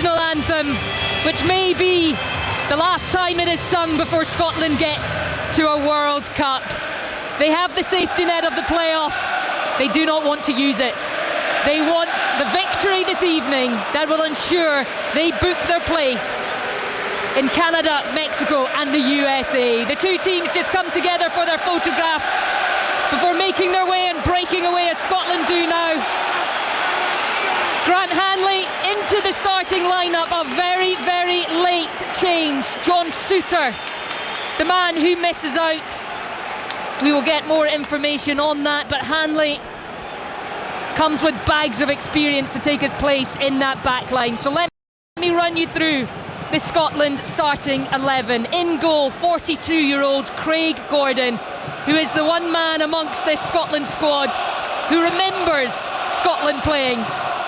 national anthem, which may be the last time it is sung before Scotland get to a World Cup. They have the safety net of the playoff. They do not want to use it. They want the victory this evening that will ensure they book their place in Canada, Mexico and the USA. The two teams just come together for their photographs before making their way and breaking away as Scotland do now. Grant Hanley into the starting lineup, a very, very late change. John Souttar, the man who misses out. We will get more information on that, but Hanley comes with bags of experience to take his place in that back line. So let me run you through the Scotland starting 11. In goal, 42-year-old Craig Gordon, who is the one man amongst this Scotland squad who remembers Scotland playing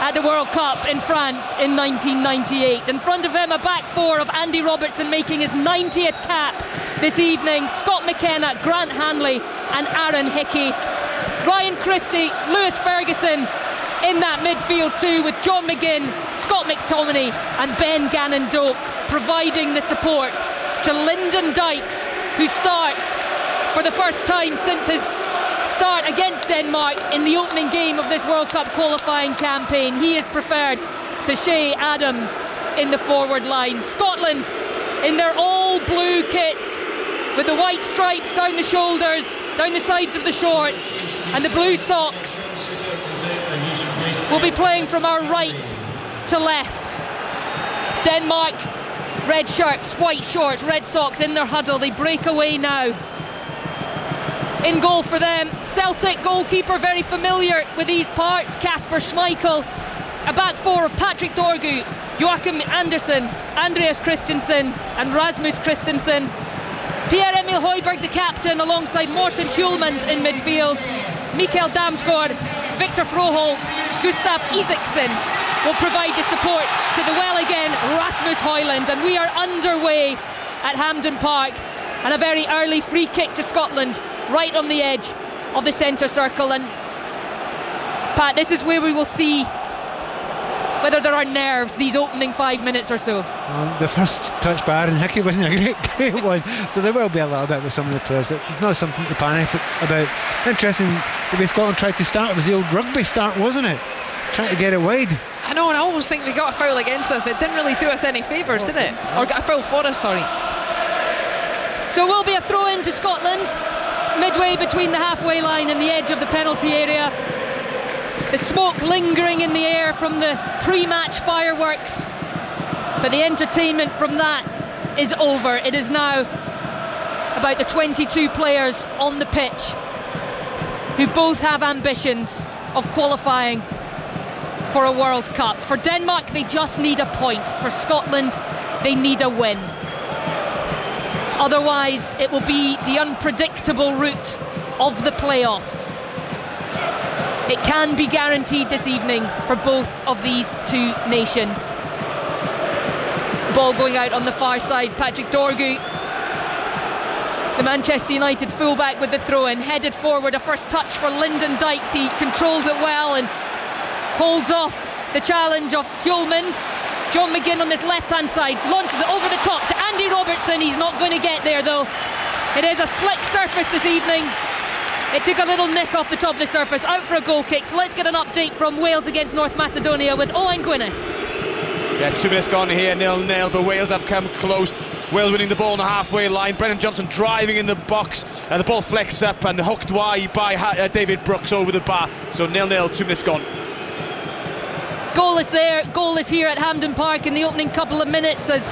at the World Cup in France in 1998. In front of him, a back four of Andy Robertson making his 90th cap this evening. Scott McKenna, Grant Hanley and Aaron Hickey. Ryan Christie, Lewis Ferguson in that midfield too, with John McGinn, Scott McTominay and Ben Gannon-Doak providing the support to Lyndon Dykes, who starts for the first time since his start against Denmark in the opening game of this World Cup qualifying campaign. He is preferred to Shay Adams in the forward line. Scotland in their all blue kits with the white stripes down the shoulders, down the sides of the shorts, and the blue socks. Will be playing from our right to left. Denmark, red shirts, white shorts, red socks in their huddle. They break away now. In goal for them, Celtic goalkeeper, very familiar with these parts, Kasper Schmeichel. A back four of Patrick Dorgu, Joachim Andersen, Andreas Christensen and Rasmus Christensen. Pierre-Emil Højbjerg, the captain, alongside Morten Hjulmand in midfield. Mikael Damsgaard, Victor Froholt, Gustav Isaksen will provide the support to the well again Rasmus Højlund, and we are underway at Hampden Park, and a very early free kick to Scotland right on the edge of the centre circle. And Pat, this is where we will see whether there are nerves these opening 5 minutes or so. The first touch by Aaron Hickey wasn't a great one, so there will be a little bit with some of the players, but it's not something to panic about. Interesting, the way Scotland tried to start was the old rugby start, wasn't it? Trying to get it wide. I know, and I almost think we got a foul against us. It didn't really do us any favours, did it? Or got a foul for us, sorry. So will be a throw in to Scotland, midway between the halfway line and the edge of the penalty area. The smoke lingering in the air from the pre-match fireworks, but the entertainment from that is over. It is now about the 22 players on the pitch who both have ambitions of qualifying for a World Cup. For Denmark, they just need a point. For Scotland, they need a win. Otherwise, it will be the unpredictable route of the playoffs. It can be guaranteed this evening for both of these two nations. Ball going out on the far side. Patrick Dorgu, the Manchester United fullback, with the throw-in, headed forward. A first touch for Lyndon Dykes. He controls it well and holds off the challenge of Hjulmand. John McGinn on this left-hand side launches it over the top to Andy Robertson. He's not going to get there though. It is a slick surface this evening. It took a little nick off the top of the surface. Out for a goal kick. So let's get an update from Wales against North Macedonia with Owain Gwynedd. Yeah, 2 minutes gone here, 0-0, but Wales have come close. Wales winning the ball on the halfway line. Brennan Johnson driving in the box, and the ball flicks up and hooked wide by David Brooks over the bar. So 0-0, 2 minutes gone. Goal is there, goal is here at Hampden Park in the opening couple of minutes, as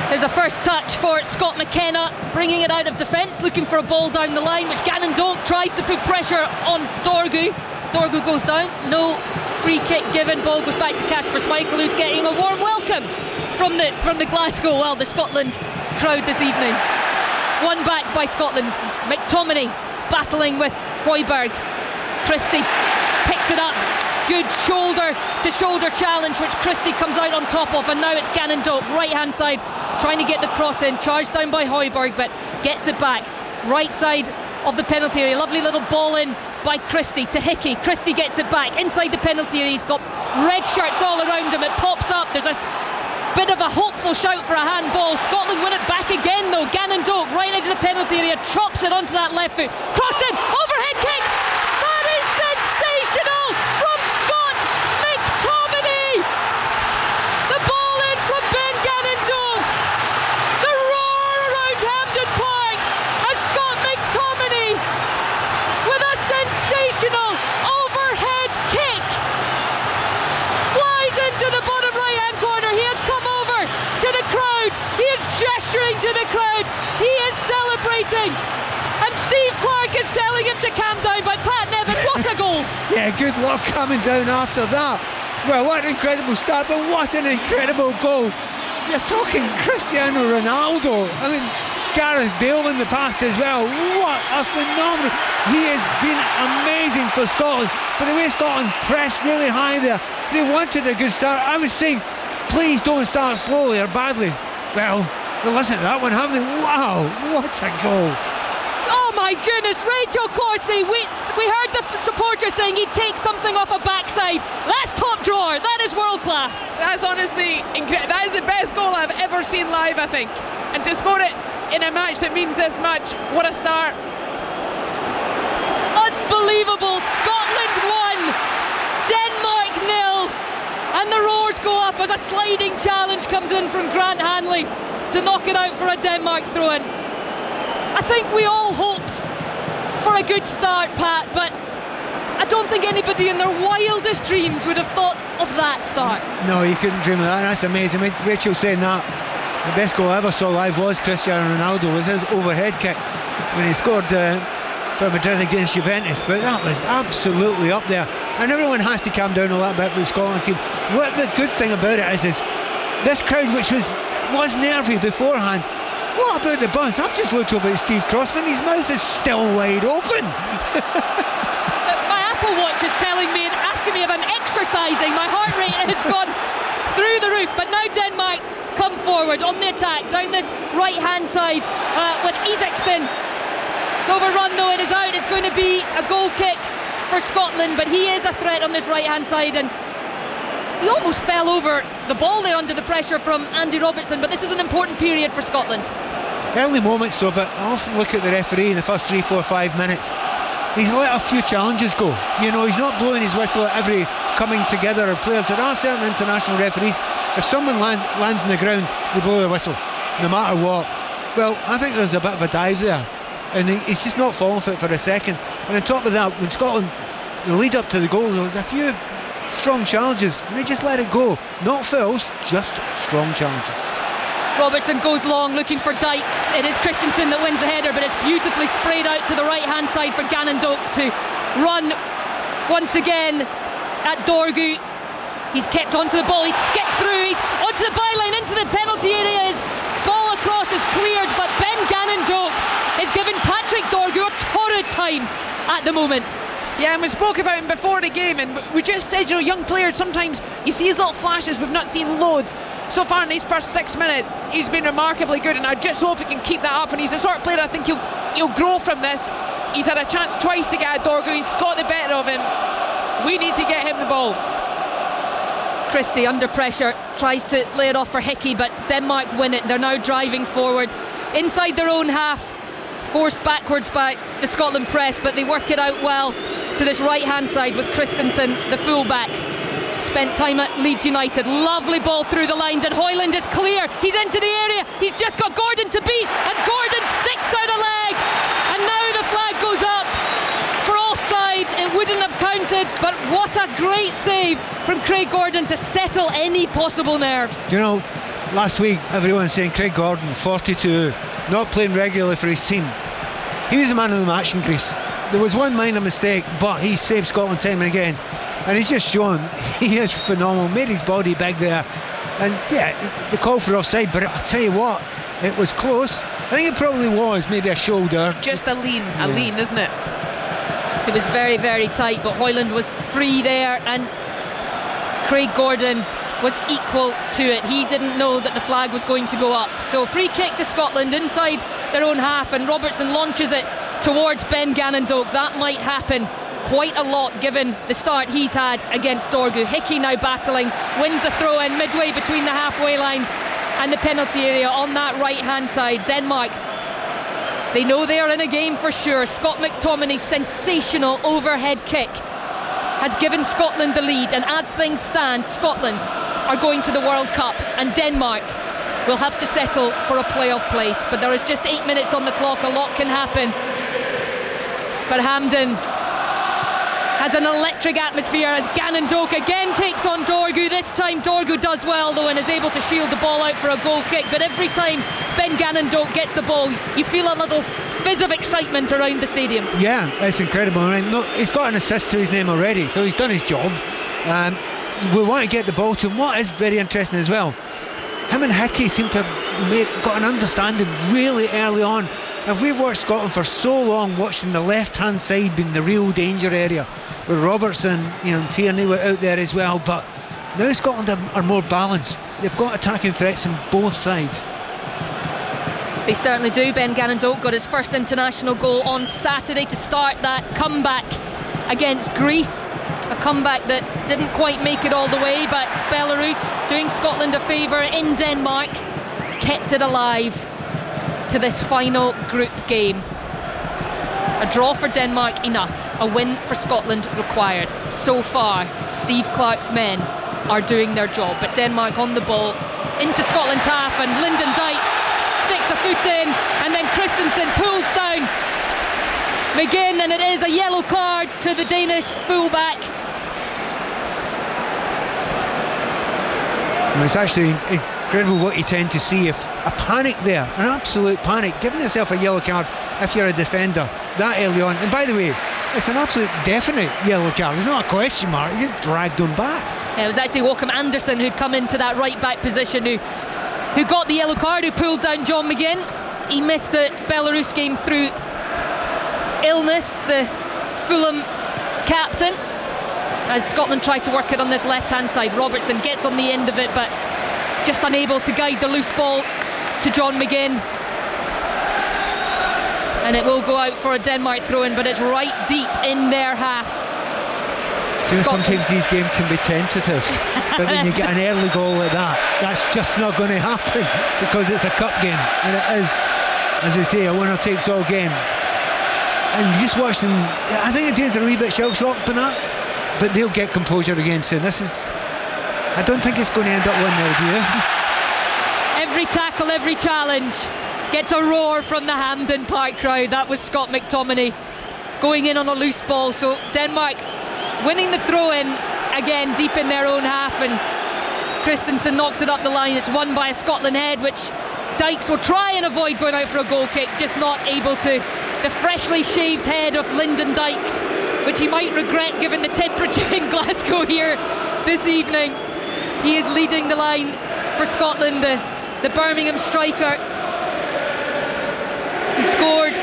there's a first touch for Scott McKenna, bringing it out of defence, looking for a ball down the line, which Gannon-Doak tries to put pressure on Dorgu. Dorgu goes down, no free kick given. Ball goes back to Kasper Schmeichel, who's getting a warm welcome from the Glasgow, well, the Scotland crowd this evening. One back by Scotland. McTominay battling with Højbjerg. Christie picks it up. Good shoulder-to-shoulder challenge, which Christie comes out on top of, and now it's Gannon-Doak, right-hand side, trying to get the cross in, charged down by Højbjerg, but gets it back. Right side of the penalty area, lovely little ball in by Christie to Hickey. Christie gets it back inside the penalty area. He's got red shirts all around him. It pops up. There's a bit of a hopeful shout for a handball. Scotland win it back again though. Gannon Doak, right edge of the penalty area, chops it onto that left foot. Crossed in, overhead kick! That is sensational from Scott McTominay! The ball in from Ben Gannon Doak. The roar around Hampden Park as Scott McTominay with a sensational overhead kick flies into the bottom right hand corner. He has come over to the crowd. He is gesturing to the crowd. He is celebrating. And Steve Clark is telling him to calm down. But Pat Nevin, what a goal! Yeah, good luck coming down after that. Well, what an incredible start, but what an incredible goal. You're talking Cristiano Ronaldo. I mean, Gareth Bale in the past as well. What a phenomenal. He has been amazing for Scotland. But the way Scotland pressed really high there, they wanted a good start. I was saying, please don't start slowly or badly. Well, listen to that one, haven't they? Wow, what a goal. Oh my goodness, Rachel Corsie, we heard the supporter saying he'd take something off a backside. That's top drawer, that is world class. That's honestly incredible. That is the best goal I've ever seen live, I think. And to score it in a match that means this much, what a start. Unbelievable. Scotland 1, Denmark 0, and the roars go up as a sliding challenge comes in from Grant Hanley to knock it out for a Denmark throw-in. I think we all hoped for a good start, Pat, but I don't think anybody in their wildest dreams would have thought of that start. No, you couldn't dream of that. That's amazing. Rachel saying that the best goal I ever saw live was Cristiano Ronaldo, was his overhead kick when he scored for Madrid against Juventus. But that was absolutely up there, and everyone has to calm down a little bit with the Scotland team. What the good thing about it is this crowd, which was nervy beforehand. What about the buzz? I've just looked over at Steve Crossman. His mouth is still wide open. My Apple Watch is telling me and asking me if I'm exercising. My heart rate has gone through the roof. But now Denmark come forward on the attack down this right hand side with Isaacson. It's overrun though, it is out. It's going to be a goal kick for Scotland, but he is a threat on this right hand side, and he almost fell over the ball there under the pressure from Andy Robertson. But this is an important period for Scotland. Early moments of it, I often look at the referee in the first 3, 4, 5 minutes. He's let a few challenges go. You know, he's not blowing his whistle at every coming together of players. There are certain international referees, if someone lands on the ground, they blow the whistle, no matter what. Well, I think there's a bit of a dive there, and he's just not falling for it for a second. And on top of that, when Scotland, the lead up to the goal, there was a few strong challenges, and they just let it go. Not fouls, just strong challenges. Robertson goes long looking for Dykes. It is Christensen that wins the header, but it's beautifully sprayed out to the right hand side for Gannon Doak to run once again at Dorgu. He's kept onto the ball, he's skipped through, he's onto the byline, into the penalty area. His ball across is cleared, but Ben Gannon Doak is giving Patrick Dorgu a torrid time at the moment. Yeah, and we spoke about him before the game, and we just said, you know, young players, sometimes you see his little flashes. We've not seen loads. So far in these first 6 minutes, he's been remarkably good, and I just hope he can keep that up. And he's the sort of player I think he'll grow from this. He's had a chance twice to get at Dorgu. He's got the better of him. We need to get him the ball. Christie under pressure, tries to lay it off for Hickey, but Denmark win it. They're now driving forward inside their own half, forced backwards by the Scotland press, but they work it out well to this right hand side with Christensen, the fullback. Spent time at Leeds United. Lovely ball through the lines, and Hoyland is clear. He's into the area. He's just got Gordon to beat, and Gordon sticks out a leg. And now the flag goes up for offside. It wouldn't have counted, but what a great save from Craig Gordon to settle any possible nerves. You know, last week everyone's saying Craig Gordon, 42, not playing regularly for his team. He was the man of the match in Greece. There was one minor mistake, but he saved Scotland time and again. And he's just shown he is phenomenal, made his body big there. And yeah, the call for offside, but I'll tell you what, it was close. I think it probably was, maybe a shoulder. Just a lean, isn't it? It was very, very tight, but Hoyland was free there, and Craig Gordon was equal to it. He didn't know that the flag was going to go up. So free kick to Scotland inside their own half, and Robertson launches it towards Ben Gannon Doak. That might happen quite a lot given the start he's had against Dorgu. Hickey now battling, wins the throw in midway between the halfway line and the penalty area on that right hand side. Denmark, they know they are in a game for sure. Scott McTominay's sensational overhead kick has given Scotland the lead, and as things stand, Scotland are going to the World Cup and Denmark will have to settle for a playoff place. But there is just 8 minutes on the clock, a lot can happen. But Hampden has an electric atmosphere as Gannon Doak again takes on Dorgu. This time Dorgu does well though and is able to shield the ball out for a goal kick. But every time Ben Gannon Doak gets the ball, you feel a little fizz of excitement around the stadium. Yeah, it's incredible. I mean, look, he's got an assist to his name already, so he's done his job. We want to get the ball to him. What is very interesting as well, him and Hickey seem to have got an understanding really early on. If we've watched Scotland for so long, watching the left-hand side being the real danger area, with Robertson, and Tierney were out there as well, but now Scotland are more balanced. They've got attacking threats on both sides. They certainly do. Ben Gannon Doak got his first international goal on Saturday to start that comeback against Greece. A comeback that didn't quite make it all the way, but Belarus, doing Scotland a favour in Denmark, kept it alive to this final group game. A draw for Denmark enough, a win for Scotland required. So far, Steve Clarke's men are doing their job, but Denmark on the ball into Scotland's half, and Lyndon Dykes sticks a foot in, and then Christensen pulls down McGinn, and it is a yellow card to the Danish fullback. It's actually incredible what you tend to see. If a panic there, an absolute panic, giving yourself a yellow card if you're a defender that early on. And by the way, it's an absolute definite yellow card. It's not a question mark. You just dragged him back. Yeah, it was actually Walkham Anderson who'd come into that right back position who got the yellow card, who pulled down John McGinn. He missed the Belarus game through illness, the Fulham captain, as Scotland tried to work it on this left hand side. Robertson gets on the end of it, but just unable to guide the loose ball to John McGinn, and it will go out for a Denmark throw-in, but it's right deep in their half. Sometimes these games can be tentative, but when you get an early goal like that, that's just not going to happen, because it's a cup game, and it is, as we say, a winner takes all game. And you just watch them, I think the Danes are a wee bit shell-shocked by that, but they'll get composure again soon. I don't think it's going to end up 1-0, do you? Every tackle, every challenge gets a roar from the Hampden Park crowd. That was Scott McTominay going in on a loose ball. So Denmark winning the throw-in again deep in their own half, and Christensen knocks it up the line. It's won by a Scotland head, which Dykes will try and avoid going out for a goal kick, just not able to. The freshly shaved head of Lyndon Dykes, which he might regret given the temperature in Glasgow here this evening. He is leading the line for Scotland, the Birmingham striker. He scored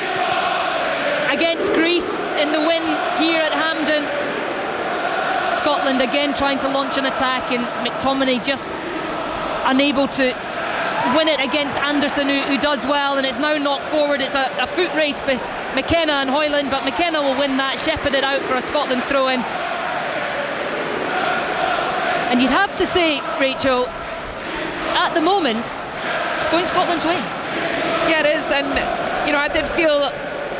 against Greece in the win here at Hampden. Scotland again trying to launch an attack, and McTominay just unable to win it against Anderson, who does well, and it's now knocked forward. It's a foot race with McKenna and Hoyland, but McKenna will win that, shepherd it out for a Scotland throw-in. And you'd have to say, Rachel, at the moment, it's going Scotland's way. Yeah, it is, and I did feel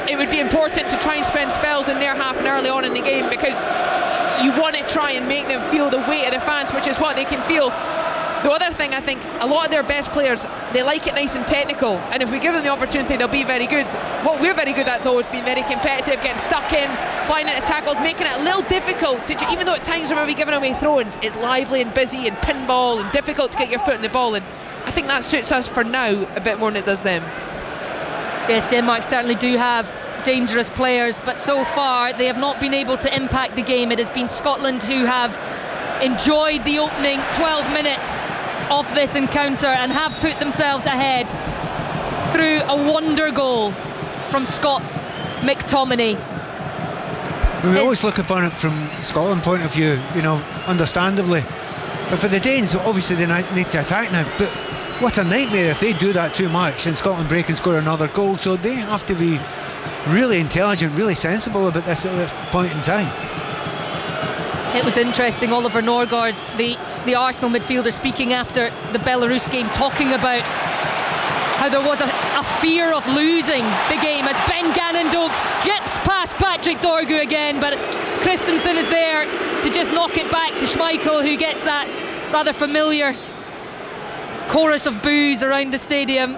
it would be important to try and spend spells in their half and early on in the game, because you want to try and make them feel the weight of the fans, which is what they can feel. The other thing, I think a lot of their best players, they like it nice and technical, and if we give them the opportunity, they'll be very good. What we're very good at, though, is being very competitive, getting stuck in, flying into tackles, making it a little difficult even though at times we're maybe giving away throw-ins, it's lively and busy and pinball and difficult to get your foot in the ball, and I think that suits us for now a bit more than it does them. Yes, Denmark certainly do have dangerous players, but so far they have not been able to impact the game. It has been Scotland who have enjoyed the opening 12 minutes of this encounter and have put themselves ahead through a wonder goal from Scott McTominay. We always look upon it from Scotland point of view, understandably, but for the Danes, obviously they need to attack now, but what a nightmare if they do that too much and Scotland break and score another goal. So they have to be really intelligent, really sensible about this at this point in time. It was interesting, Oliver Norgard, the Arsenal midfielder, speaking after the Belarus game, talking about how there was a fear of losing the game as Ben Gannon-Doak skips past Patrick Dorgu again, but Christensen is there to just knock it back to Schmeichel, who gets that rather familiar chorus of boos around the stadium.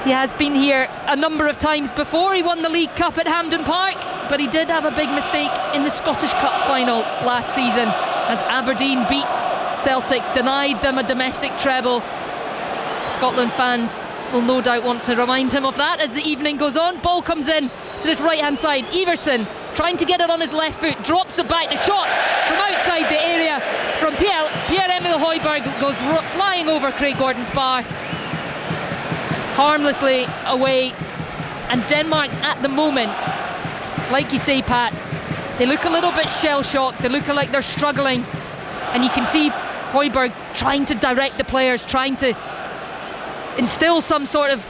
He has been here a number of times before. He won the League Cup at Hampden Park, but he did have a big mistake in the Scottish Cup final last season as Aberdeen beat Celtic, denied them a domestic treble. Scotland fans will no doubt want to remind him of that as the evening goes on. Ball comes in to this right hand side. Everson trying to get it on his left foot, drops it back. The shot from outside the area from Pierre-Emile Højbjerg goes flying over Craig Gordon's bar, harmlessly away. And Denmark at the moment, like you say, Pat, they look a little bit shell-shocked. They look like they're struggling, and you can see Højbjerg trying to direct the players, trying to instill some sort of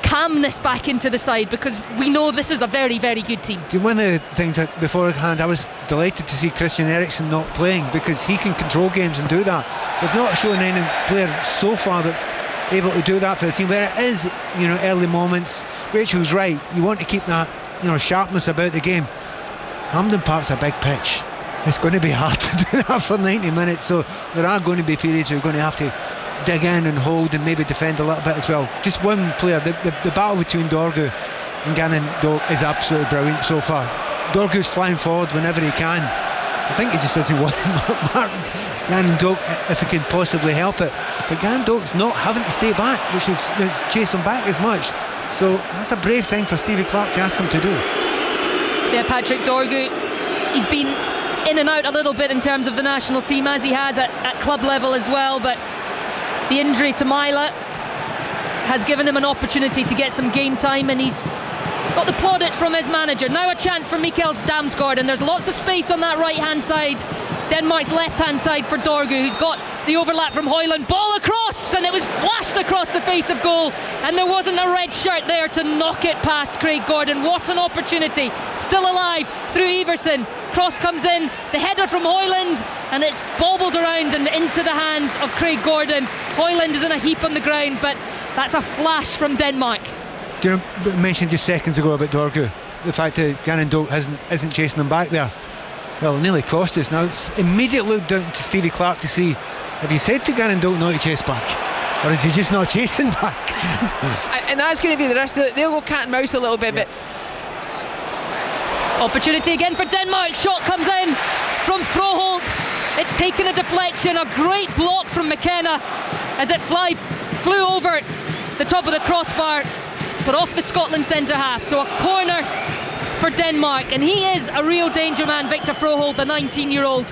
calmness back into the side, because we know this is a very, very good team. One of the things that beforehand, I was delighted to see Christian Eriksen not playing, because he can control games and do that. They've not shown any player so far that's able to do that for the team. Where it is, early moments, Rachel's right, you want to keep that, sharpness about the game. Hampden Park's a big pitch. It's going to be hard to do that for 90 minutes, so there are going to be periods where you're going to have to dig in and hold and maybe defend a little bit as well. Just one player, the battle between Dorgu and Gannon-Doak is absolutely brilliant so far. Dorgu's flying forward whenever he can. I think he just doesn't want Mark Gannon-Doak if he can possibly help it, but Gannon-Doak's not having to stay back, which is chase him back as much, so that's a brave thing for Stevie Clarke to ask him to do. Yeah, Patrick Dorgu, he's been in and out a little bit in terms of the national team, as he has at club level as well, but the injury to Mila has given him an opportunity to get some game time, and he's got the plaudits from his manager. Now a chance for Mikkel Damsgaard, and there's lots of space on that right hand side, Denmark's left hand side for Dorgu, who's got the overlap from Højlund. Ball across, and it was flashed across the face of goal, and there wasn't a red shirt there to knock it past Craig Gordon. What an opportunity, still alive through Everson. Cross comes in, the header from Højlund, and it's bobbled around and into the hands of Craig Gordon. Højlund is in a heap on the ground, but that's a flash from Denmark. Do you mention just seconds ago about Dorgu, the fact that Gannon-Doak isn't chasing him back there? Well, it nearly cost us. Now it's immediately looked down to Stevie Clarke to see, have you said to Gannon-Doak not to chase back, or is he just not chasing back? And that's going to be the rest of it. They'll go cat and mouse a little bit, but opportunity again for Denmark. Shot comes in from Froholt. It's taken a deflection. A great block from McKenna as it flew over the top of the crossbar, but off the Scotland centre half. So a corner for Denmark, and he is a real danger man, Victor Froholt, the 19-year-old.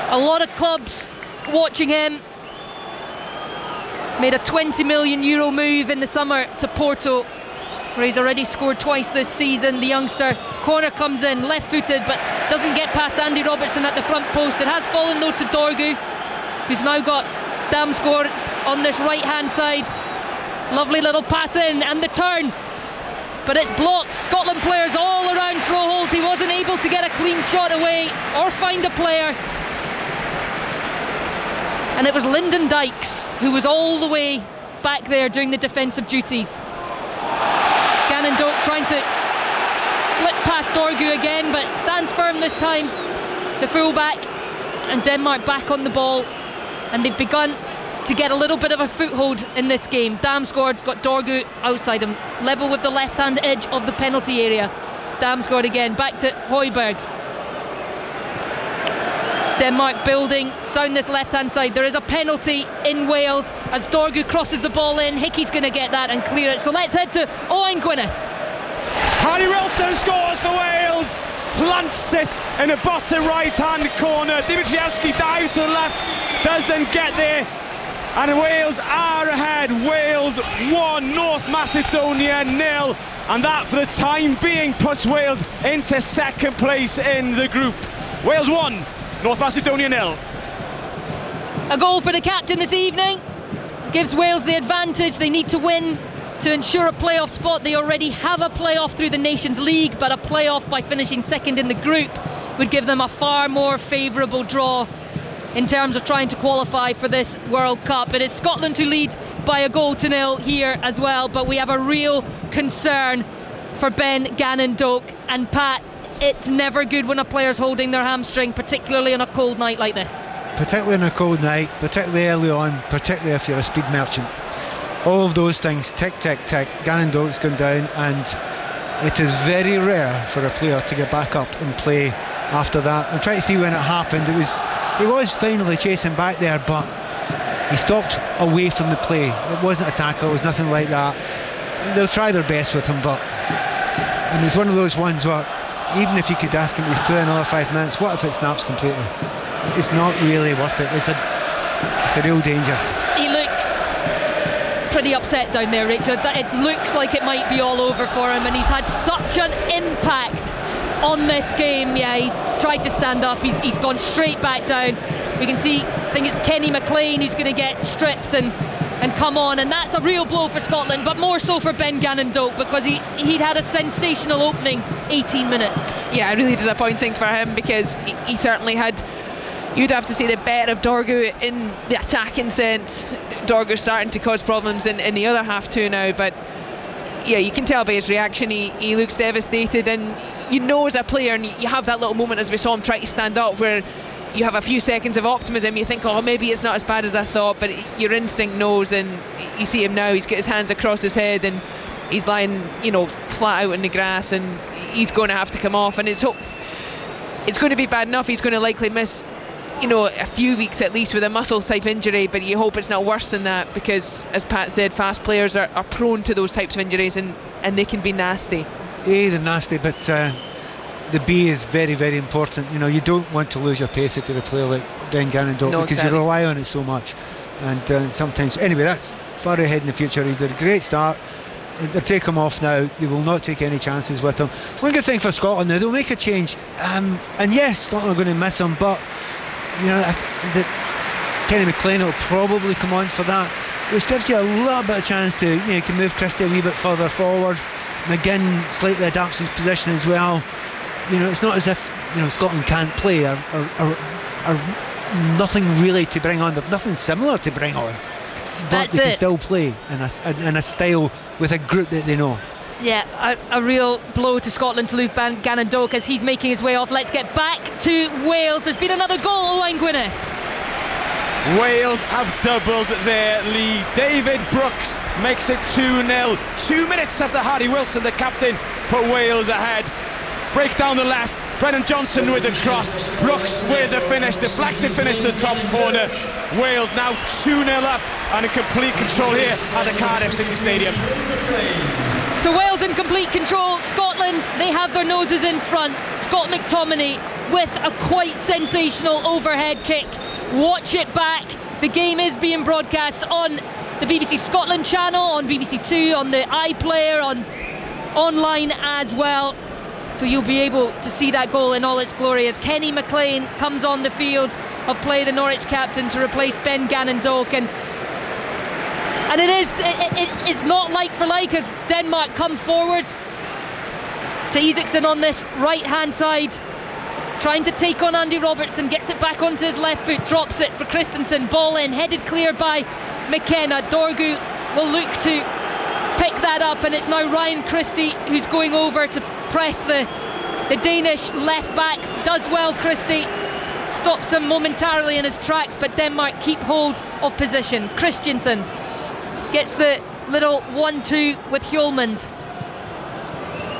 A lot of clubs watching him. Made a €20 million move in the summer to Porto, where he's already scored twice this season. The youngster, corner comes in, left-footed, but doesn't get past Andy Robertson at the front post. It has fallen though to Dorgu, who's now got Damsgaard on this right-hand side. Lovely little pass in, and the turn, but it's blocked. Scotland players all around Froholt. He wasn't able to get a clean shot away or find a player. And it was Lyndon Dykes who was all the way back there doing the defensive duties. Gannon-Doak trying to flip past Dorgu again, but stands firm this time, the fullback, and Denmark back on the ball, and they've begun to get a little bit of a foothold in this game. Damsgaard's got Dorgu outside him, level with the left-hand edge of the penalty area. Damsgaard again, back to Højbjerg. Denmark building down this left-hand side. There is a penalty in Wales as Dorgu crosses the ball in. Hickey's going to get that and clear it. So let's head to Owain Gwynedd. Harry Wilson scores for Wales, plants it in the bottom right-hand corner. Dimitrievski dives to the left, doesn't get there, and Wales are ahead. Wales 1, North Macedonia 0, and that for the time being puts Wales into second place in the group. Wales 1, North Macedonia 0. A goal for the captain this evening gives Wales the advantage. They need to win to ensure a playoff spot. They already have a playoff through the Nations League, but a playoff by finishing second in the group would give them a far more favourable draw in terms of trying to qualify for this World Cup. It is Scotland who lead by 1-0 here as well, but we have a real concern for Ben Gannon-Doak. And Pat, it's never good when a player's holding their hamstring, particularly on a cold night like this. Particularly on a cold night, particularly early on, particularly if you're a speed merchant. All of those things, tick, tick, tick. Gannon-Doak's gone down, and it is very rare for a player to get back up and play after that. I'm trying to see when it happened. He was finally chasing back there, but he stopped away from the play. It wasn't a tackle, it was nothing like that. They'll try their best with him, and it's one of those ones where even if you could ask him to play another 5 minutes, what if it snaps completely? It's not really worth it. It's a real danger. He looks pretty upset down there, Richard. It looks like it might be all over for him, and he's had such an impact on this game. Yeah, he's tried to stand up, he's gone straight back down. We can see, I think it's Kenny McLean who's going to get stripped and come on, and that's a real blow for Scotland, but more so for Ben Gannon-Doak, because he'd had a sensational opening 18 minutes. Yeah, really disappointing for him, because he certainly had, you'd have to say, the better of Dorgu in the attacking sense. Dorgu's starting to cause problems in the other half too now, but yeah, you can tell by his reaction, he looks devastated, and you know as a player, and you have that little moment as we saw him try to stand up, where you have a few seconds of optimism, you think, oh, maybe it's not as bad as I thought, but your instinct knows, and you see him now, he's got his hands across his head, and he's lying, flat out in the grass, and he's going to have to come off, and it's going to be bad enough. He's going to likely miss a few weeks at least with a muscle type injury, but you hope it's not worse than that, because as Pat said, fast players are prone to those types of injuries, and they can be nasty. A, they're nasty, but the B is very, very important. You don't want to lose your pace if you're a player like Ben Gannon-Doak, because exactly. You rely on it so much, and sometimes, anyway, that's far ahead in the future. He's had a great start. They'll take him off now. They will not take any chances with him. One good thing for Scotland now, they'll make a change, and yes, Scotland are going to miss him, but Kenny McLean will probably come on for that, which gives you a little bit of chance to, you can move Christie a wee bit further forward. McGinn slightly adapts his position as well. It's not as if Scotland can't play or nothing really to bring on. They've nothing similar to bring on, but they can still play in a style with a group that they know. Yeah, a real blow to Scotland to lose Ben Gannon-Doak as he's making his way off. Let's get back to Wales. There's been another goal, Owain Gwynedd. Wales have doubled their lead. David Brooks makes it 2-0. 2 minutes after Hardy Wilson, the captain, put Wales ahead. Break down the left. Brennan Johnson with the cross. Brooks with the finish. Deflected finish to the top corner. Wales now 2-0 up and in complete control here at the Cardiff City Stadium. So Wales in complete control. Scotland, they have their noses in front. Scott McTominay with a quite sensational overhead kick. Watch it back. The game is being broadcast on the BBC Scotland channel, on BBC Two, on the iPlayer, online as well. So you'll be able to see that goal in all its glory as Kenny McLean comes on the field of play, the Norwich captain, to replace Ben Gannon-Doak. And it's not like for like as Denmark come forward to Isaacson on this right hand side, trying to take on Andy Robertson, gets it back onto his left foot, drops it for Christensen, ball in, headed clear by McKenna. Dorgu will look to pick that up, and it's now Ryan Christie who's going over to press the Danish left back. Does well, Christie, stops him momentarily in his tracks, but Denmark keep hold of position. Christensen gets the little 1-2 with Hjulmand.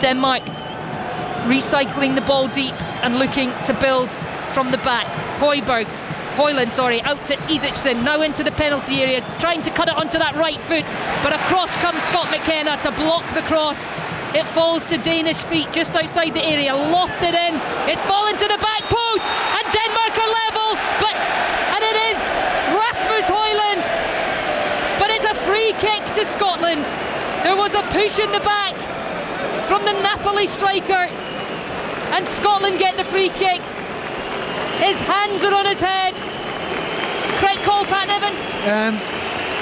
Denmark recycling the ball deep and looking to build from the back. Hoyland, out to Isaacson, now into the penalty area, trying to cut it onto that right foot, but across comes Scott McKenna to block the cross. It falls to Danish feet just outside the area, lofted in, it's fallen to the back post, and Denmark are level, and it is Rasmus Hoyland, but it's a free kick to Scotland. There was a push in the back from the Napoli striker, and Scotland get the free kick. His hands are on his head. Correct call, Pat Niven?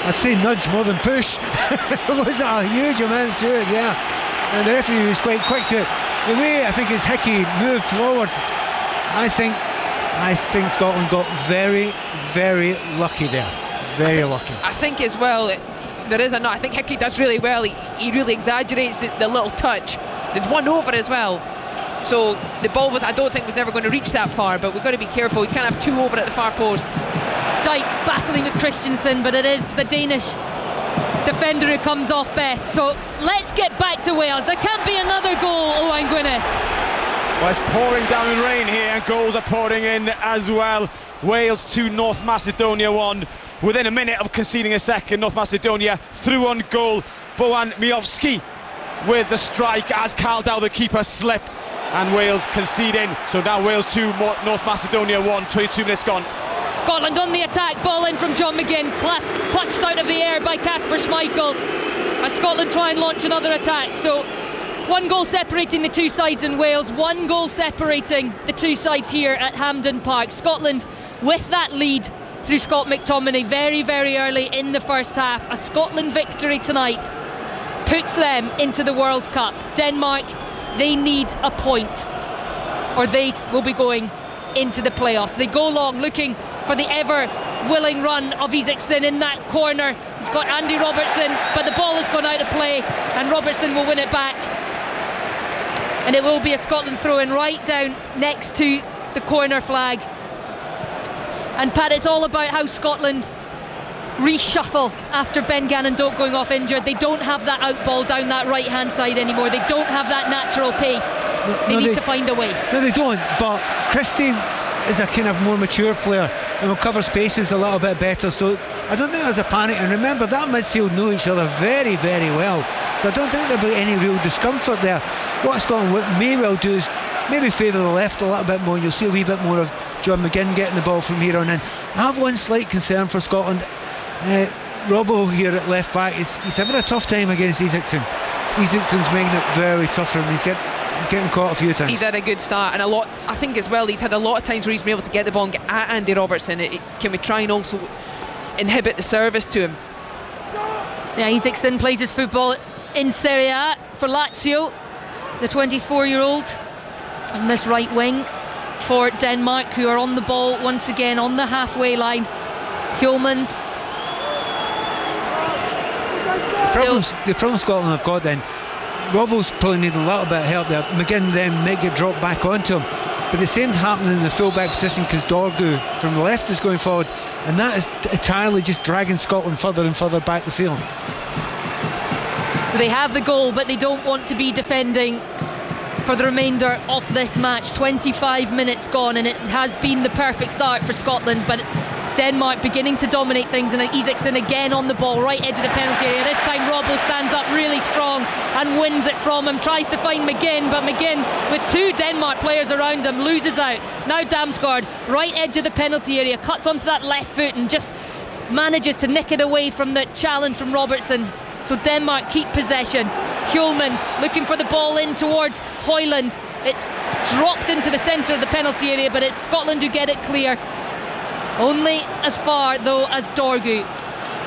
I'd say nudge more than push. There wasn't a huge amount to it there, and the referee was quite quick to it. The way I think his Hickey moved forward, I think Scotland got very, very lucky there. Very lucky. I think as well, there is a nut. I think Hickey does really well. He really exaggerates the little touch. There's one over as well. So the ball I don't think was never going to reach that far, but we've got to be careful. We can't have two over at the far post. Dykes battling with Christensen, but it is the Danish defender who comes off best. So let's get back to Wales. There can't be another goal, Owain Gwynedd. Well, it's pouring down with rain here, and goals are pouring in as well. Wales 2, North Macedonia 1. Within a minute of conceding a second, North Macedonia through on goal. Bojan Miovski with the strike as Caldau, the keeper, slipped, and Wales conceding. So now Wales 2, North Macedonia 1, 22 minutes gone. Scotland on the attack, ball in from John McGinn, clutched out of the air by Kasper Schmeichel as Scotland try and launch another attack. So one goal separating the two sides in Wales, one goal separating the two sides here at Hampden Park. Scotland with that lead through Scott McTominay very, very early in the first half. A Scotland victory tonight puts them into the World Cup. Denmark, they need a point or they will be going into the playoffs. They go long looking for the ever willing run of Isaacson in that corner. He's got Andy Robertson, but the ball has gone out of play and Robertson will win it back, and it will be a Scotland throw-in right down next to the corner flag. And Pat, it's all about how Scotland reshuffle after Ben Gannon Doak going off injured. They don't have that out ball down that right hand side anymore. They don't have that natural pace. They need to find a way. No, they don't, but Christie is a kind of more mature player and will cover spaces a little bit better, so I don't think there's a panic. And remember, that midfield know each other very, very well, so I don't think there'll be any real discomfort there. What Scotland may well do is maybe favour the left a little bit more, and you'll see a wee bit more of John McGinn getting the ball from here on in. I have one slight concern for Scotland. Robbo here at left back, he's having a tough time against Isaacson. Isaacson's making it very tough for him. He's getting caught a few times. He's had a good start, and a lot, I think as well, he's had a lot of times where he's been able to get the ball and get at Andy Robertson. Can we try and also inhibit the service to him? Yeah, Isaacson plays his football in Serie A for Lazio, the 24-year-old on this right wing for Denmark, who are on the ball once again on the halfway line. Hjulmand. The problem Scotland have got then, Robbo's probably needing a little bit of help there. McGinn then might get dropped back onto him, but the same happening in the full-back position because Dorgu from the left is going forward, and that is entirely just dragging Scotland further and further back the field. They have the goal, but they don't want to be defending for the remainder of this match. 25 minutes gone, and it has been the perfect start for Scotland, but Denmark beginning to dominate things, and Isaacson again on the ball, right edge of the penalty area. This time Robbo stands up really strong and wins it from him, tries to find McGinn, but McGinn with two Denmark players around him loses out. Now Damsgaard, right edge of the penalty area, cuts onto that left foot and just manages to nick it away from the challenge from Robertson. So Denmark keep possession. Hjulmand looking for the ball in towards Højlund. It's dropped into the centre of the penalty area, but it's Scotland who get it clear. Only as far though as Dorgu.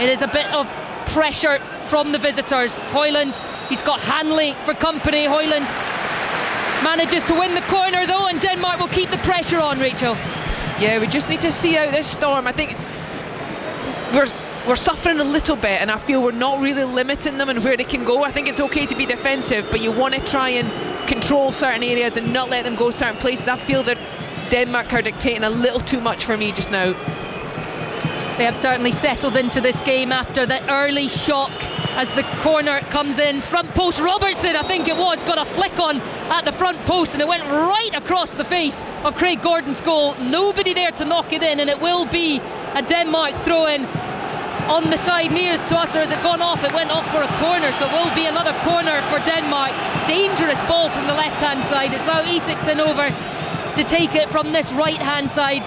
It is a bit of pressure from the visitors. Højlund, he's got Hanley for company. Højlund manages to win the corner though, and Denmark will keep the pressure on, Rachel. Yeah, we just need to see out this storm. I think we're suffering a little bit, and I feel we're not really limiting them and where they can go. I think it's okay to be defensive, but you want to try and control certain areas and not let them go certain places. I feel that Denmark are dictating a little too much for me just now. They have certainly settled into this game after the early shock as the corner comes in. Front post, Robertson I think it was, got a flick on at the front post, and it went right across the face of Craig Gordon's goal. Nobody there to knock it in, and it will be a Denmark throw-in on the side nearest to us. Or has it gone off? It went off for a corner, so it will be another corner for Denmark. Dangerous ball from the left hand side. It's now Isaacson over to take it from this right hand side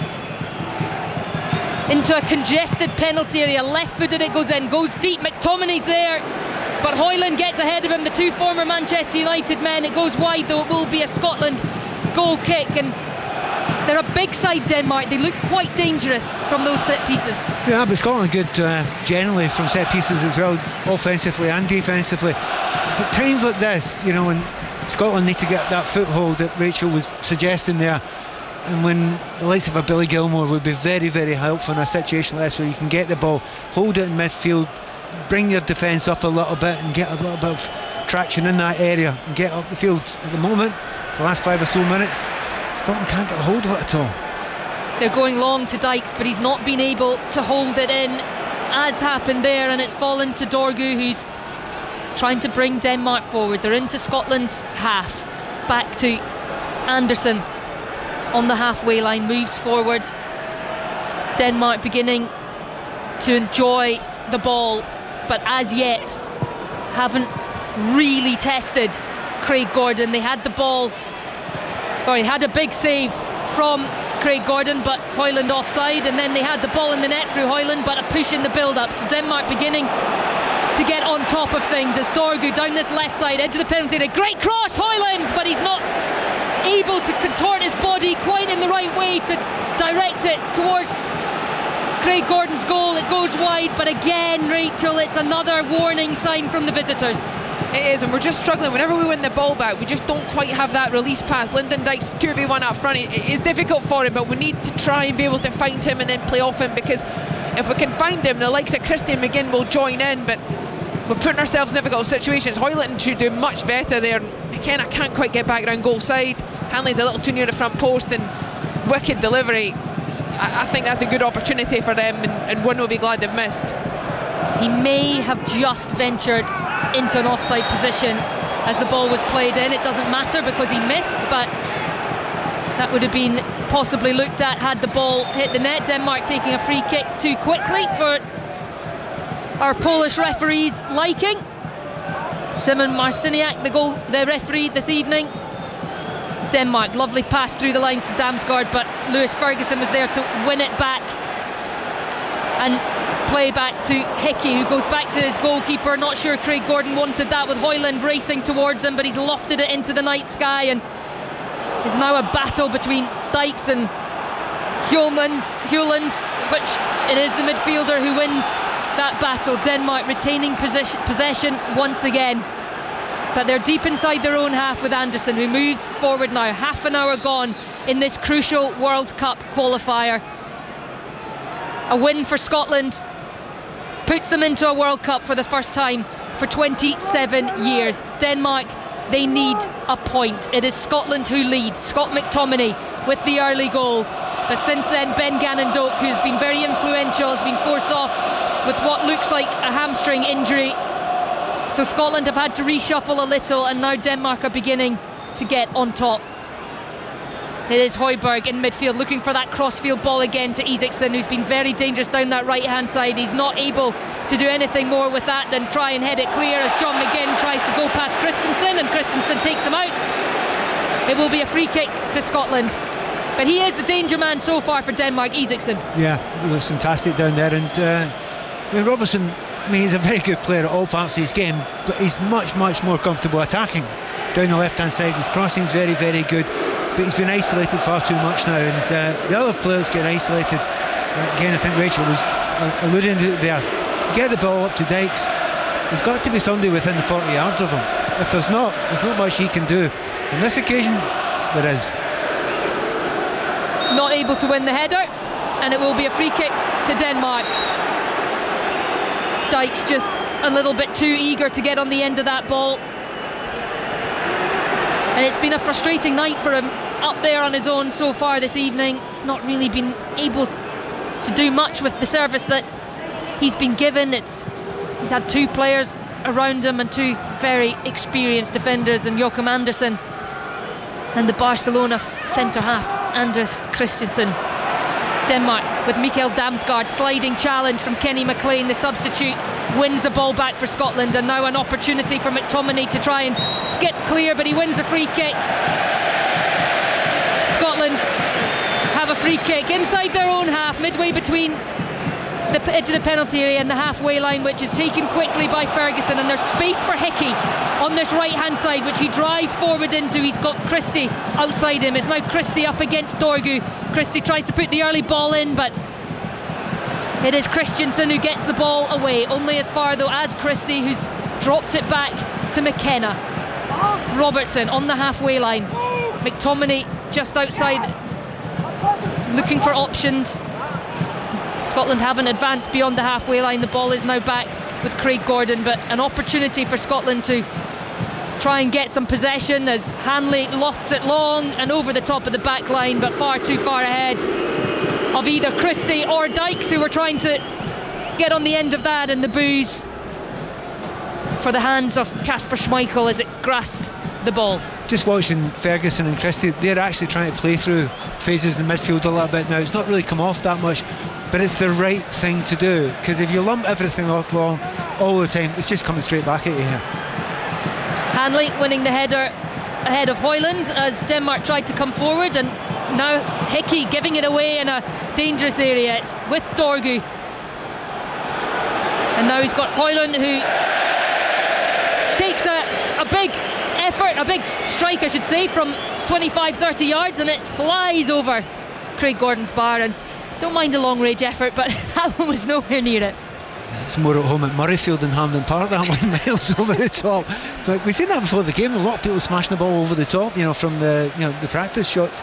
into a congested penalty area. Left footed it goes in, goes deep. McTominay's there, but Højlund gets ahead of him, the two former Manchester United men. It goes wide though. It will be a Scotland goal kick, and They're a big side, Denmark. They look quite dangerous from those set pieces. Yeah, but Scotland are good generally from set pieces as well, offensively and defensively. It's at times like this, you know, when Scotland need to get that foothold that Rachel was suggesting there, and when the likes of a Billy Gilmore would be very, very helpful in a situation like this, where you can get the ball, hold it in midfield, bring your defence up a little bit and get a little bit of traction in that area and get up the field. At the moment, for the last 5 or so minutes, Scotland can't get a hold of it at all. They're going long to Dykes, but he's not been able to hold it in, as happened there, and it's fallen to Dorgu, who's trying to bring Denmark forward. They're into Scotland's half. Back to Anderson on the halfway line, moves forward. Denmark beginning to enjoy the ball, but as yet haven't really tested Craig Gordon. They had the ball, or he had a big save from Craig Gordon, but Hoyland offside, and then they had the ball in the net through Hoyland, but a push in the build-up. So Denmark beginning to get on top of things as Dorgu down this left side, edge of the penalty area. Great cross, Hoyland, but he's not able to contort his body quite in the right way to direct it towards Craig Gordon's goal. It goes wide, but again, Rachel, it's another warning sign from the visitors. It is, and we're just struggling. Whenever we win the ball back, we just don't quite have that release pass. Lyndon Dykes 2v1 up front. It is difficult for him, but we need to try and be able to find him and then play off him, because if we can find him, the likes of Christian McGinn will join in, but we're putting ourselves in difficult situations. Hoyland should do much better there. Again, I can't quite get back around goal side. Hanley's a little too near the front post, and wicked delivery. I think that's a good opportunity for them, and one will be glad they've missed. He may have just ventured into an offside position as the ball was played in. It doesn't matter because he missed, but that would have been possibly looked at had the ball hit the net. Denmark taking a free kick too quickly for our Polish referee's liking. Simon Marciniak, the referee this evening. Denmark, lovely pass through the lines to Damsgaard, but Lewis Ferguson was there to win it back and play back to Hickey, who goes back to his goalkeeper. Not sure Craig Gordon wanted that, with Hoyland racing towards him, but he's lofted it into the night sky, and it's now a battle between Dykes and Hjulmand, which it is the midfielder who wins that battle. Denmark retaining possession once again, but they're deep inside their own half with Anderson, who moves forward now. Half an hour gone in this crucial World Cup qualifier. A win for Scotland puts them into a World Cup for the first time for 27 years. Denmark, they need a point. It is Scotland who lead. Scott McTominay with the early goal, but since then Ben Gannon-Doak, who's been very influential, has been forced off with what looks like a hamstring injury. So Scotland have had to reshuffle a little, and now Denmark are beginning to get on top. It is Højbjerg in midfield, looking for that crossfield ball again to Isaacson, who's been very dangerous down that right hand side. He's not able to do anything more with that than try and head it clear as John McGinn tries to go past Christensen, and Christensen takes him out. It will be a free kick to Scotland, but he is the danger man so far for Denmark, Isaacson. Yeah, it was fantastic down there, and Robertson, he's a very good player at all parts of his game, but he's much more comfortable attacking down the left hand side. His crossing's very, very good, but he's been isolated far too much now, and the other players get isolated. Again, I think Rachel was alluding to it there. Get the ball up to Dykes. There's got to be somebody within the 40 yards of him. If there's not much he can do. On this occasion, there is. Not able to win the header, and it will be a free kick to Denmark. Dykes just a little bit too eager to get on the end of that ball, and it's been a frustrating night for him up there on his own so far this evening. He's not really been able to do much with the service that he's been given. He's had two players around him and two very experienced defenders, and Joachim Andersen and the Barcelona centre half Anders Christensen. Denmark with Mikael Damsgaard, sliding challenge from Kenny McLean, the substitute, wins the ball back for Scotland, and now an opportunity for McTominay to try and skip clear, but he wins a free kick. Scotland have a free kick inside their own half, midway between the edge of the penalty area and the halfway line, which is taken quickly by Ferguson, and there's space for Hickey on this right hand side, which he drives forward into. He's got Christie outside him. It's now Christie up against Dorgu. Christie tries to put the early ball in, but it is Christensen who gets the ball away. Only as far though as Christie, who's dropped it back to McKenna. Robertson on the halfway line. McTominay just outside, looking for options. Scotland haven't advanced beyond the halfway line. The ball is now back with Craig Gordon, but an opportunity for Scotland to try and get some possession as Hanley lofts it long and over the top of the back line, but far too far ahead of either Christie or Dykes, who were trying to get on the end of that, and the boos for the hands of Kasper Schmeichel as it grasped the ball. Just watching Ferguson and Christie, they're actually trying to play through phases in the midfield a little bit now. It's not really come off that much, but it's the right thing to do, because if you lump everything off long all the time, it's just coming straight back at you here. Hanley winning the header ahead of Hoyland as Denmark tried to come forward, and now Hickey giving it away in a dangerous area. It's with Dorgu, and now he's got Hoyland, who takes a big effort, a big strike I should say, from 25-30 yards, and it flies over Craig Gordon's bar. And don't mind a long range effort, but that one was nowhere near it. It's more at home at Murrayfield than Hampden Park, that one, miles over the top. But we've seen that before the game, a lot of people smashing the ball over the top, from the the practice shots.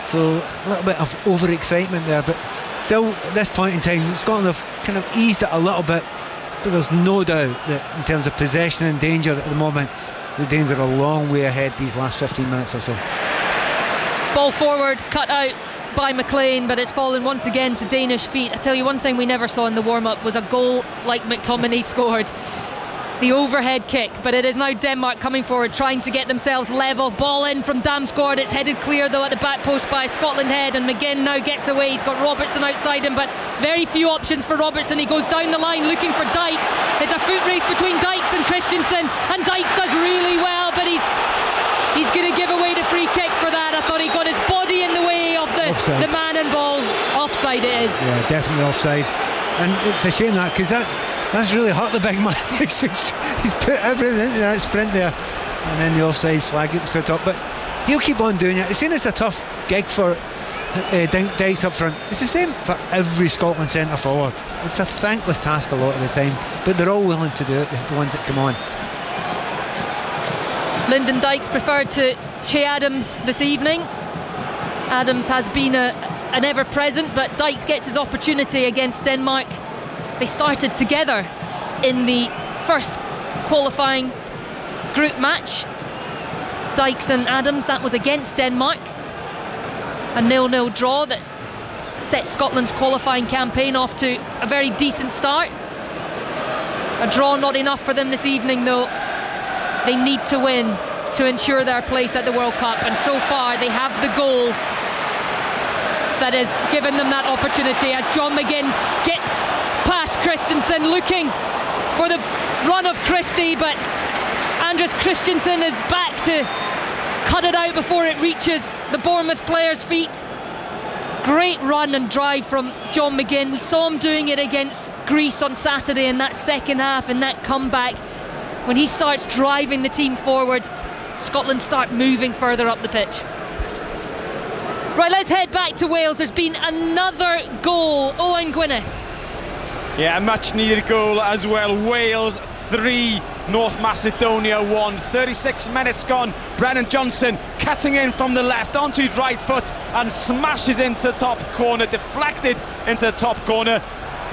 So a little bit of overexcitement there, but still at this point in time Scotland have kind of eased it a little bit, but there's no doubt that in terms of possession and danger at the moment, the danger are a long way ahead these last 15 minutes or so. Ball forward, cut out by McLean, but it's fallen once again to Danish feet. I tell you, one thing we never saw in the warm-up was a goal like McTominay scored, the overhead kick. But it is now Denmark coming forward, trying to get themselves level. Ball in from Damsgaard, it's headed clear though at the back post by Scotland Head, and McGinn now gets away. He's got Robertson outside him, but very few options for Robertson. He goes down the line looking for Dykes. It's a foot race between Dykes and Christensen, and Dykes does really well, but he's going to give away the free kick for that. I thought he got his body in the way of the man and ball. Offside it is. Yeah, definitely offside, and it's a shame that, because that's really hurt the big man. He's put everything into that sprint there, and then the offside flag gets put up, but he'll keep on doing it. It's saying it's a tough gig for Dykes up front. It's the same for every Scotland centre forward. It's a thankless task a lot of the time, but they're all willing to do it, the ones that come on. Lyndon Dykes preferred to Che Adams this evening. Adams has been an ever-present, but Dykes gets his opportunity against Denmark. They started together in the first qualifying group match, Dykes and Adams. That was against Denmark, a 0-0 draw that set Scotland's qualifying campaign off to a very decent start. A draw not enough for them this evening though. They need to win to ensure their place at the World Cup, and so far they have the goal that has given them that opportunity, as John McGinn skips past Christensen looking for the run of Christie, but Anders Christensen is back to cut it out before it reaches the Bournemouth player's feet. Great run and drive from John McGinn. We saw him doing it against Greece on Saturday in that second half, in that comeback. When he starts driving the team forward, Scotland start moving further up the pitch. Right, let's head back to Wales. There's been another goal. Owen Gwyneth. Yeah, a much needed goal as well. Wales 3, North Macedonia 1. 36 minutes gone. Brennan Johnson cutting in from the left onto his right foot and smashes into top corner, deflected into the top corner.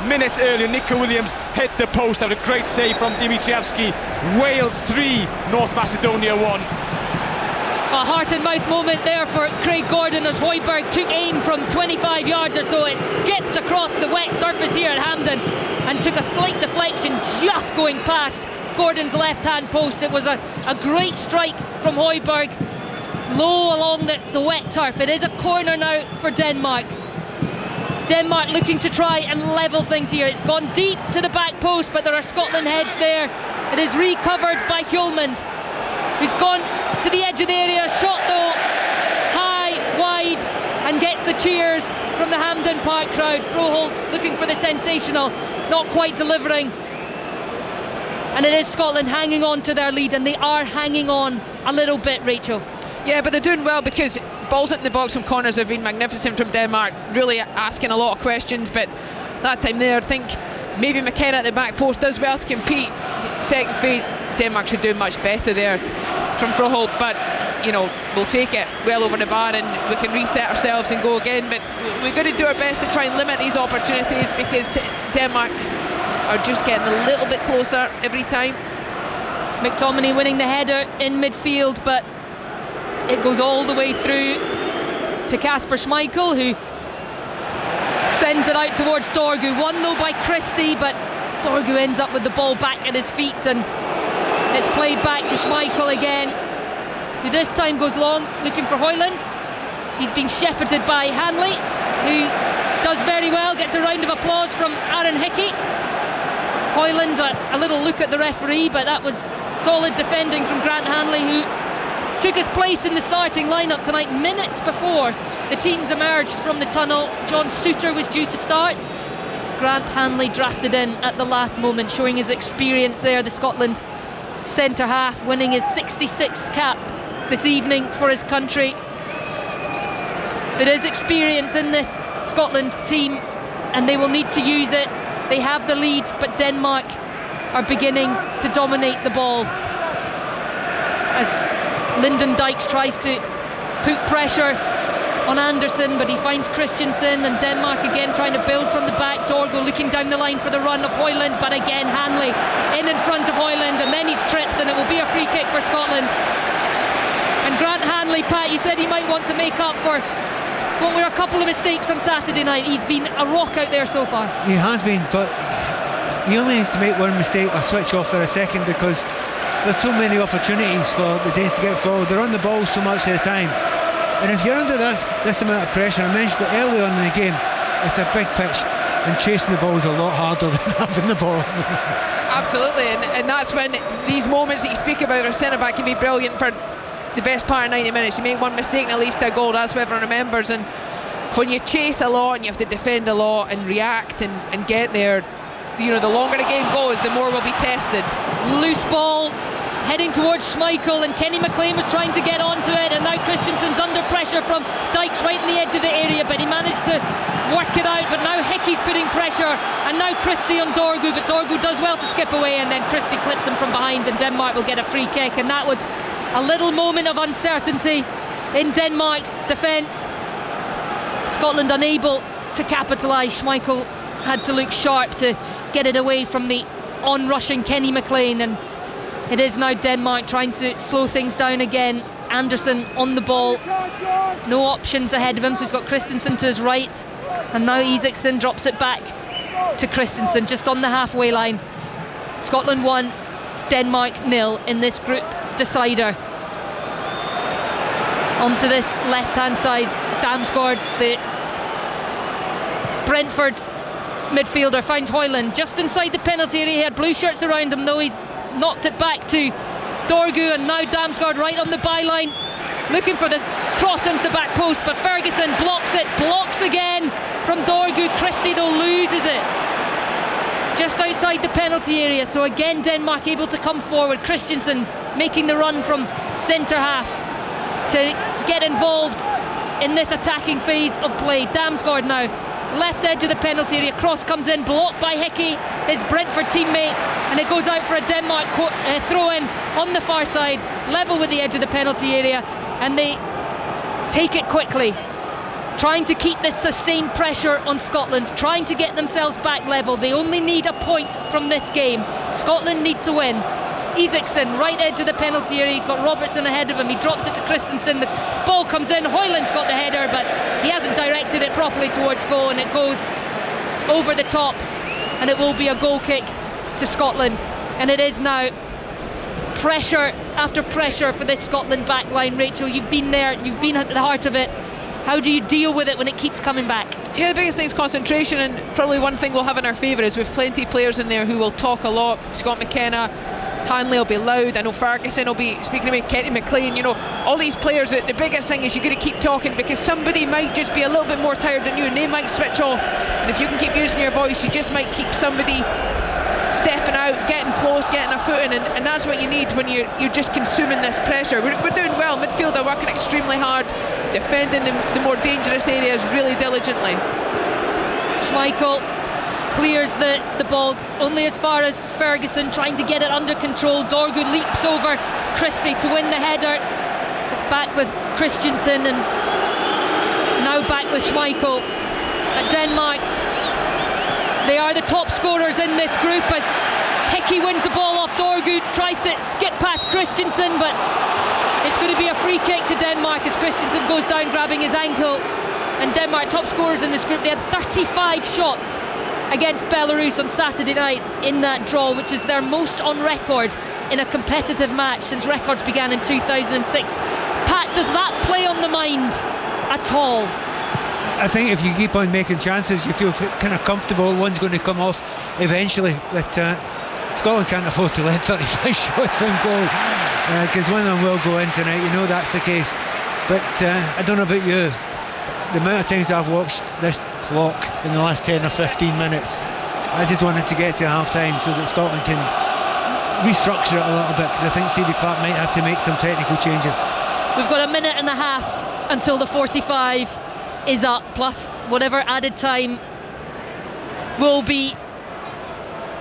Minutes earlier, Nico Williams hit the post after a great save from Dimitrievski. Wales 3, North Macedonia 1. A heart and mouth moment there for Craig Gordon as Højbjerg took aim from 25 yards or so. It skipped across the wet surface here at Hampden and took a slight deflection just going past Gordon's left hand post. It was a great strike from Højbjerg, low along the wet turf. It is a corner now for Denmark. Denmark looking to try and level things here. It's gone deep to the back post, but there are Scotland heads there. It is recovered by Hjulmand, who's gone to the edge of the area, shot though high, wide, and gets the cheers from the Hampden Park crowd. Froholt looking for the sensational, not quite delivering. And it is Scotland hanging on to their lead, and they are hanging on a little bit, Rachel. Yeah, but they're doing well because balls in the box from corners have been magnificent from Denmark, really asking a lot of questions, but that time there I think maybe McKenna at the back post does well to compete. Second phase, Denmark should do much better there from Froholt, but you know, we'll take it well over the bar and we can reset ourselves and go again, but we've got to do our best to try and limit these opportunities, because Denmark are just getting a little bit closer every time. McTominay winning the header in midfield, but it goes all the way through to Kasper Schmeichel, who sends it out towards Dorgu. Won though by Christie, but Dorgu ends up with the ball back at his feet, and it's played back to Schmeichel again, who this time goes long looking for Højlund. He's been shepherded by Hanley, who does very well, gets a round of applause from Aaron Hickey. Højlund a little look at the referee, but that was solid defending from Grant Hanley, who took his place in the starting lineup tonight minutes before the teams emerged from the tunnel. John Souttar was due to start. Grant Hanley drafted in at the last moment, showing his experience there, the Scotland centre half, winning his 66th cap this evening for his country. There is experience in this Scotland team, and they will need to use it. They have the lead, but Denmark are beginning to dominate the ball as Lyndon Dykes tries to put pressure on Anderson, but he finds Christensen, and Denmark again trying to build from the back. Dorgo looking down the line for the run of Højlund, but again Hanley in front of Højlund, and then he's tripped, and it will be a free kick for Scotland. And Grant Hanley, Pat, he said he might want to make up for what were a couple of mistakes on Saturday night. He's been a rock out there so far. He has been, but he only needs to make one mistake or switch off for a second, because there's so many opportunities for the Danes to get forward. They're on the ball so much at a time, and if you're under this amount of pressure, I mentioned it earlier on in the game, it's a big pitch, and chasing the ball is a lot harder than having the ball. Absolutely, and that's when these moments that you speak about, our centre back can be brilliant for the best part of 90 minutes. You make one mistake and at least a goal, that's what everyone remembers. And when you chase a lot and you have to defend a lot and react and get there, you know, the longer the game goes, the more we'll be tested. Loose ball heading towards Schmeichel, and Kenny McLean was trying to get onto it, and now Christensen's under pressure from Dykes right in the edge of the area, but he managed to work it out. But now Hickey's putting pressure, and now Christie on Dorgu, but Dorgu does well to skip away, and then Christie clips him from behind, and Denmark will get a free kick. And that was a little moment of uncertainty in Denmark's defence. Scotland unable to capitalise. Schmeichel had to look sharp to get it away from the on-rushing Kenny McLean, and it is now Denmark trying to slow things down again. Anderson on the ball, no options ahead of him, so he's got Christensen to his right, and now Isaacson drops it back to Christensen just on the halfway line. Scotland 1, Denmark 0 in this group decider. Onto this left-hand side, Damsgaard, the Brentford midfielder, finds Højlund just inside the penalty area. He had blue shirts around him, though. He's knocked it back to Dorgu, and now Damsgaard right on the byline, looking for the cross into the back post, but Ferguson blocks it, blocks again from Dorgu. Christie though loses it just outside the penalty area, so again Denmark able to come forward. Christensen making the run from centre half to get involved in this attacking phase of play. Damsgaard now left edge of the penalty area, cross comes in, blocked by Hickey, his Brentford teammate, and it goes out for a Denmark throw-in on the far side, level with the edge of the penalty area, and they take it quickly, trying to keep this sustained pressure on Scotland, trying to get themselves back level. They only need a point from this game. Scotland need to win. Isaacson, right edge of the penalty area, he's got Robertson ahead of him, he drops it to Christensen, the ball comes in, Højlund's got the header, but he hasn't directed it properly towards goal, and it goes over the top, and it will be a goal kick to Scotland. And it is now pressure after pressure for this Scotland back line. Rachel, you've been there, you've been at the heart of it. How do you deal with it when it keeps coming back? Yeah, the biggest thing is concentration, and probably one thing we'll have in our favour is we've plenty of players in there who will talk a lot. Scott McKenna, Hanley will be loud, I know Ferguson will be speaking to me, Kenny McLean, you know, all these players. The biggest thing is you've got to keep talking, because somebody might just be a little bit more tired than you and they might switch off, and if you can keep using your voice, you just might keep somebody stepping out, getting close, getting a foot in, and that's what you need when you're just consuming this pressure. We're doing well. Midfield are working extremely hard, defending the more dangerous areas really diligently. Schmeichel clears the ball only as far as Ferguson, trying to get it under control. Dorgu leaps over Christie to win the header. It's back with Christensen, and now back with Schmeichel. At Denmark, they are the top scorers in this group as Hickey wins the ball off Dorgu, tries to skip past Christensen, but it's going to be a free kick to Denmark as Christensen goes down grabbing his ankle. And Denmark, top scorers in this group, they had 35 shots against Belarus on Saturday night in that draw, which is their most on record in a competitive match since records began in 2006. Pat, does that play on the mind at all? I think if you keep on making chances, you feel kind of comfortable one's going to come off eventually, but Scotland can't afford to let 35 shots on goal, because one of them will go in tonight, you know that's the case. But I don't know about you, the amount of times I've watched this clock in the last 10 or 15 minutes, I just wanted to get to half time so that Scotland can restructure it a little bit, because I think Stevie Clarke might have to make some technical changes. We've got a minute and a half until the 45 is up, plus whatever added time will be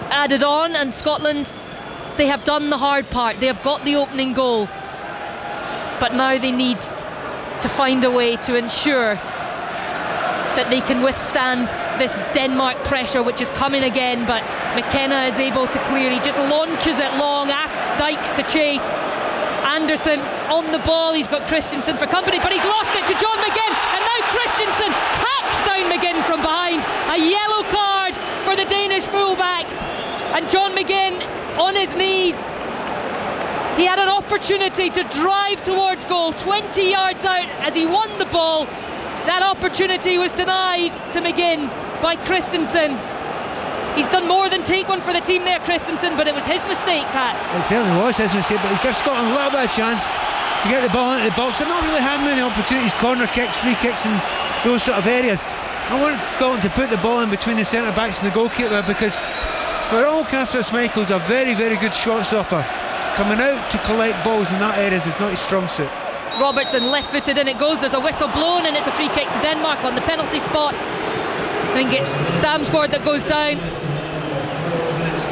added on, and Scotland, they have done the hard part. They have got the opening goal, but now they need to find a way to ensure that they can withstand this Denmark pressure, which is coming again. But McKenna is able to clear. He just launches it long, asks Dykes to chase. Anderson on the ball, he's got Christensen for company, but he's lost it to John McGinn, and now Christensen hacks down McGinn from behind. A yellow card for the Danish fullback, and John McGinn on his knees. He had an opportunity to drive towards goal, 20 yards out as he won the ball. That opportunity was denied to McGinn by Christensen. He's done more than take one for the team there, Christensen, but it was his mistake, Pat. It certainly was his mistake, but he gives Scotland a little bit of chance to get the ball into the box. They're not really having many opportunities, corner kicks, free kicks and those sort of areas. I want Scotland to put the ball in between the centre backs and the goalkeeper, because for all Kasper Schmeichel's a very, very good shot stopper. Coming out to collect balls in that area is not his strong suit. Robertson left-footed, and it goes. There's a whistle blown, and it's a free kick to Denmark on the penalty spot. I think it's Damsgaard that goes down.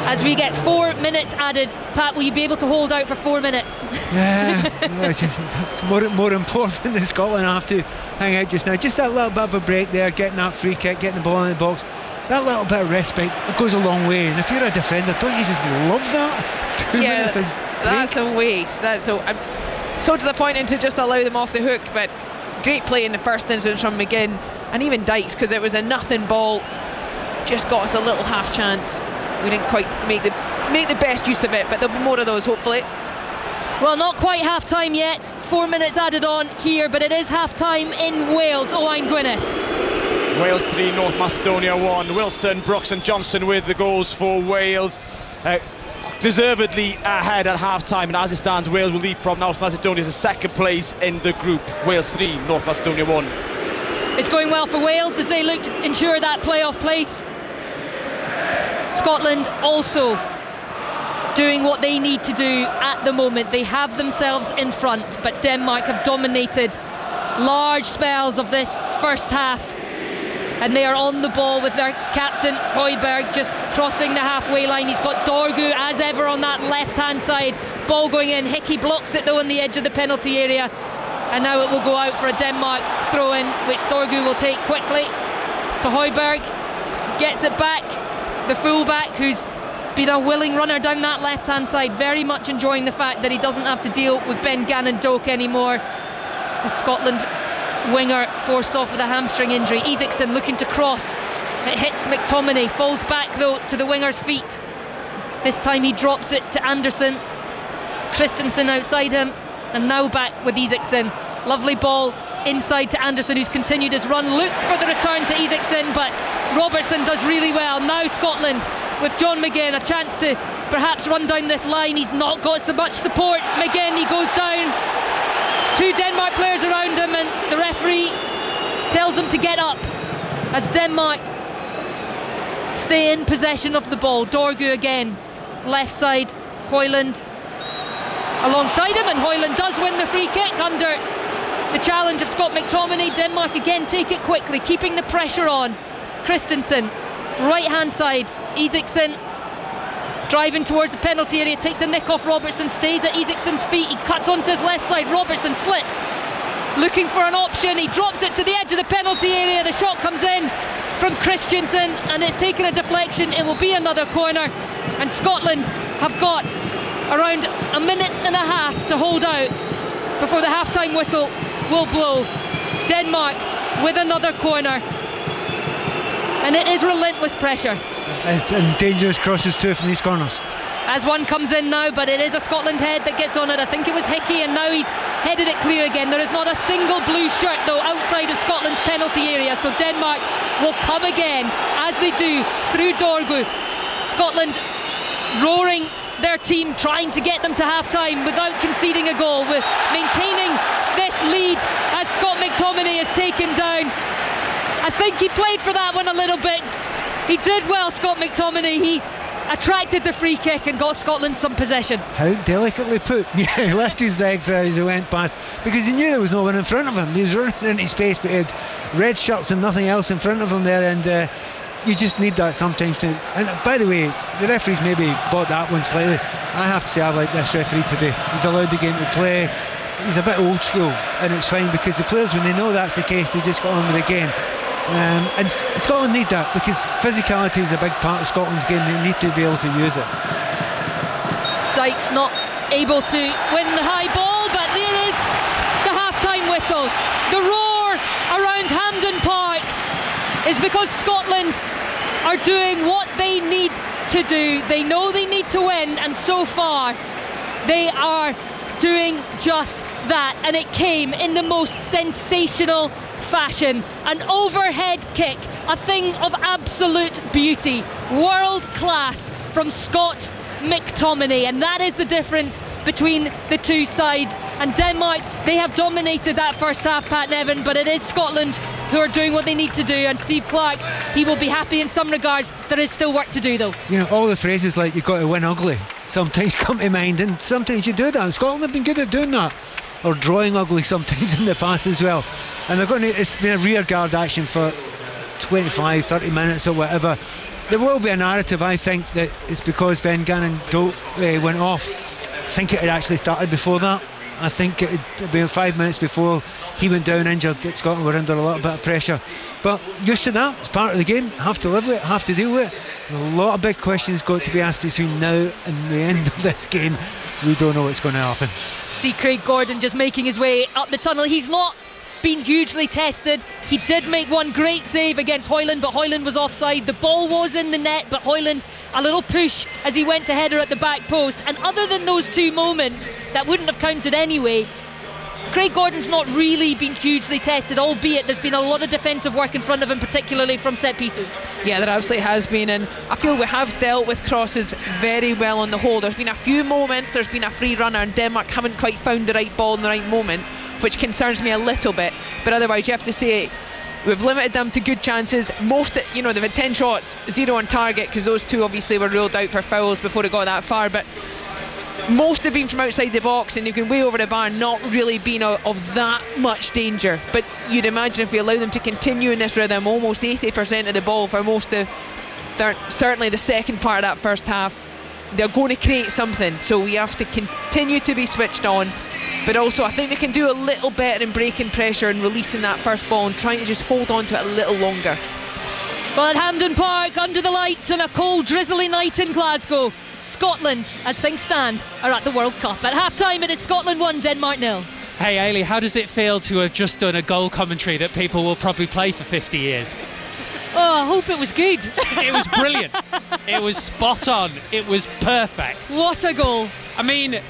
As we get 4 minutes added, Pat, will you be able to hold out for 4 minutes? Yeah, it's more important than Scotland have to hang out just now. Just that little bit of a break there, getting that free kick, getting the ball in the box. That little bit of respite, it goes a long way. And if you're a defender, don't you just love that? 2 minutes of break? That's a waste. So disappointing to just allow them off the hook, but great play in the first instance from McGinn, and even Dykes, because it was a nothing ball, just got us a little half chance. We didn't quite make the best use of it, but there'll be more of those hopefully. Well, not quite half time yet. 4 minutes added on here, but it is half time in Wales. Owain Gwynedd. Wales 3, North Macedonia 1. Wilson, Brooks and Johnson with the goals for Wales. Deservedly ahead at half-time, and as it stands, Wales will lead from North Macedonia to second place in the group. Wales 3, North Macedonia 1. It's going well for Wales as they look to ensure that playoff place. Scotland also doing what they need to do at the moment. They have themselves in front, but Denmark have dominated large spells of this first half, and they are on the ball with their captain Højbjerg just crossing the halfway line. He's got Dorgu as ever on that left hand side, ball going in. Hickey blocks it though on the edge of the penalty area, and now it will go out for a Denmark throw in, which Dorgu will take quickly to Højbjerg. Gets it back, the fullback, who's been a willing runner down that left hand side, very much enjoying the fact that he doesn't have to deal with Ben Gannon Doak anymore. The Scotland winger forced off with a hamstring injury. Isaacson looking to cross, it hits McTominay, falls back though to the winger's feet. This time he drops it to Anderson. Christensen outside him, and now back with Isaacson. Lovely ball inside to Anderson, who's continued his run, looked for the return to Isaacson, but Robertson does really well. Now Scotland with John McGinn, a chance to perhaps run down this line. He's not got so much support. McGinn, he goes down. 2 Denmark players around him, and the referee tells him to get up as Denmark stay in possession of the ball. Dorgu again, left side, Hoyland alongside him, and Hoyland does win the free kick under the challenge of Scott McTominay. Denmark again take it quickly, keeping the pressure on. Christensen, right hand side, Isaacson driving towards the penalty area, takes a nick off Robertson, stays at Isaacson's feet, he cuts onto his left side, Robertson slips, looking for an option, he drops it to the edge of the penalty area, the shot comes in from Christensen and it's taken a deflection. It will be another corner, and Scotland have got around a minute and a half to hold out before the half-time whistle will blow. Denmark with another corner, and it is relentless pressure. And dangerous crosses too from these corners. As one comes in now, but it is a Scotland head that gets on it. I think it was Hickey, and now he's headed it clear again. There is not a single blue shirt though outside of Scotland's penalty area, so Denmark will come again, as they do, through Dorgu. Scotland roaring their team, trying to get them to half-time without conceding a goal, with maintaining this lead as Scott McTominay is taken down. I think he played for that one a little bit. He did well, Scott McTominay. He attracted the free kick and got Scotland some possession. How delicately put. Yeah, he left his legs there as he went past, because he knew there was no one in front of him. He was running into space, but he had red shirts and nothing else in front of him there, and you just need that sometimes to. And by the way, the referees maybe bought that one slightly. I have to say I like this referee today. He's allowed the game to play. He's a bit old school, and it's fine, because the players, when they know that's the case, they just got on with the game. And Scotland need that, because physicality is a big part of Scotland's game. They need to be able to use it. Dykes not able to win the high ball, but there is the half-time whistle. The roar around Hampden Park is because Scotland are doing what they need to do. They know they need to win, and so far they are doing just that, and it came in the most sensational fashion. An overhead kick, a thing of absolute beauty, world class from Scott McTominay, and that is the difference between the two sides. And Denmark, they have dominated that first half, Pat Nevin, but it is Scotland who are doing what they need to do, and Steve Clarke, he will be happy in some regards. There is still work to do though. You know, all the phrases like you've got to win ugly sometimes come to mind, and sometimes you do that, and Scotland have been good at doing that, or drawing ugly sometimes in the past as well. And they're going to, it's been a rear guard action for 25-30 minutes or whatever. There will be a narrative, I think, that it's because Ben Gannon went off. I think it had actually started before that. I think it had been 5 minutes before he went down injured that Scotland were under a little bit of pressure. But used to that, it's part of the game, have to live with it, have to deal with it. A lot of big questions got to be asked between now and the end of this game. We don't know what's going to happen. See Craig Gordon just making his way up the tunnel. He's not been hugely tested. He did make one great save against Hoyland, but Hoyland was offside. The ball was in the net, but Hoyland, a little push as he went to header at the back post. And other than those two moments that wouldn't have counted anyway, Craig Gordon's not really been hugely tested, albeit there's been a lot of defensive work in front of him, particularly from set pieces. Yeah, there absolutely has been, and I feel we have dealt with crosses very well on the whole. There's been a few moments, there's been a free runner, and Denmark haven't quite found the right ball in the right moment, which concerns me a little bit. But otherwise, you have to say we've limited them to good chances. Most, you know, they've had 10 shots, 0 on target, because those two obviously were ruled out for fouls before it got that far. But most have been from outside the box, and they've gone way over the bar, not really been of that much danger. But you'd imagine if we allow them to continue in this rhythm, almost 80% of the ball for most of, certainly the second part of that first half, they're going to create something. So we have to continue to be switched on. But also I think they can do a little better in breaking pressure and releasing that first ball and trying to just hold on to it a little longer. Well, at Hampden Park, under the lights on a cold, drizzly night in Glasgow, Scotland, as things stand, are at the World Cup. At half-time, it is Scotland 1, Denmark 0. Hey Ailey, how does it feel to have just done a goal commentary that people will probably play for 50 years? Oh, I hope it was good. It was brilliant. It was spot on. It was perfect. What a goal. I mean,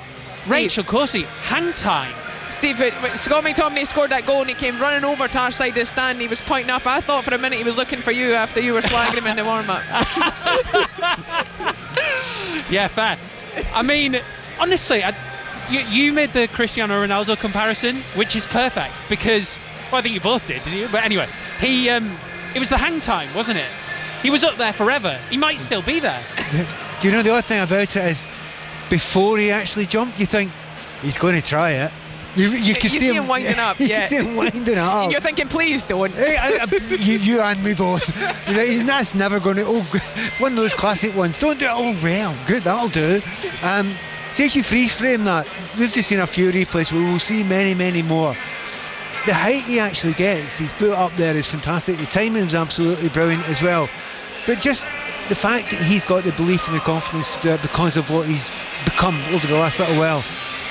Rachel Corsie, hang time. Steve, Scott McTominay scored that goal and he came running over to our side of the stand. He was pointing up. I thought for a minute he was looking for you after you were slagging him in the warm-up. Yeah, fair. I mean, honestly, you made the Cristiano Ronaldo comparison, which is perfect because, well, I think you both did, didn't you? But anyway, it was the hang time, wasn't it? He was up there forever. He might still be there. Do you know the odd thing about it is, before he actually jumped, you think he's going to try it. You could see him winding up, you yeah. see him winding up. You're thinking, please don't. Hey, you and me both. That's never going to. Oh, one of those classic ones. Don't do it. Oh, well, good. That'll do. See if you freeze frame that. We've just seen a few replays. We will see many, many more. The height he actually gets, he's put up there, is fantastic. The timing is absolutely brilliant as well. But just the fact that he's got the belief and the confidence to do it because of what he's become over the last little while.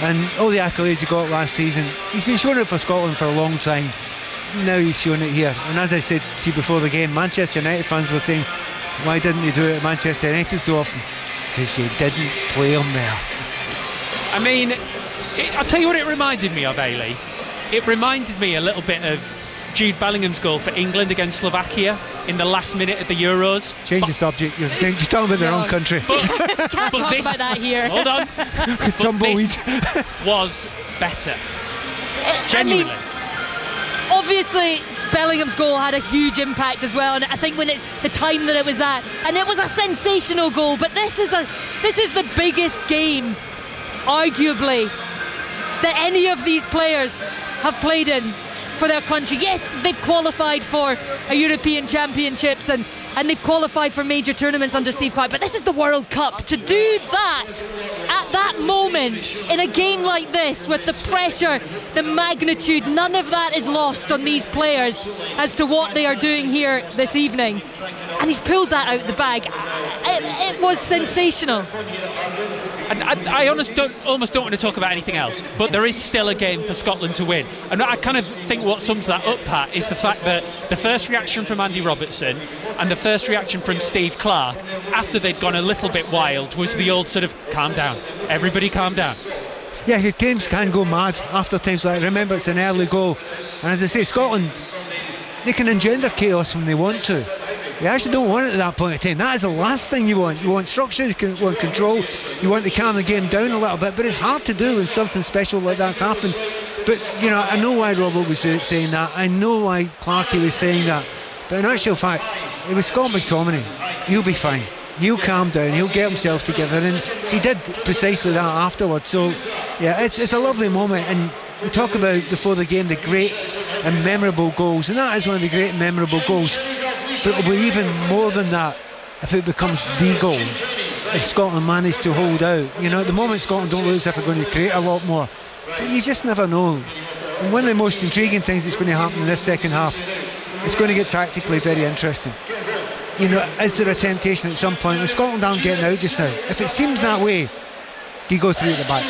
And all the accolades he got last season, he's been showing it for Scotland for a long time. Now he's showing it here. And as I said to you before the game, Manchester United fans were saying, why didn't he do it at Manchester United so often? Because you didn't play him there. I mean, I'll tell you what it reminded me of, Ailey. It reminded me a little bit of Jude Bellingham's goal for England against Slovakia in the last minute of the Euros. Change the subject. You're talking about the wrong country. Can't talk about that here. Hold on. Tumbleweed. This was better. I Genuinely. mean, obviously, Bellingham's goal had a huge impact as well, and I think when it's the time that it was at, and it was a sensational goal. But this is the biggest game, arguably, that any of these players have played in for their country. Yes, they've qualified for a European Championships and they've qualified for major tournaments under Steve Clarke, but this is the World Cup. To do that at that moment in a game like this, with the pressure, the magnitude, none of that is lost on these players as to what they are doing here this evening. And he's pulled that out the bag. It was sensational. And I almost don't want to talk about anything else, but there is still a game for Scotland to win. And I kind of think what sums that up, Pat, is the fact that the first reaction from Andy Robertson and the first reaction from Steve Clarke after they'd gone a little bit wild was the old sort of calm down, everybody calm down. Yeah, your games can go mad after times like that. Remember, it's an early goal, and as I say, Scotland, they can engender chaos when they want to. You actually don't want it at that point in time. That is the last thing you want. You want structure, you want control, you want to calm the game down a little bit, but it's hard to do when something special like that's happened. But, you know, I know why Robert was saying that. I know why Clarkey was saying that. But in actual fact, it was Scott McTominay. He'll be fine. He'll calm down. He'll get himself together. And he did precisely that afterwards. So, yeah, it's a lovely moment. And we talk about, before the game, the great and memorable goals. And that is one of the great and memorable goals. But it will be even more than that if it becomes the goal. If Scotland manage to hold out. You know, at the moment, Scotland don't look as if they're going to create a lot more. But you just never know. And one of the most intriguing things that's going to happen in this second half, it's going to get tactically very interesting. You know, is there a temptation at some point? If Scotland aren't getting out just now, if it seems that way, do you go through at the back?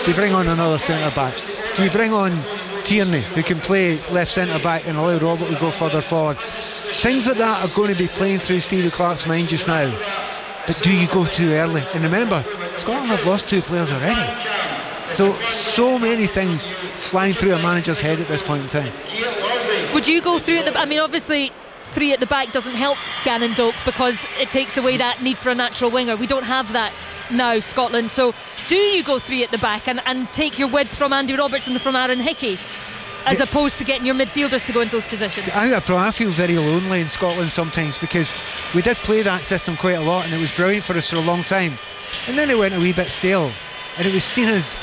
Do you bring on another centre back? Do you bring on Tierney, who can play left centre back and allow Robert to go further forward? Things like that are going to be playing through Stevie Clarke's mind just now. But do you go too early? And remember, Scotland have lost 2 players already. So many things flying through a manager's head at this point in time. Would you go through I mean, obviously 3 at the back doesn't help Gannon Doak because it takes away that need for a natural winger. We don't have that now, Scotland. So do you go 3 at the back and take your width from Andy Robertson and from Aaron Hickey, as opposed to getting your midfielders to go into those positions? I feel very lonely in Scotland sometimes, because we did play that system quite a lot and it was brilliant for us for a long time, and then it went a wee bit stale and it was seen as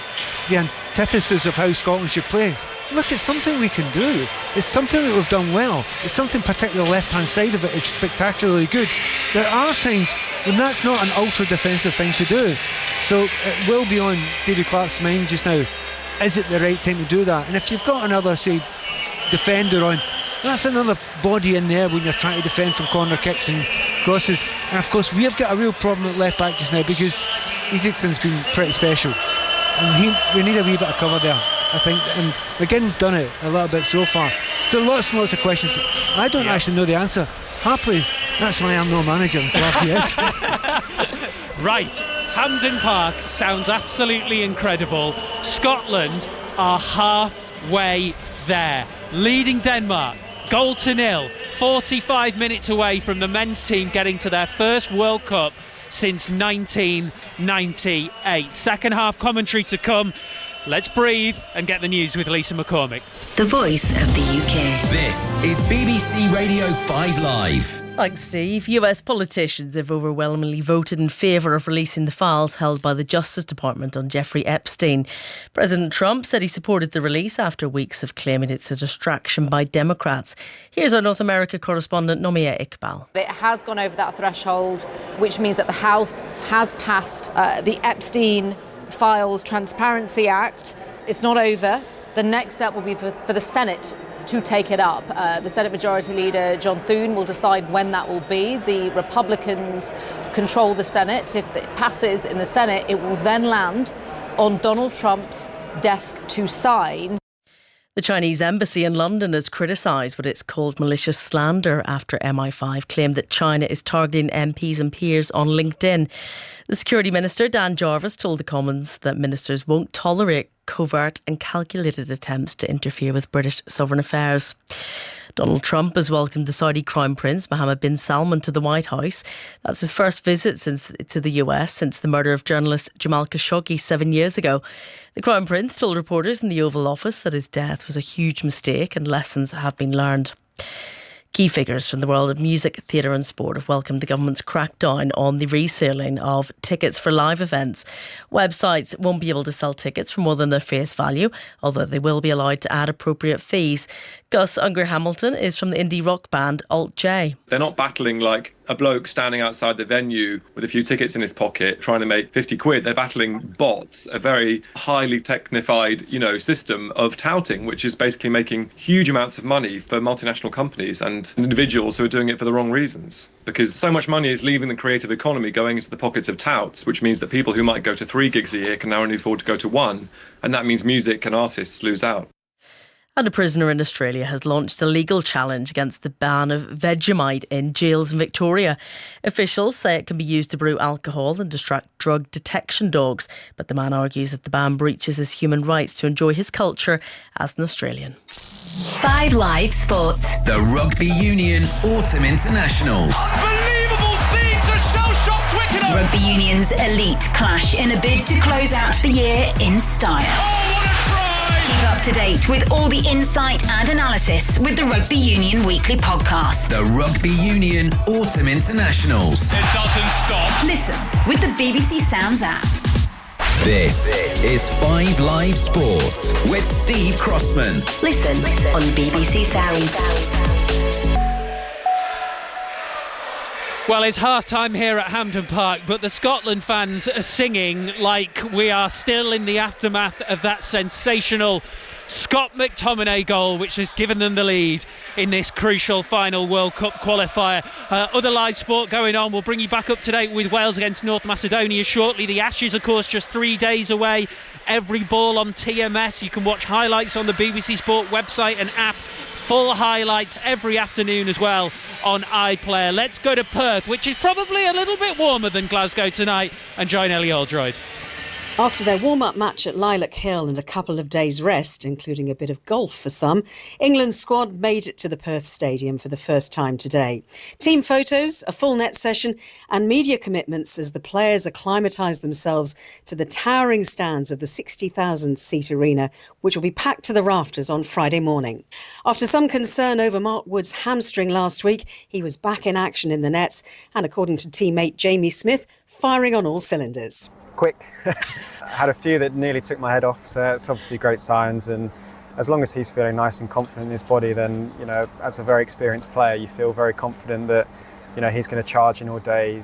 the antithesis of how Scotland should play. Look, it's something we can do. It's something that we've done well. It's something, particularly the left-hand side of it, is spectacularly good. There are times when that's not an ultra-defensive thing to do. So it will be on Stevie Clarke's mind just now. Is it the right time to do that? And if you've got another, say, defender on, that's another body in there when you're trying to defend from corner kicks and crosses. And of course, we've got a real problem at left-back just now, because Isaacson's been pretty special. And we need a wee bit of cover there, I think, and McGinn's done it a little bit so far. So lots and lots of questions. I don't actually know the answer. Happily, that's why I'm no manager and Clarke is. Right, Hampden Park sounds absolutely incredible. Scotland are halfway there, leading Denmark, 0-0, 45 minutes away from the men's team getting to their first World Cup since 1998. Second half commentary to come. let's breathe and get the news with Lisa McCormick. The voice of the UK. This is BBC Radio 5 Live. Thanks, Steve. US politicians have overwhelmingly voted in favour of releasing the files held by the Justice Department on Jeffrey Epstein. President Trump said he supported the release after weeks of claiming it's a distraction by Democrats. Here's our North America correspondent, Nomia Iqbal. It has gone over that threshold, which means that the House has passed the Epstein Files Transparency Act. It's not over. The next step will be for the Senate to take it up. The Senate Majority Leader John Thune will decide when that will be. The Republicans control the Senate. If it passes in the Senate, it will then land on Donald Trump's desk to sign. The Chinese embassy in London has criticised what it's called malicious slander after MI5 claimed that China is targeting MPs and peers on LinkedIn. The Security Minister, Dan Jarvis, told the Commons that ministers won't tolerate covert and calculated attempts to interfere with British sovereign affairs. Donald Trump has welcomed the Saudi Crown Prince Mohammed bin Salman to the White House. That's his first visit to the US since the murder of journalist Jamal Khashoggi 7 years ago. The Crown Prince told reporters in the Oval Office that his death was a huge mistake and lessons have been learned. Key figures from the world of music, theatre and sport have welcomed the government's crackdown on the reselling of tickets for live events. Websites won't be able to sell tickets for more than their face value, although they will be allowed to add appropriate fees. Gus Unger-Hamilton is from the indie rock band Alt J. They're not battling like a bloke standing outside the venue with a few tickets in his pocket trying to make 50 quid. They're battling bots, a very highly technified, system of touting, which is basically making huge amounts of money for multinational companies and individuals who are doing it for the wrong reasons. Because so much money is leaving the creative economy going into the pockets of touts, which means that people who might go to 3 gigs a year can now only afford to go to 1. And that means music and artists lose out. And a prisoner in Australia has launched a legal challenge against the ban of Vegemite in jails in Victoria. Officials say it can be used to brew alcohol and distract drug detection dogs. But the man argues that the ban breaches his human rights to enjoy his culture as an Australian. 5 Live Sports. The Rugby Union Autumn Internationals. Unbelievable scene to shell-shock Twickenham. Rugby Union's elite clash in a bid to close out the year in style. Oh, what a try! Keep up to date with all the insight and analysis with the Rugby Union Weekly Podcast. The Rugby Union Autumn Internationals. It doesn't stop. Listen with the BBC Sounds app. This is 5 Live Sports with Steve Crossman. Listen on BBC Sounds. Well, it's half-time here at Hampden Park, but the Scotland fans are singing like we are still in the aftermath of that sensational Scott McTominay goal, which has given them the lead in this crucial final World Cup qualifier. Other live sport going on. We'll bring you back up to date with Wales against North Macedonia shortly. The Ashes, of course, just 3 days away. Every ball on TMS. You can watch highlights on the BBC Sport website and app. Full highlights every afternoon as well on iPlayer. Let's go to Perth, which is probably a little bit warmer than Glasgow tonight, and join Ellie Aldroyd. After their warm-up match at Lilac Hill and a couple of days' rest, including a bit of golf for some, England's squad made it to the Perth Stadium for the first time today. Team photos, a full net session and media commitments as the players acclimatise themselves to the towering stands of the 60,000-seat arena, which will be packed to the rafters on Friday morning. After some concern over Mark Wood's hamstring last week, he was back in action in the nets and, according to teammate Jamie Smith, firing on all cylinders. Quick. Had a few that nearly took my head off, so it's obviously great signs, and as long as he's feeling nice and confident in his body, then as a very experienced player you feel very confident that he's going to charge in all day.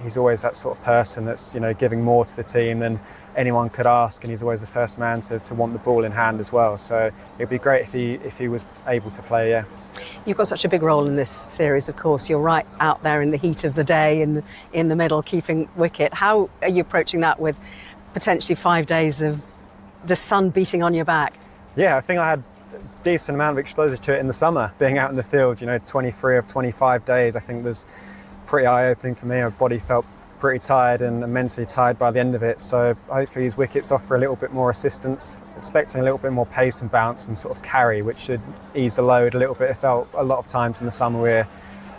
He's always that sort of person that's giving more to the team than anyone could ask, and he's always the first man to want the ball in hand as well, so it'd be great if he was able to play. Yeah. You've got such a big role in this series, of course. You're right out there in the heat of the day, in the middle, keeping wicket. How are you approaching that with potentially 5 days of the sun beating on your back? Yeah, I think I had a decent amount of exposure to it in the summer, being out in the field. 23 of 25 days, I think, was pretty eye-opening for me. My body felt pretty tired and mentally tired by the end of it, so hopefully these wickets offer a little bit more assistance. Expecting a little bit more pace and bounce and sort of carry, which should ease the load a little bit. It felt a lot of times in the summer we're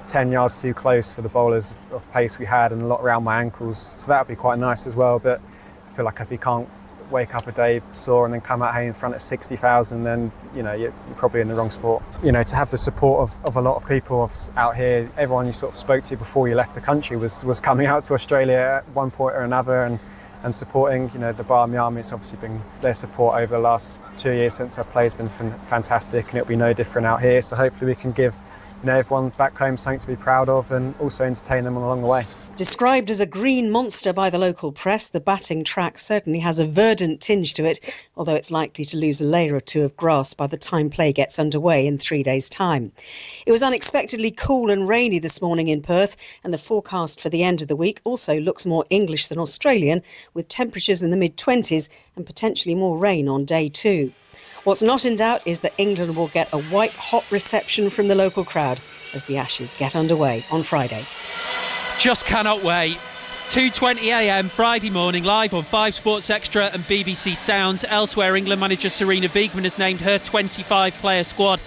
10 yards too close for the bowlers of pace we had, and a lot around my ankles, so that would be quite nice as well. But I feel like if you can't wake up a day sore and then come out here in front of 60,000, then you're probably in the wrong sport. To have the support of a lot of people out here, everyone you sort of spoke to before you left the country was coming out to Australia at one point or another and supporting. The Barmy Army, it's obviously been their support over the last 2 years since I played has been fantastic, and it'll be no different out here. So hopefully we can give everyone back home something to be proud of and also entertain them along the way. Described as a green monster by the local press, the batting track certainly has a verdant tinge to it, although it's likely to lose a layer or two of grass by the time play gets underway in 3 days' time. It was unexpectedly cool and rainy this morning in Perth, and the forecast for the end of the week also looks more English than Australian, with temperatures in the mid-20s and potentially more rain on day 2. What's not in doubt is that England will get a white-hot reception from the local crowd as the Ashes get underway on Friday. Just cannot wait. 2:20am Friday morning, live on 5 Sports Extra and BBC Sounds. Elsewhere, England manager Sarina Wiegman has named her 25-player squad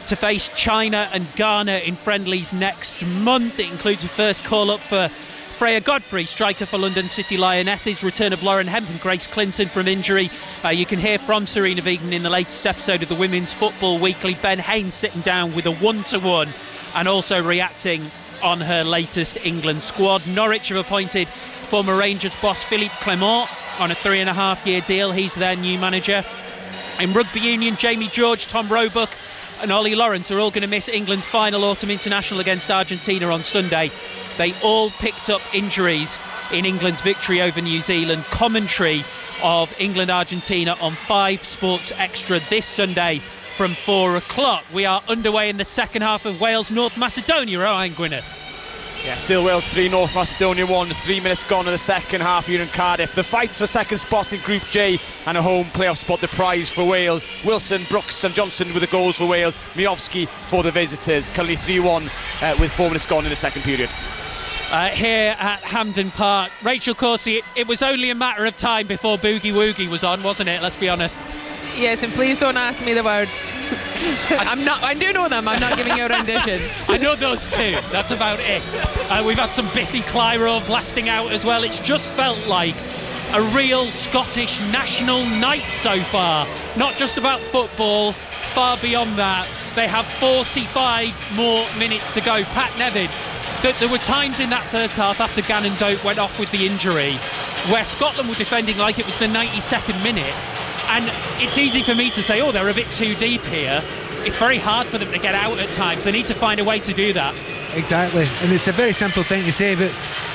to face China and Ghana in friendlies next month. It includes a first call-up for Freya Godfrey, striker for London City Lionesses, return of Lauren Hemp and Grace Clinton from injury. You can hear from Sarina Wiegman in the latest episode of the Women's Football Weekly. Ben Haynes sitting down with a 1-to-1 and also reacting on her latest England squad. Norwich have appointed former Rangers boss Philippe Clement on a 3.5-year deal. He's their new manager. In rugby union, Jamie George, Tom Roebuck and Ollie Lawrence are all going to miss England's final autumn international against Argentina on Sunday. They all picked up injuries in England's victory over New Zealand. Commentary of England-Argentina on 5 Sports Extra this Sunday from 4 o'clock. We are underway in the second half of Wales-North Macedonia. Owen Gwynedd. Yeah, still Wales 3, North Macedonia 1. 3 minutes gone in the second half here in Cardiff. The fight for second spot in Group J and a home playoff spot, the prize for Wales. Wilson, Brooks and Johnson with the goals for Wales. Miovski for the visitors. Currently 3-1 with 4 minutes gone in the second period. Here at Hampden Park, Rachel Corsie, it was only a matter of time before Boogie Woogie was on, wasn't it? Let's be honest. Yes, and please don't ask me the words. I do know them. I'm not giving you a rendition. I know those two. That's about it. We've had some Biffy Clyro blasting out as well. It's just felt like a real Scottish national night so far. Not just about football, far beyond that. They have 45 more minutes to go. Pat Nevin, there were times in that first half after Gannon Doak went off with the injury where Scotland were defending like it was the 92nd minute. And it's easy for me to say, they're a bit too deep here. It's very hard for them to get out at times. They need to find a way to do that. Exactly, and it's a very simple thing to say, but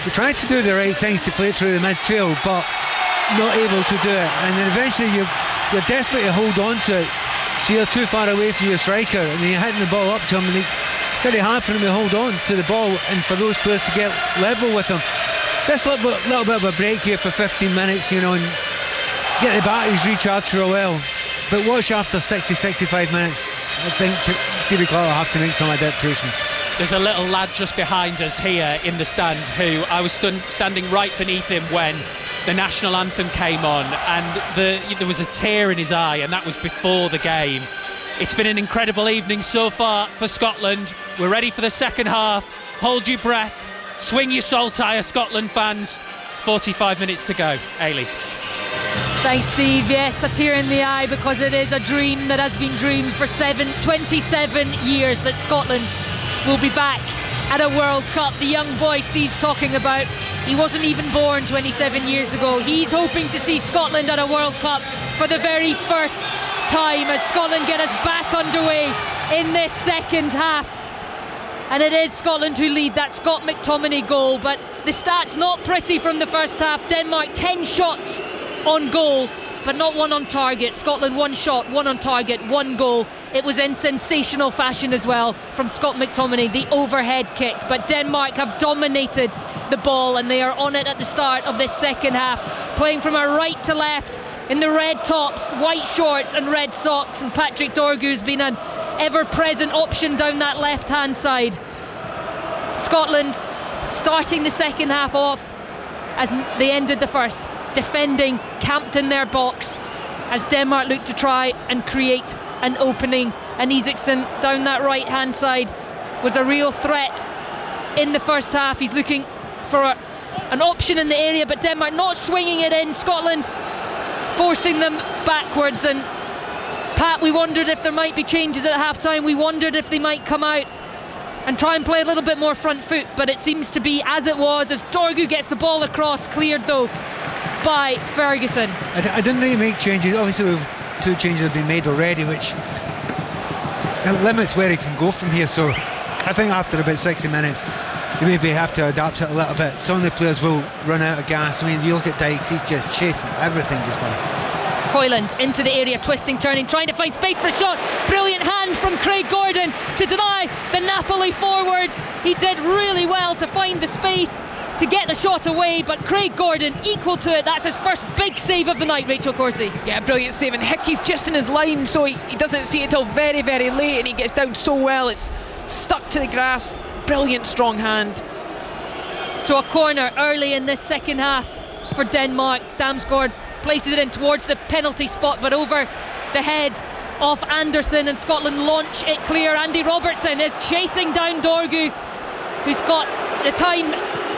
we tried to do the right things to play through the midfield, but not able to do it. And then eventually you're desperate to hold on to it, so you're too far away from your striker, and then you're hitting the ball up to him, and it's very hard for him to hold on to the ball and for those players to get level with him. This little bit of a break here for 15 minutes, and get the batteries recharged for a while. But watch after 60-65 minutes. I think Stevie Clark will have to make some adaptations. There's a little lad just behind us here in the stand who I was standing right beneath him when the national anthem came on, and there was a tear in his eye, and that was before the game. It's been an incredible evening so far for Scotland. We're ready for the second half. Hold your breath, swing your saltire, Scotland fans. 45 minutes to go. Ailey. Thanks, Steve. Yes, a tear in the eye, because it is a dream that has been dreamed for 27 years that Scotland will be back at a World Cup. The young boy Steve's talking about, he wasn't even born 27 years ago. He's hoping to see Scotland at a World Cup for the very first time as Scotland get us back underway in this second half. And it is Scotland who lead. That Scott McTominay goal, but the stats not pretty from the first half. Denmark 10 shots on goal, but not one on target. Scotland 1 shot, 1 on target, 1 goal. It was in sensational fashion as well from Scott McTominay, the overhead kick. But Denmark have dominated the ball, and they are on it at the start of this second half, playing from a right to left in the red tops, white shorts and red socks. And Patrick Dorgu's been an ever-present option down that left-hand side. Scotland starting the second half off as they ended the first, defending, camped in their box as Denmark looked to try and create an opening. And Isaacson down that right hand side was a real threat in the first half. He's looking for an option in the area, but Denmark not swinging it in. Scotland forcing them backwards. And Pat, we wondered if there might be changes at half time. We wondered if they might come out and try and play a little bit more front foot, but it seems to be as it was, as Dorgu gets the ball across, cleared though by Ferguson. I didn't really make changes. Obviously 2 changes have been made already, which limits where he can go from here. So I think after about 60 minutes you maybe have to adapt it a little bit. Some of the players will run out of gas. I mean, you look at Dykes, he's just chasing everything just now. Hoyland into the area, twisting, turning, trying to find space for a shot. Brilliant hand from Craig Gordon to deny the Napoli forward. He did really well to find the space to get the shot away, but Craig Gordon equal to it. That's his first big save of the night, Rachel Corsie. Yeah, brilliant save, and Hickey's just in his line, so he doesn't see it till very, very late, and he gets down so well. It's stuck to the grass. Brilliant strong hand. So a corner early in this second half for Denmark. Damsgaard places it in towards the penalty spot, but over the head of Anderson, and Scotland launch it clear. Andy Robertson is chasing down Dorgu, who's got the time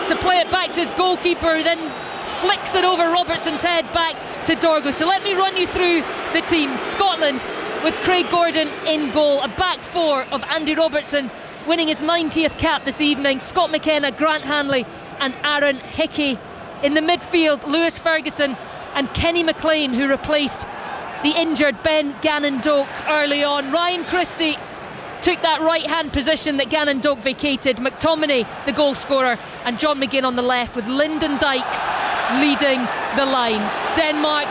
to play it back to his goalkeeper, then flicks it over Robertson's head back to Dorgu. So let me run you through the team. Scotland with Craig Gordon in goal, a back 4 of Andy Robertson winning his 90th cap this evening, Scott McKenna, Grant Hanley and Aaron Hickey. In the midfield, Lewis Ferguson and Kenny McLean, who replaced the injured Ben Gannon-Doak early on. Ryan Christie took that right hand position that Gannon-Doak vacated. McTominay the goal scorer, and John McGinn on the left, with Lyndon Dykes leading the line. Denmark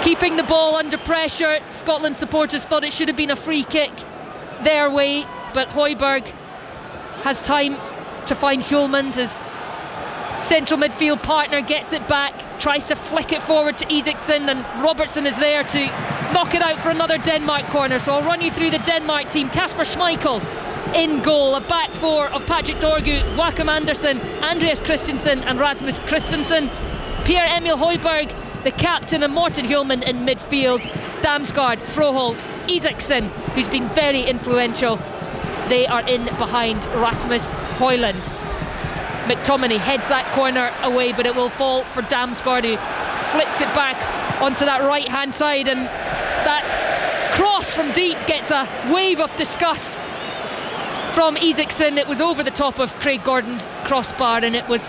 keeping the ball under pressure. Scotland supporters thought it should have been a free kick their way, but Højbjerg has time to find Hjulmand. His central midfield partner gets it back, tries to flick it forward to Eriksen, and Robertson is there to knock it out for another Denmark corner. So I'll run you through the Denmark team. Kasper Schmeichel in goal, a back 4 of Patrick Dorgu, Joachim Andersen, Andreas Christensen and Rasmus Christensen. Pierre-Emil Højbjerg the captain, and Morten Hjulmand in midfield. Damsgaard, Froholt, Eriksen, who's been very influential, they are in behind Rasmus Højlund. McTominay heads that corner away, but it will fall for Damsgaard, who flicks it back onto that right hand side, and that cross from deep gets a wave of disgust from Eriksen. It was over the top of Craig Gordon's crossbar, and it was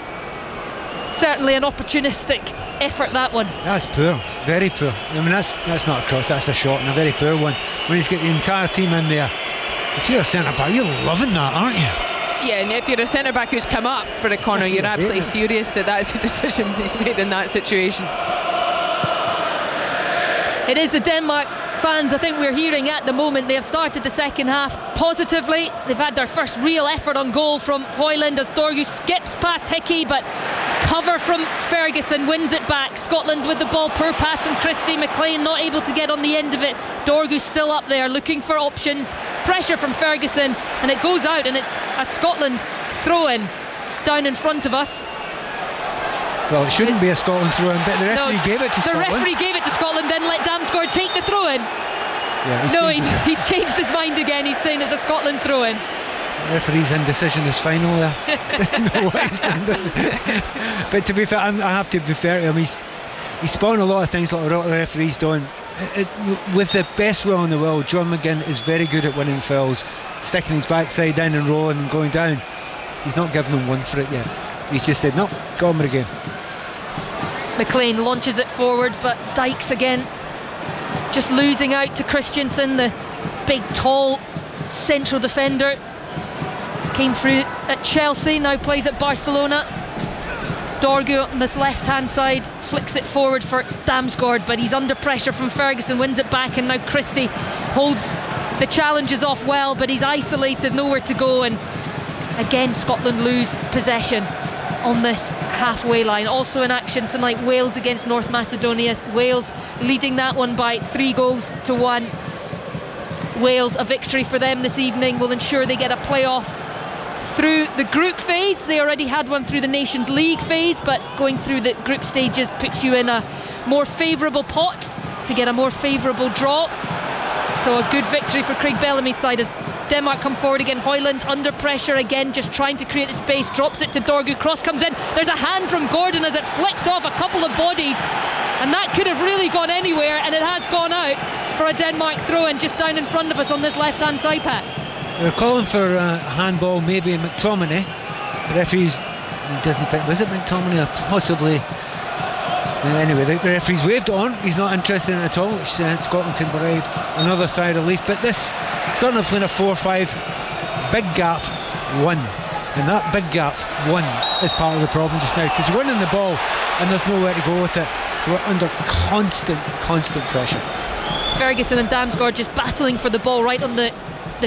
certainly an opportunistic effort, that one. That's poor, very poor. I mean, that's not a cross, that's a shot, and a very poor one. When he's got the entire team in there, if you're a centre back, you're loving that, aren't you? Yeah, and if you're a centre back who's come up for the corner, you're absolutely furious that that's a decision he's made in that situation. It is the Denmark fans, I think we're hearing at the moment. They have started the second half positively. They've had their first real effort on goal from Højlund as Dorgu skips past Hickey, but cover from Ferguson wins it back. Scotland with the ball, poor pass from Christie. McLean not able to get on the end of it. Dorgu still up there looking for options. Pressure from Ferguson, and it goes out, and it's a Scotland throw-in down in front of us. Well, it shouldn't be a Scotland throw-in, but the referee gave it to Scotland. The referee gave it to Scotland, then let Damsgaard take the throw-in. Yeah, he's changed his mind again. He's saying it's a Scotland throw-in. The referee's indecision is final there. Doesn't know what he's doing, does he? But to be fair, I have to be fair to him. He's spawned a lot of things like a lot of referees doing. With the best will in the world, John McGinn is very good at winning fouls, sticking his backside down and rolling and going down. He's not given him one for it yet. He's just said, no, go on again. McLean launches it forward, but Dykes again just losing out to Christensen, the big tall central defender. Came through at Chelsea, now plays at Barcelona. Dorgu on this left hand side flicks it forward for Damsgaard, but he's under pressure from Ferguson, wins it back, and now Christie holds the challenges off well, but he's isolated, nowhere to go, and again Scotland lose possession on this halfway line. Also in action tonight, Wales against North Macedonia. Wales leading that one by 3-1. Wales, a victory for them this evening will ensure they get a playoff through the group phase. They already had one through the Nations League phase, but going through the group stages puts you in a more favourable pot to get a more favourable draw. So a good victory for Craig Bellamy's side as Denmark come forward again. Højlund under pressure again, just trying to create a space, drops it to Dorgu, cross comes in, there's a hand from Gordon as it flicked off a couple of bodies, And that could have really gone anywhere, and it has gone out for a Denmark throw-in just down in front of us on this left-hand side, Pat. They're calling for handball, maybe McTominay. The referee's doesn't think, was it McTominay or possibly? Anyway, the referee's waved it on. He's not interested in it at all, which Scotland can provide another side of relief. But this, Scotland are playing a 4-5, big gap, 1. And that big gap, 1, is part of the problem just now, because you're winning the ball and there's nowhere to go with it. So we're under constant pressure. Ferguson and Damsgaard just battling for the ball right on the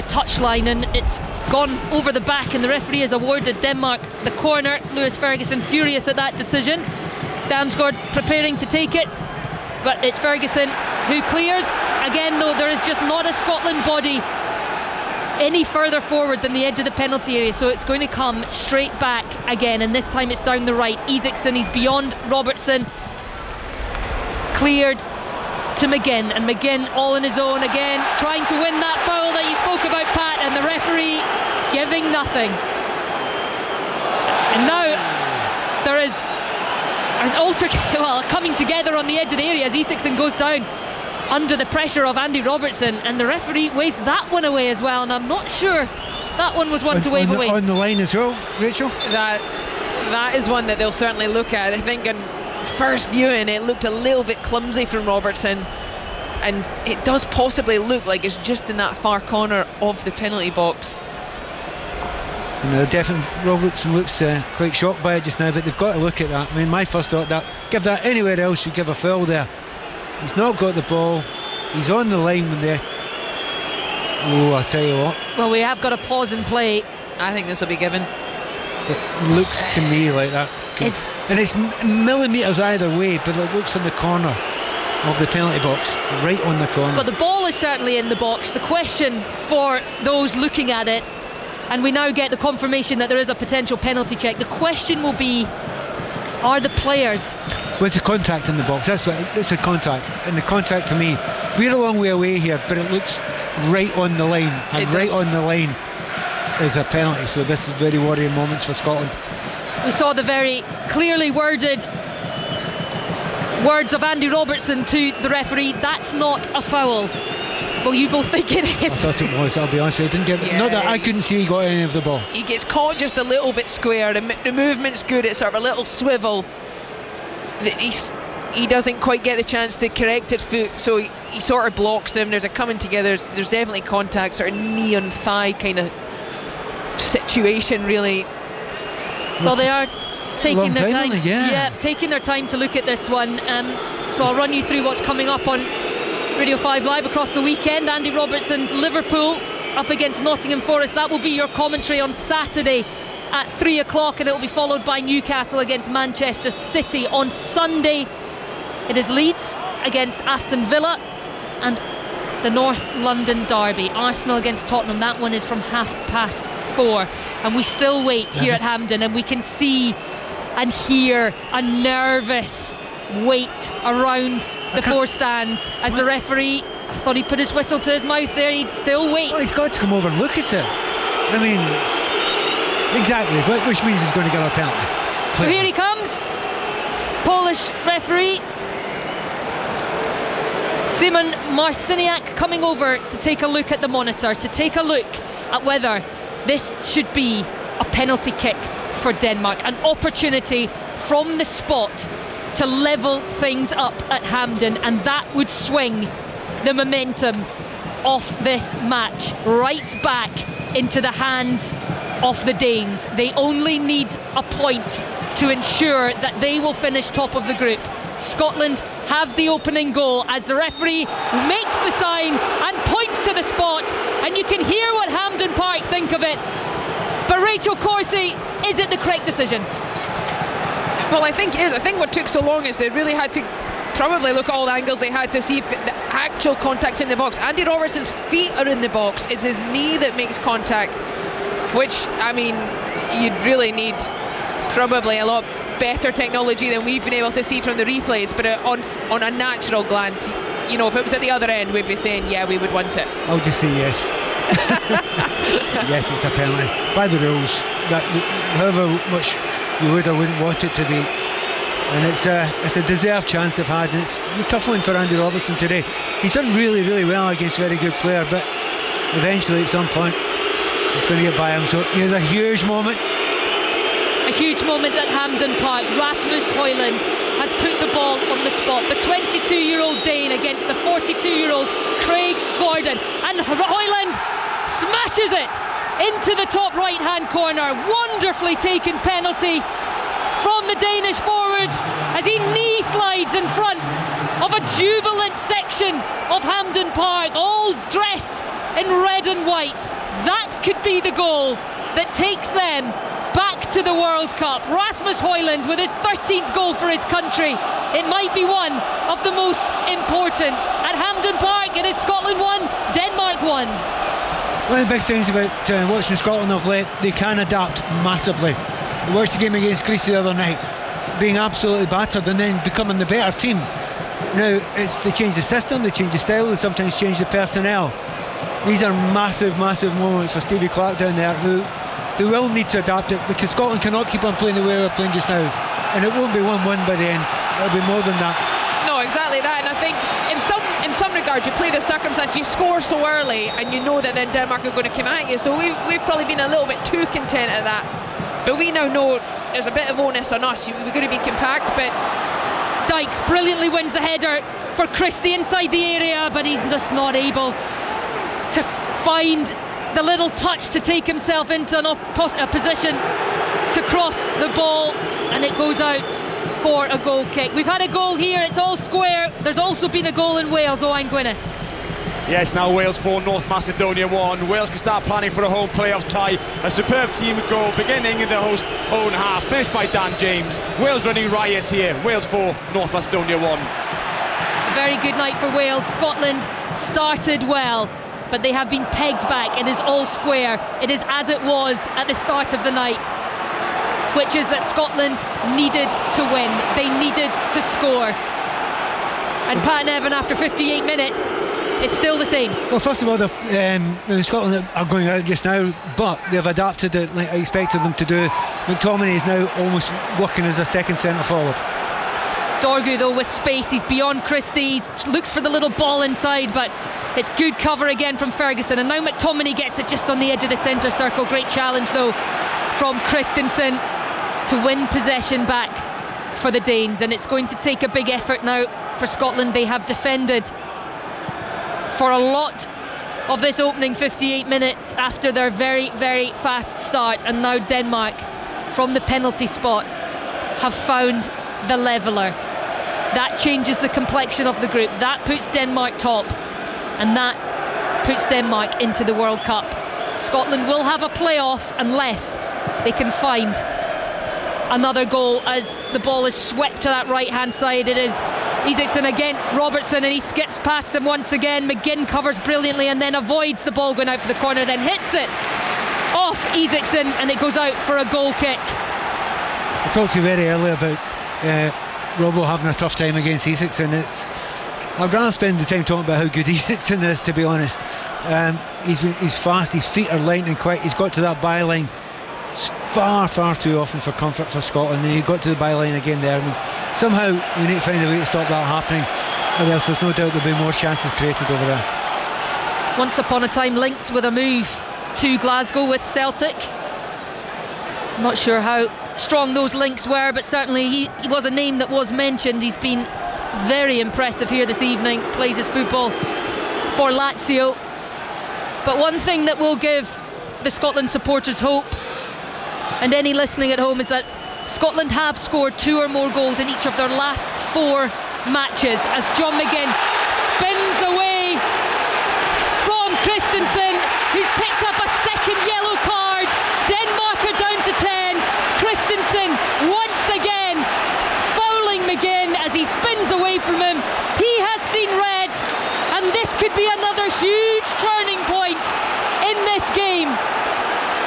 touchline, and it's gone over the back, and the referee has awarded Denmark the corner. Lewis Ferguson furious at that decision. Damsgaard preparing to take it, but it's Ferguson who clears. Again though, there is just not a Scotland body any further forward than the edge of the penalty area, so it's going to come straight back again, and this time it's down the right. Isaacson, he's beyond Robertson, cleared to McGinn, and McGinn all on his own again, trying to win that foul that you spoke about, Pat, and the referee giving nothing. And now there is an coming together on the edge of the area as Isaacson goes down under the pressure of Andy Robertson, and the referee waves that one away as well, and I'm not sure that one was one to wave away. On the line as well, Rachel? That is one that they'll certainly look at. I think in first viewing it looked a little bit clumsy from Robertson, and it does possibly look like it's just in that far corner of the penalty box. Definitely Robertson looks quite shocked by it just now, but they've got to look at that. I mean, my first thought, that give that anywhere else, you'd give a foul there. He's not got the ball, he's on the line when they... Oh, I tell you what. Well, we have got a pause in play. I think this will be given. It looks to me like that. And it's millimetres either way, but it looks on the corner of the penalty box, right on the corner. But the ball is certainly in the box. The question for those looking at it, and we now get the confirmation that there is a potential penalty check, the question will be, are the players... Well, it's a contact in the box, that's what, it's a contact, and the contact to me, we're a long way away here, but it looks right on the line, and right on the line is a penalty, so this is very worrying moments for Scotland. We saw the very clearly worded words of Andy Robertson to the referee, that's not a foul. Well, you both think it is. I thought it was, I'll be honest with you. Not that I couldn't see he got any of the ball. He gets caught just a little bit square, the movement's good, it's sort of a little swivel. He doesn't quite get the chance to correct his foot, so he sort of blocks him. There's a coming together, there's definitely contact, sort of knee on thigh kind of situation, really. Well, they are taking their time. Yeah, taking their time to look at this one. So I'll run you through what's coming up on Radio 5 Live across the weekend. Andy Robertson's Liverpool up against Nottingham Forest. That will be your commentary on Saturday at 3 o'clock, and it will be followed by Newcastle against Manchester City. On Sunday it is Leeds against Aston Villa and the North London derby, Arsenal against Tottenham. That one is from 4:30, and we still wait here at Hampden, and we can see and hear a nervous wait around the four stands as the referee, I thought he put his whistle to his mouth there, he'd still wait. Well, he's got to come over and look at it. I mean, exactly, which means he's going to get a penalty. So here he comes, Polish referee Szymon Marciniak coming over to take a look at the monitor, to take a look at whether this should be a penalty kick for Denmark, an opportunity from the spot to level things up at Hampden, and that would swing the momentum of this match right back into the hands of the Danes. They only need a point to ensure that they will finish top of the group. Scotland have the opening goal as the referee makes the sign and points to the spot, and you can hear what Hampden Park think of it. But Rachel Corsie, is it the correct decision? Well, I think it is. I think what took so long is they really had to probably look at all the angles they had to see if the actual contact in the box. Andy Robertson's feet are in the box. It's his knee that makes contact, which, I mean, you'd really need probably a lot better technology than we've been able to see from the replays, but on a natural glance, you know, if it was at the other end, we'd be saying, yeah, we would want it. I'll just say yes. Yes, it's a penalty by the rules. That however much you would or wouldn't want it to be, and it's a deserved chance they've had, and it's a tough one for Andy Robertson today. He's done really, really well against a very good player, but eventually at some point it's going to get by him. So here's a huge moment. A huge moment at Hampden Park. Rasmus Højlund has put the ball on the spot. The 22-year-old Dane against the 42-year-old Craig Gordon, and Højlund smashes it into the top right-hand corner. Wonderfully taken penalty from the Danish forwards as he knee slides in front of a jubilant section of Hampden Park, all dressed in red and white. That could be the goal that takes them back to the World Cup. Rasmus Højlund with his 13th goal for his country. It might be one of the most important. At Hampden Park, it is Scotland 1, Denmark 1. One of the big things about watching Scotland of late, they can adapt massively. We watched the game against Greece the other night, being absolutely battered and then becoming the better team. Now, they change the system, they change the style, they sometimes change the personnel. These are massive, massive moments for Stevie Clarke down there, who will need to adapt it, because Scotland cannot keep on playing the way we're playing just now, and it won't be 1-1 by the end. It'll be more than that. No, exactly that. And I think in some regards, you play the circumstance, you score so early and you know that then Denmark are going to come at you, so we've probably been a little bit too content at that, but we now know there's a bit of onus on us. We're going to be compact. But Dykes brilliantly wins the header for Christie inside the area, but he's just not able to find the little touch to take himself into a position to cross the ball, and it goes out for a goal kick. We've had a goal here, it's all square. There's also been a goal in Wales. Owain Gwynedd. Yes, now Wales 4, North Macedonia 1. Wales can start planning for a home playoff tie. A superb team goal beginning in the host's own half, finished by Dan James. Wales running riot here. Wales 4, North Macedonia 1. A very good night for Wales. Scotland started well, but they have been pegged back. It is all square. It is as it was at the start of the night, which is that Scotland needed to win. They needed to score. And Pat Nevin, after 58 minutes, it's still the same. Well, first of all, Scotland are going out just now, but they've adapted it like I expected them to do. McTominay is now almost working as a second centre forward. Dorgu, though, with space, he's beyond Christie, looks for the little ball inside, but it's good cover again from Ferguson, and now McTominay gets it just on the edge of the centre circle. Great challenge, though, from Christensen to win possession back for the Danes, and it's going to take a big effort now for Scotland. They have defended for a lot of this opening 58 minutes after their very, very fast start, and now Denmark, from the penalty spot, have found the leveller. That changes the complexion of the group. That puts Denmark top, and that puts Denmark into the World Cup. Scotland will have a playoff unless they can find another goal, as the ball is swept to that right hand side. It is Isaacson against Robertson, and he skips past him once again. McGinn covers brilliantly and then avoids the ball going out for the corner, then hits it off Isaacson, and it goes out for a goal kick. I talked to you very early about Robbo having a tough time against Isaacson. I'd rather spend the time talking about how good Isaacson is, to be honest. He's fast, his feet are light and quick. He's got to that byline far, far too often for comfort for Scotland, and he got to the byline again there. I mean, somehow we need to find a way to stop that happening, or else there's no doubt there'll be more chances created over there. Once upon a time linked with a move to Glasgow with Celtic. I'm not sure how strong those links were, but certainly he was a name that was mentioned. He's been very impressive here this evening, plays his football for Lazio. But one thing that will give the Scotland supporters hope, and any listening at home, is that Scotland have scored 2 or more goals in each of their last 4 matches, as John McGinn spins away from Christensen, who's picked up a second yellow card. Denmark are down to 10. Christensen once again fouling McGinn as he spins away from him. He has seen red, and this could be another huge turning point in this game.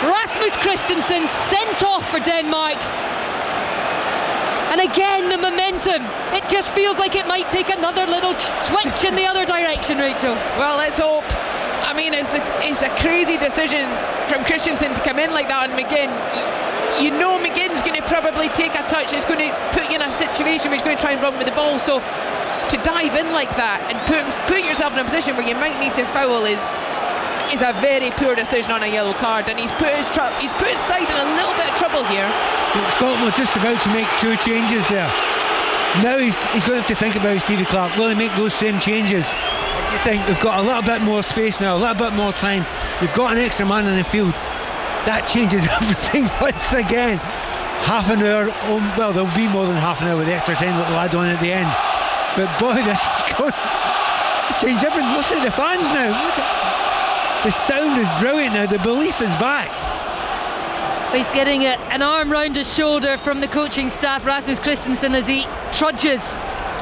Rasmus Christensen sent off for Denmark, and again the momentum, it just feels like it might take another little switch in the other direction, Rachel. Well, let's hope. I mean, it's a crazy decision from Christensen to come in like that on McGinn. you know McGinn's going to probably take a touch. It's going to put you in a situation where he's going to try and run with the ball. So to dive in like that and put yourself in a position where you might need to foul is a very poor decision on a yellow card, and he's put his side in a little bit of trouble here. Scotland were just about to make 2 changes there. Now he's going to have to think about Stevie Clarke. Will he make those same changes? You think we've got a little bit more space now, a little bit more time. We've got an extra man in the field. That changes everything once again. Half an hour, well, there'll be more than half an hour with the extra time that we'll add on at the end. But boy, this is going to change everything. Listen to the fans now. Look at, the sound is brilliant now. The belief is back. He's getting an arm round his shoulder from the coaching staff, Rasmus Christensen, as he trudges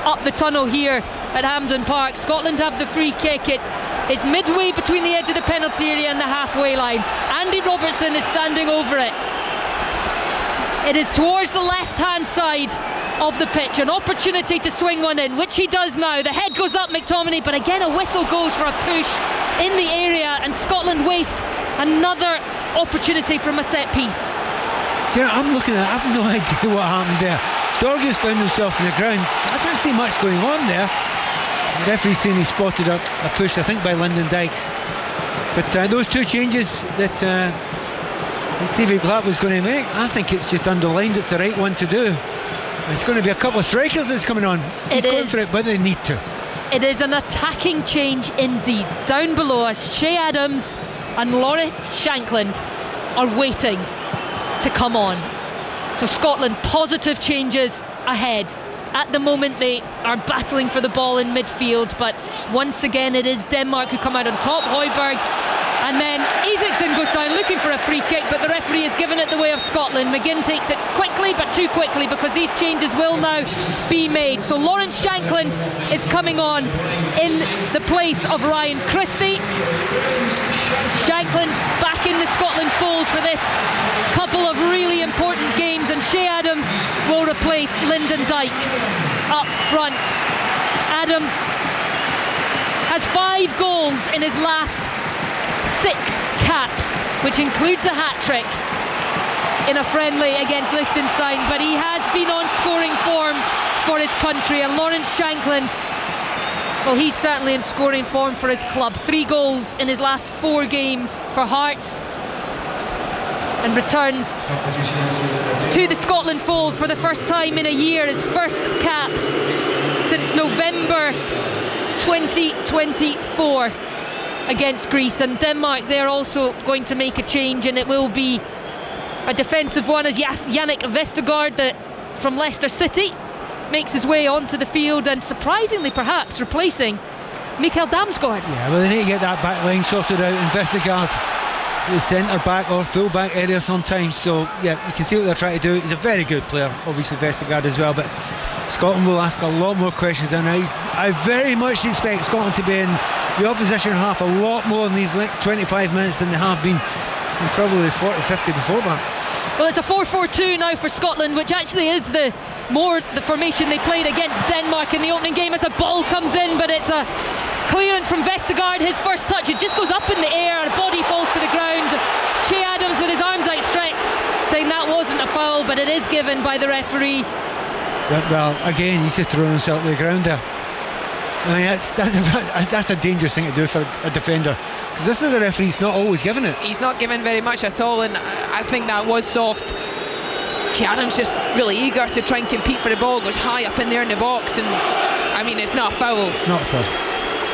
up the tunnel here at Hampden Park. Scotland have the free kick. It's midway between the edge of the penalty area and the halfway line. Andy Robertson is standing over it. It is towards the left-hand side of the pitch. An opportunity to swing one in, which he does now. The head goes up, McTominay, but again a whistle goes for a push in the area, and Scotland waste another opportunity from a set piece. Do you know, I'm looking at it, I have no idea what happened there. Dorgan's found himself in the ground. I can't see much going on there. The referee's saying he spotted a push, I think, by Lyndon Dykes. But those 2 changes that Stevie Clarke was going to make, I think it's just underlined it's the right one to do. It's going to be a couple of strikers that's coming on. He's going for it, but they need to. It is an attacking change indeed. Down below us, Che Adams and Lawrence Shankland are waiting to come on. So Scotland, positive changes ahead. At the moment they are battling for the ball in midfield, but once again it is Denmark who come out on top. Højbjerg, and then Isaacson goes down looking for a free kick, but the referee has given it the way of Scotland. McGinn takes it quickly, but too quickly, because these changes will now be made. So Lawrence Shankland is coming on in the place of Ryan Christie. Shankland back in the Scotland fold for this couple of really important games, and Che Adams will replace Lyndon Dykes up front. Adams has 5 goals in his last 6 caps, which includes a hat-trick in a friendly against Liechtenstein, but he has been on scoring form for his country. And Lawrence Shankland, well, he's certainly in scoring form for his club. 3 goals in his last 4 games for Hearts, and returns to the Scotland fold for the first time in a year. His first cap since November 2024 against Greece. And Denmark, they're also going to make a change, and it will be a defensive one, as Yannick Vestergaard from Leicester City makes his way onto the field, and surprisingly perhaps replacing Mikael Damsgaard. Yeah, well, they need to get that back line sorted out. And Vestergaard, the centre back or full back area sometimes. So yeah, you can see what they're trying to do. He's a very good player, obviously Vestergaard as well, but Scotland will ask a lot more questions, and I very much expect Scotland to be in the opposition half a lot more in these next 25 minutes than they have been in probably 40-50 before that. Well, it's a 4-4-2 now for Scotland, which actually is the formation they played against Denmark in the opening game, as the ball comes in, but it's a clearance from Vestergaard. His first touch, it just goes up in the air, and a body falls to the ground. Che Adams with his arms outstretched saying that wasn't a foul, but it is given by the referee. Well, again, he's just throwing himself to the ground there. I mean, that's a dangerous thing to do for a defender, because this is the referee's not always giving it. He's not given very much at all, and I think that was soft. Che Adams just really eager to try and compete for the ball, goes high up in there in the box, and I mean, it's not a foul. It's not a foul.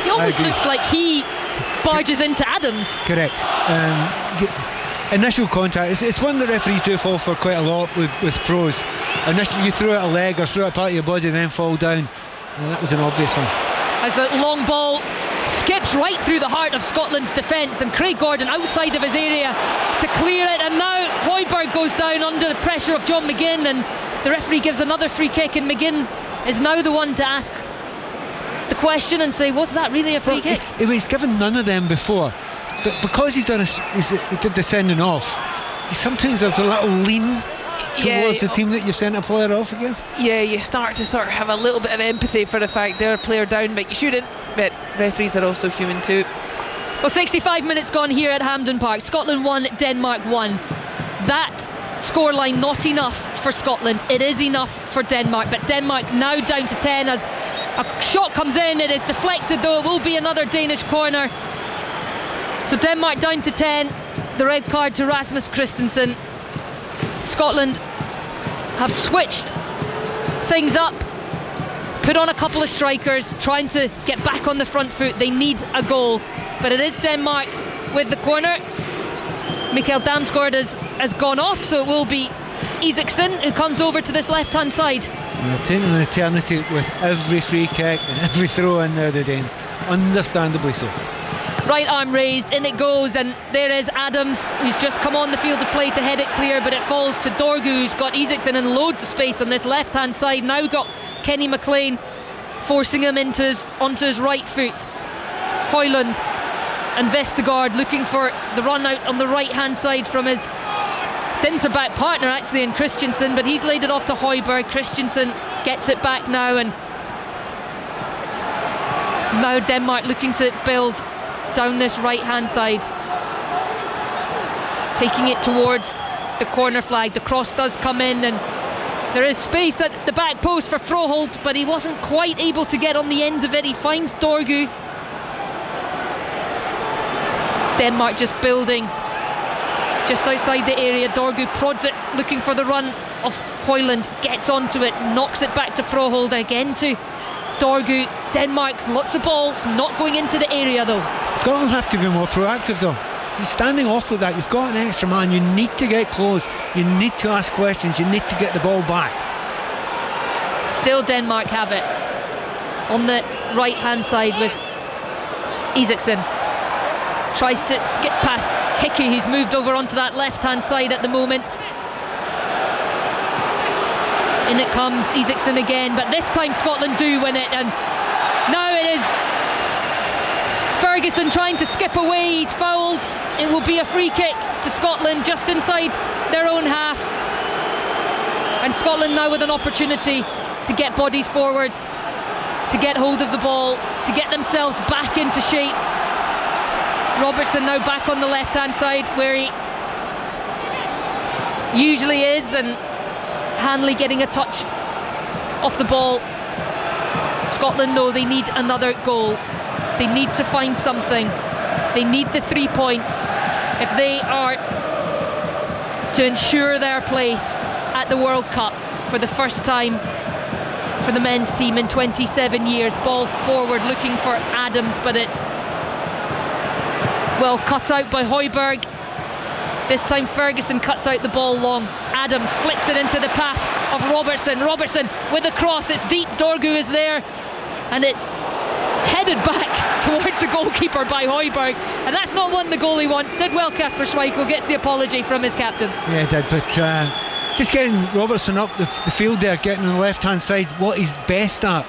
He almost looks like he barges into Adams. Correct. Initial contact, it's one that referees do fall for quite a lot with throws. Initially you throw out a leg or throw out part of your body and then fall down, and that was an obvious one. As the long ball skips right through the heart of Scotland's defence, and Craig Gordon outside of his area to clear it, and now Højbjerg goes down under the pressure of John McGinn, and the referee gives another free kick, and McGinn is now the one to ask the question and say, was that really a free kick? He's given none of them before, but because he did the sending off, sometimes there's a little lean towards the team that you sent a player off against. Yeah, you start to sort of have a little bit of empathy for the fact they're a player down, but you shouldn't. But referees are also human too. Well, 65 minutes gone here at Hampden Park. Scotland 1, Denmark 1. That scoreline not enough for Scotland. It is enough for Denmark, but Denmark now down to 10 as a shot comes in. It is deflected though. It will be another Danish corner. So Denmark down to 10. The red card to Rasmus Christensen. Scotland have switched things up, put on a couple of strikers, trying to get back on the front foot. They need a goal, but it is Denmark with the corner. Mikael Damsgaard has gone off, so it will be Isaacson who comes over to this left-hand side. They're taking an eternity with every free kick and every throw in there, the Danes. Understandably so. Right arm raised, in it goes, and there is Adams, who's just come on the field of play to head it clear, but it falls to Dorgu, who's got Isaacson in loads of space on this left-hand side. Now got Kenny McLean forcing him onto his right foot. Højlund and Vestergaard looking for the run out on the right-hand side from his centre-back partner, actually, in Christensen, but he's laid it off to Højbjerg. Christensen gets it back now, and now Denmark looking to build down this right-hand side, taking it towards the corner flag. The cross does come in, and there is space at the back post for Froholt, but he wasn't quite able to get on the end of it. He finds Dorgu. Denmark just building just outside the area. Dorgu prods it, looking for the run of Højlund, gets onto it, knocks it back to Froholt, again to Dorgu. Denmark, lots of balls, not going into the area though. Scotland have to be more proactive though. You're standing off with that, you've got an extra man, you need to get close, you need to ask questions, you need to get the ball back. Still Denmark have it on the right hand side with Isaacson. Tries to skip past Hickey, who's moved over onto that left hand side at the moment. In it comes Isaacson again, but this time Scotland do win it, and now it is Ferguson trying to skip away. He's fouled. It will be a free kick to Scotland just inside their own half, and Scotland now with an opportunity to get bodies forward, to get hold of the ball, to get themselves back into shape. Robertson now back on the left hand side where he usually is, and Hanley getting a touch off the ball. Scotland know they need another goal. They need to find something. They need the 3 points if they are to ensure their place at the World Cup for the first time for the men's team in 27 years. Ball forward looking for Adams, but it's well cut out by Højbjerg. This time Ferguson cuts out the ball long. Adams flicks it into the path of Robertson. Robertson with a cross, it's deep. Dorgu is there, and it's headed back towards the goalkeeper by Højbjerg, and that's not one the goalie wants. Did well, Kasper Schmeichel gets the apology from his captain. Yeah, he did, but just getting Robertson up the field there, getting on the left hand side, what he's best at.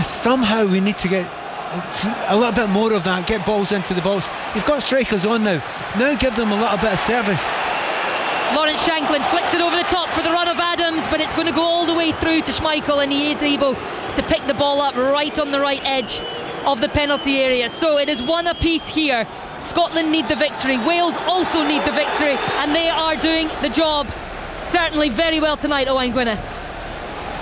Somehow we need to get a little bit more of that, get balls into the box. You've got strikers on now give them a little bit of service. Lawrence Shanklin flicks it over the top for the run of Adams, but it's going to go all the way through to Schmeichel, and he is able to pick the ball up right on the right edge of the penalty area. So it is one apiece here. Scotland need the victory, Wales also need the victory, and they are doing the job certainly very well tonight. Owain Gwyneth.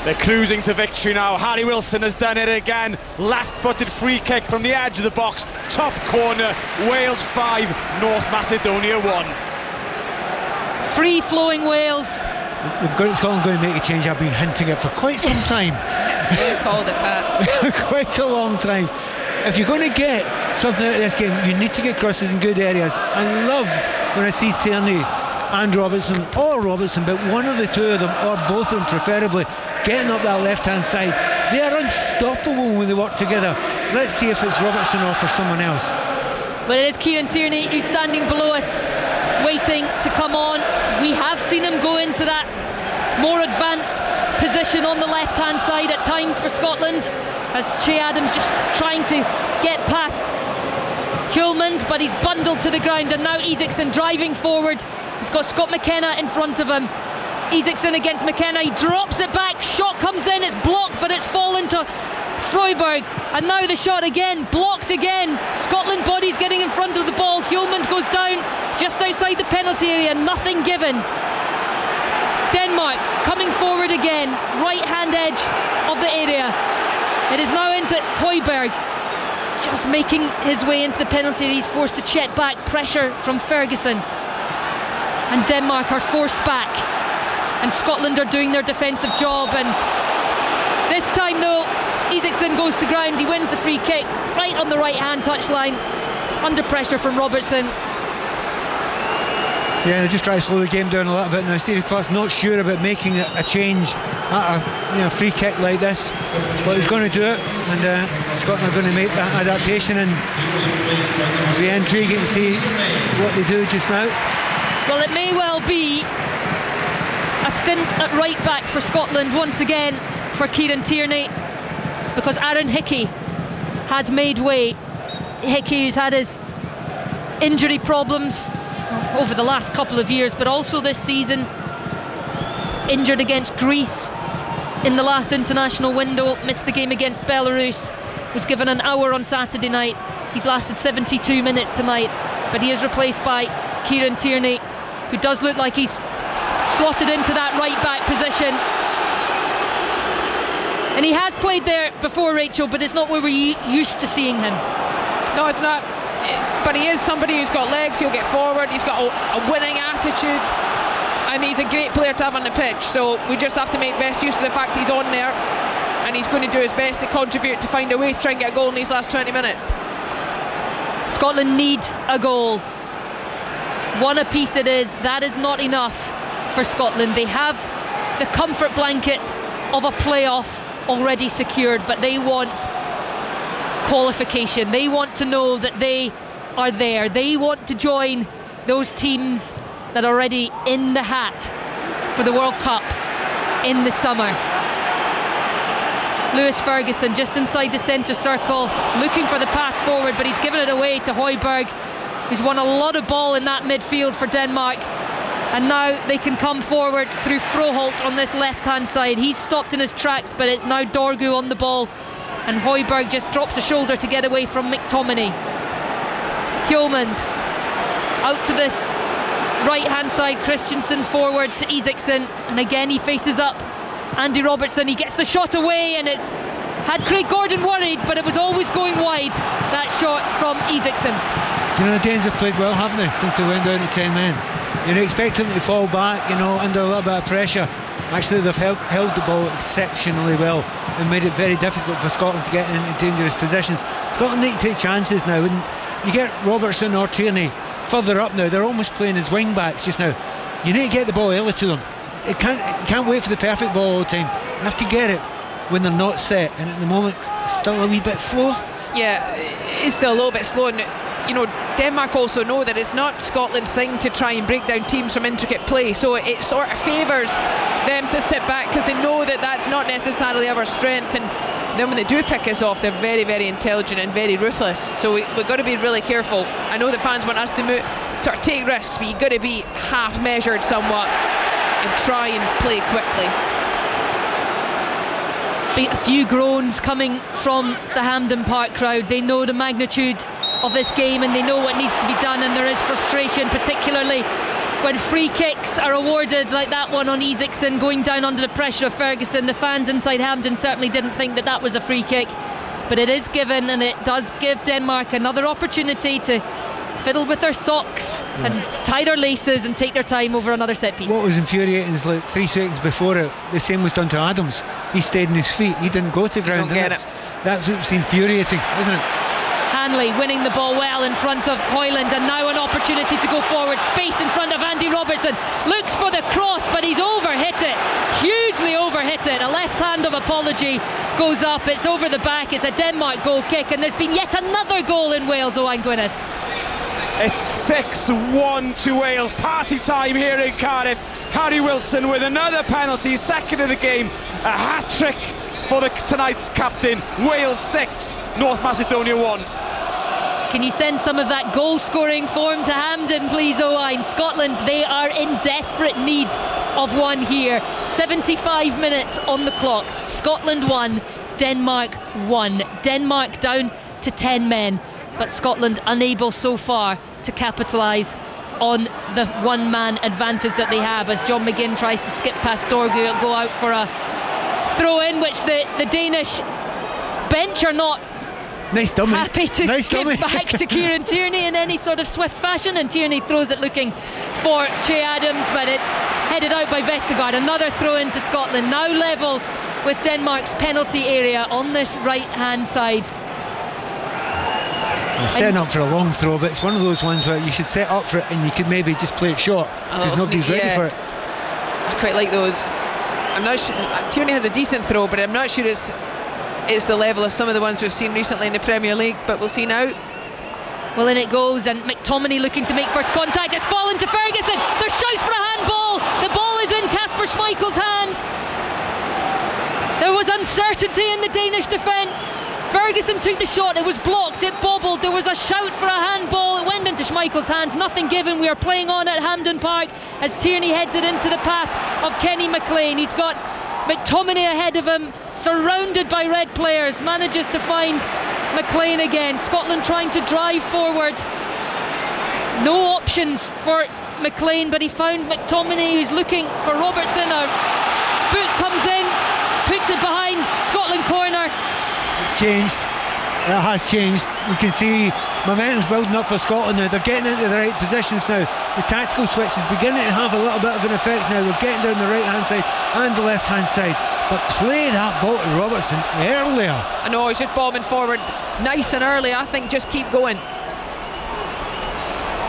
They're cruising to victory now. Harry Wilson has done it again. Left-footed free kick from the edge of the box. Top corner. Wales 5, North Macedonia 1. Free-flowing Wales. Scotland going to make a change. I've been hinting it for quite some time. You called it, Pat. Quite a long time. If you're going to get something out of this game, you need to get crosses in good areas. I love when I see Tierney and Robertson, or Robertson, but one of the two of them, or both of them preferably, getting up that left hand side. They are unstoppable when they work together. Let's see if it's Robertson or for someone else. But it is Kieran Tierney who's standing below us, waiting to come on. We have seen him go into that more advanced position on the left hand side at times for Scotland, as Che Adams just trying to get past Hjulmand, but he's bundled to the ground, and now Isaacson driving forward. He's got Scott McKenna in front of him. Isaacson against McKenna, he drops it back, shot comes in, it's blocked, but it's fallen to Frøyberg, and now the shot again, blocked again. Scotland bodies getting in front of the ball. Hjulmand goes down just outside the penalty area, nothing given. Denmark coming forward again, right hand edge of the area. It is now into Højbjerg, just making his way into the penalty. He's forced to check back, pressure from Ferguson, and Denmark are forced back, and Scotland are doing their defensive job. And this time though, Isaacson goes to ground, he wins the free kick right on the right hand touchline, under pressure from Robertson. Yeah, they just try to slow the game down a little bit now. Stevie Clark's not sure about making a change at a free kick like this, but he's going to do it, and Scotland are going to make that adaptation, and it'll be intriguing to see what they do just now. Well, it may well be a stint at right back for Scotland once again for Kieran Tierney, because Aaron Hickey has made way. Hickey, who's had his injury problems over the last couple of years, but also this season, injured against Greece in the last international window, missed the game against Belarus, was given an hour on Saturday night. He's lasted 72 minutes tonight, but he is replaced by Kieran Tierney, who does look like he's slotted into that right back position. And he has played there before, Rachel, but it's not where we're used to seeing him. No, it's not. But he is somebody who's got legs, he'll get forward, he's got a winning attitude, and he's a great player to have on the pitch. So we just have to make best use of the fact he's on there, and he's going to do his best to contribute, to find a way to try and get a goal in these last 20 minutes. Scotland need a goal. One apiece it is. That is not enough for Scotland. They have the comfort blanket of a playoff already secured, but they want qualification. They want to know that they are there. They want to join those teams that are already in the hat for the World Cup in the summer. Lewis Ferguson just inside the centre circle, looking for the pass forward, but he's given it away to Højbjerg, who's won a lot of ball in that midfield for Denmark. And now they can come forward through Froholt on this left hand side. He's stopped in his tracks, but it's now Dorgu on the ball, and Højbjerg just drops a shoulder to get away from McTominay. Hjulmand out to this right hand side, Christensen forward to Isaacson, and again he faces up Andy Robertson. He gets the shot away, and it's had Craig Gordon worried, but it was always going wide, that shot from Isaacson. You know, the Danes have played well, haven't they, since they went down to 10 men. You'd expect them to fall back, under a little bit of pressure. Actually, they've held the ball exceptionally well and made it very difficult for Scotland to get into dangerous positions. Scotland need to take chances now. When you get Robertson or Tierney further up now, they're almost playing as wing backs just now. You need to get the ball early to them. You can't wait for the perfect ball all the time. You have to get it when they're not set, and at the moment it's still a wee bit slow. Yeah, it's still a little bit slow, and Denmark also know that it's not Scotland's thing to try and break down teams from intricate play, so it sort of favours them to sit back, because they know that that's not necessarily our strength. And then when they do pick us off, they're very, very intelligent and very ruthless, so we've got to be really careful. I know that fans want us to take risks, but you've got to be half measured somewhat and try and play quickly. A few groans coming from the Hampden Park crowd. They know the magnitude of this game, and they know what needs to be done, and there is frustration, particularly when free kicks are awarded like that one on Isaacson, going down under the pressure of Ferguson. The fans inside Hampden certainly didn't think that was a free kick, but it is given, and it does give Denmark another opportunity to fiddle with their socks and tie their laces and take their time over another set piece. What was infuriating is, like 3 seconds before it, the same was done to Adams. He stayed on his feet, he didn't go to ground. That's what's infuriating, isn't it? Hanley winning the ball well in front of Højlund, and now an opportunity to go forward. Space in front of Andy Robertson. Looks for the cross, but he's overhit it. Hugely overhit it. A left hand of apology goes up. It's over the back. It's a Denmark goal kick, and there's been yet another goal in Wales. Owain Gwynedd. It's 6-1 to Wales. Party time here in Cardiff. Harry Wilson with another penalty, second of the game. A hat-trick for tonight's captain. Wales 6, North Macedonia 1. Can you send some of that goal-scoring form to Hampden, please, Owain? Scotland, they are in desperate need of one here. 75 minutes on the clock. Scotland 1, Denmark 1. Denmark down to 10 men, but Scotland unable so far to capitalise on the one-man advantage that they have, as John McGinn tries to skip past Dorgu, go out for a throw-in, which the Danish bench are not happy to give back to Kieran Tierney in any sort of swift fashion, and Tierney throws it looking for Che Adams, but it's headed out by Vestergaard. Another throw-in to Scotland, now level with Denmark's penalty area on this right-hand side. Setting up for a long throw, but it's one of those ones where you should set up for it and you could maybe just play it short because nobody's ready for it. I quite like those. I'm not sure Tierney has a decent throw, but I'm not sure it's the level of some of the ones we've seen recently in the Premier League, but we'll see now. Well, in it goes, and McTominay looking to make first contact. It's fallen to Ferguson. There's shouts for a handball. The ball is in Kasper Schmeichel's hands. There was uncertainty in the Danish defence. Ferguson took the shot, it was blocked, it bobbled, there was a shout for a handball, it went into Schmeichel's hands, nothing given. We are playing on at Hampden Park as Tierney heads it into the path of Kenny McLean. He's got McTominay ahead of him, surrounded by red players, manages to find McLean again. Scotland trying to drive forward, no options for McLean, but he found McTominay, who's looking for Robertson. A boot comes in, puts it behind Scotland corner. It's changed. It has changed. You can see momentum's building up for Scotland now. They're getting into the right positions now. The tactical switch is beginning to have a little bit of an effect now. They're getting down the right hand side and the left hand side. But play that ball to Robertson earlier. I know, he's just bombing forward nice and early. I think just keep going.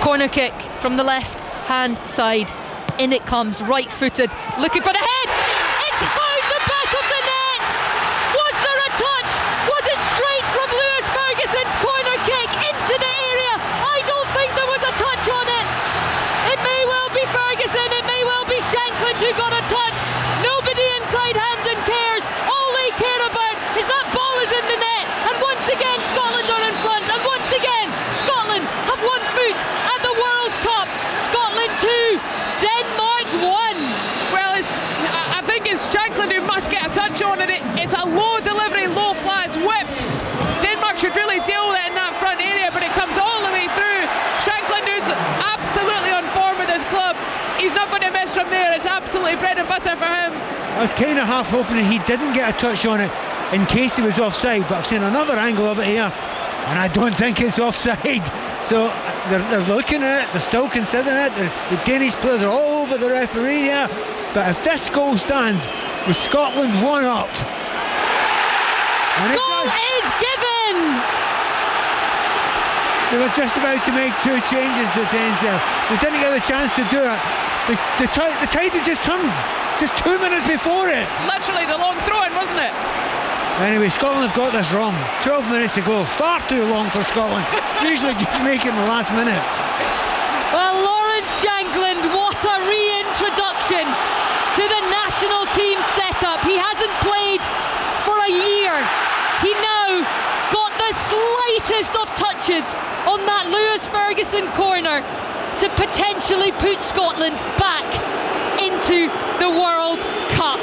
Corner kick from the left hand side. In it comes, right footed, looking for the head. It's found the back of the net. Was there a touch? Was it straight from Lewis Ferguson's corner kick into the area? I don't think there was a touch on it. It may well be Ferguson, it may well be Shankland who got a touch. Nobody inside Hampden cares. All they care about is that ball is in the net. And once again Scotland are in front. And once again Scotland have won foot at the World Cup. Scotland 2, Denmark 1. Well, I think it's Shankland who must get a touch on it. It's a low delivery, low flat, it's whipped. Denmark should really deal with it in that front area, but it comes all the way through. Shankland, who's absolutely on form with his club, he's not going to miss from there. It's absolutely bread and butter for him. I was kind of half hoping he didn't get a touch on it in case he was offside, but I've seen another angle of it here and I don't think it's offside. So they're looking at it, they're still considering it. The Danish players are all over the referee here, but if this goal stands with Scotland 1 up, and it goal is given. They were just about to make 2 changes, the Danes there. They didn't get a chance to do it. The tide had just turned just 2 minutes before it. Literally the long throw in, wasn't it? Anyway, Scotland have got this wrong. 12 minutes to go. Far too long for Scotland. Usually just make it in the last minute. Well, Lawrence Shankland, what a reintroduction to the national team setup. He hasn't played for a year. He now got the slightest of touches on that Lewis Ferguson corner to potentially put Scotland back into the World Cup.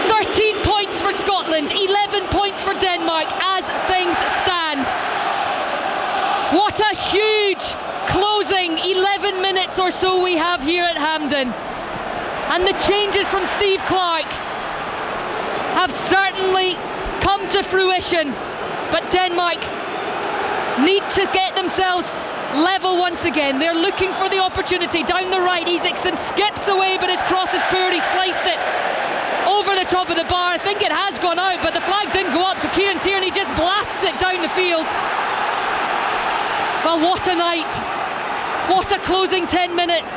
13 points for Scotland, 11 points for Denmark as things stand. What a huge closing 11 minutes or so we have here at Hampden. And the changes from Steve Clarke have certainly come to fruition. But Denmark need to get themselves level once again. They're looking for the opportunity down the right. Isaacson skips away, but his cross is poor. He sliced it over the top of the bar. I think it has gone out, but the flag didn't go up, so Kieran Tierney just blasts it down the field. Well, what a night. What a closing 10 minutes.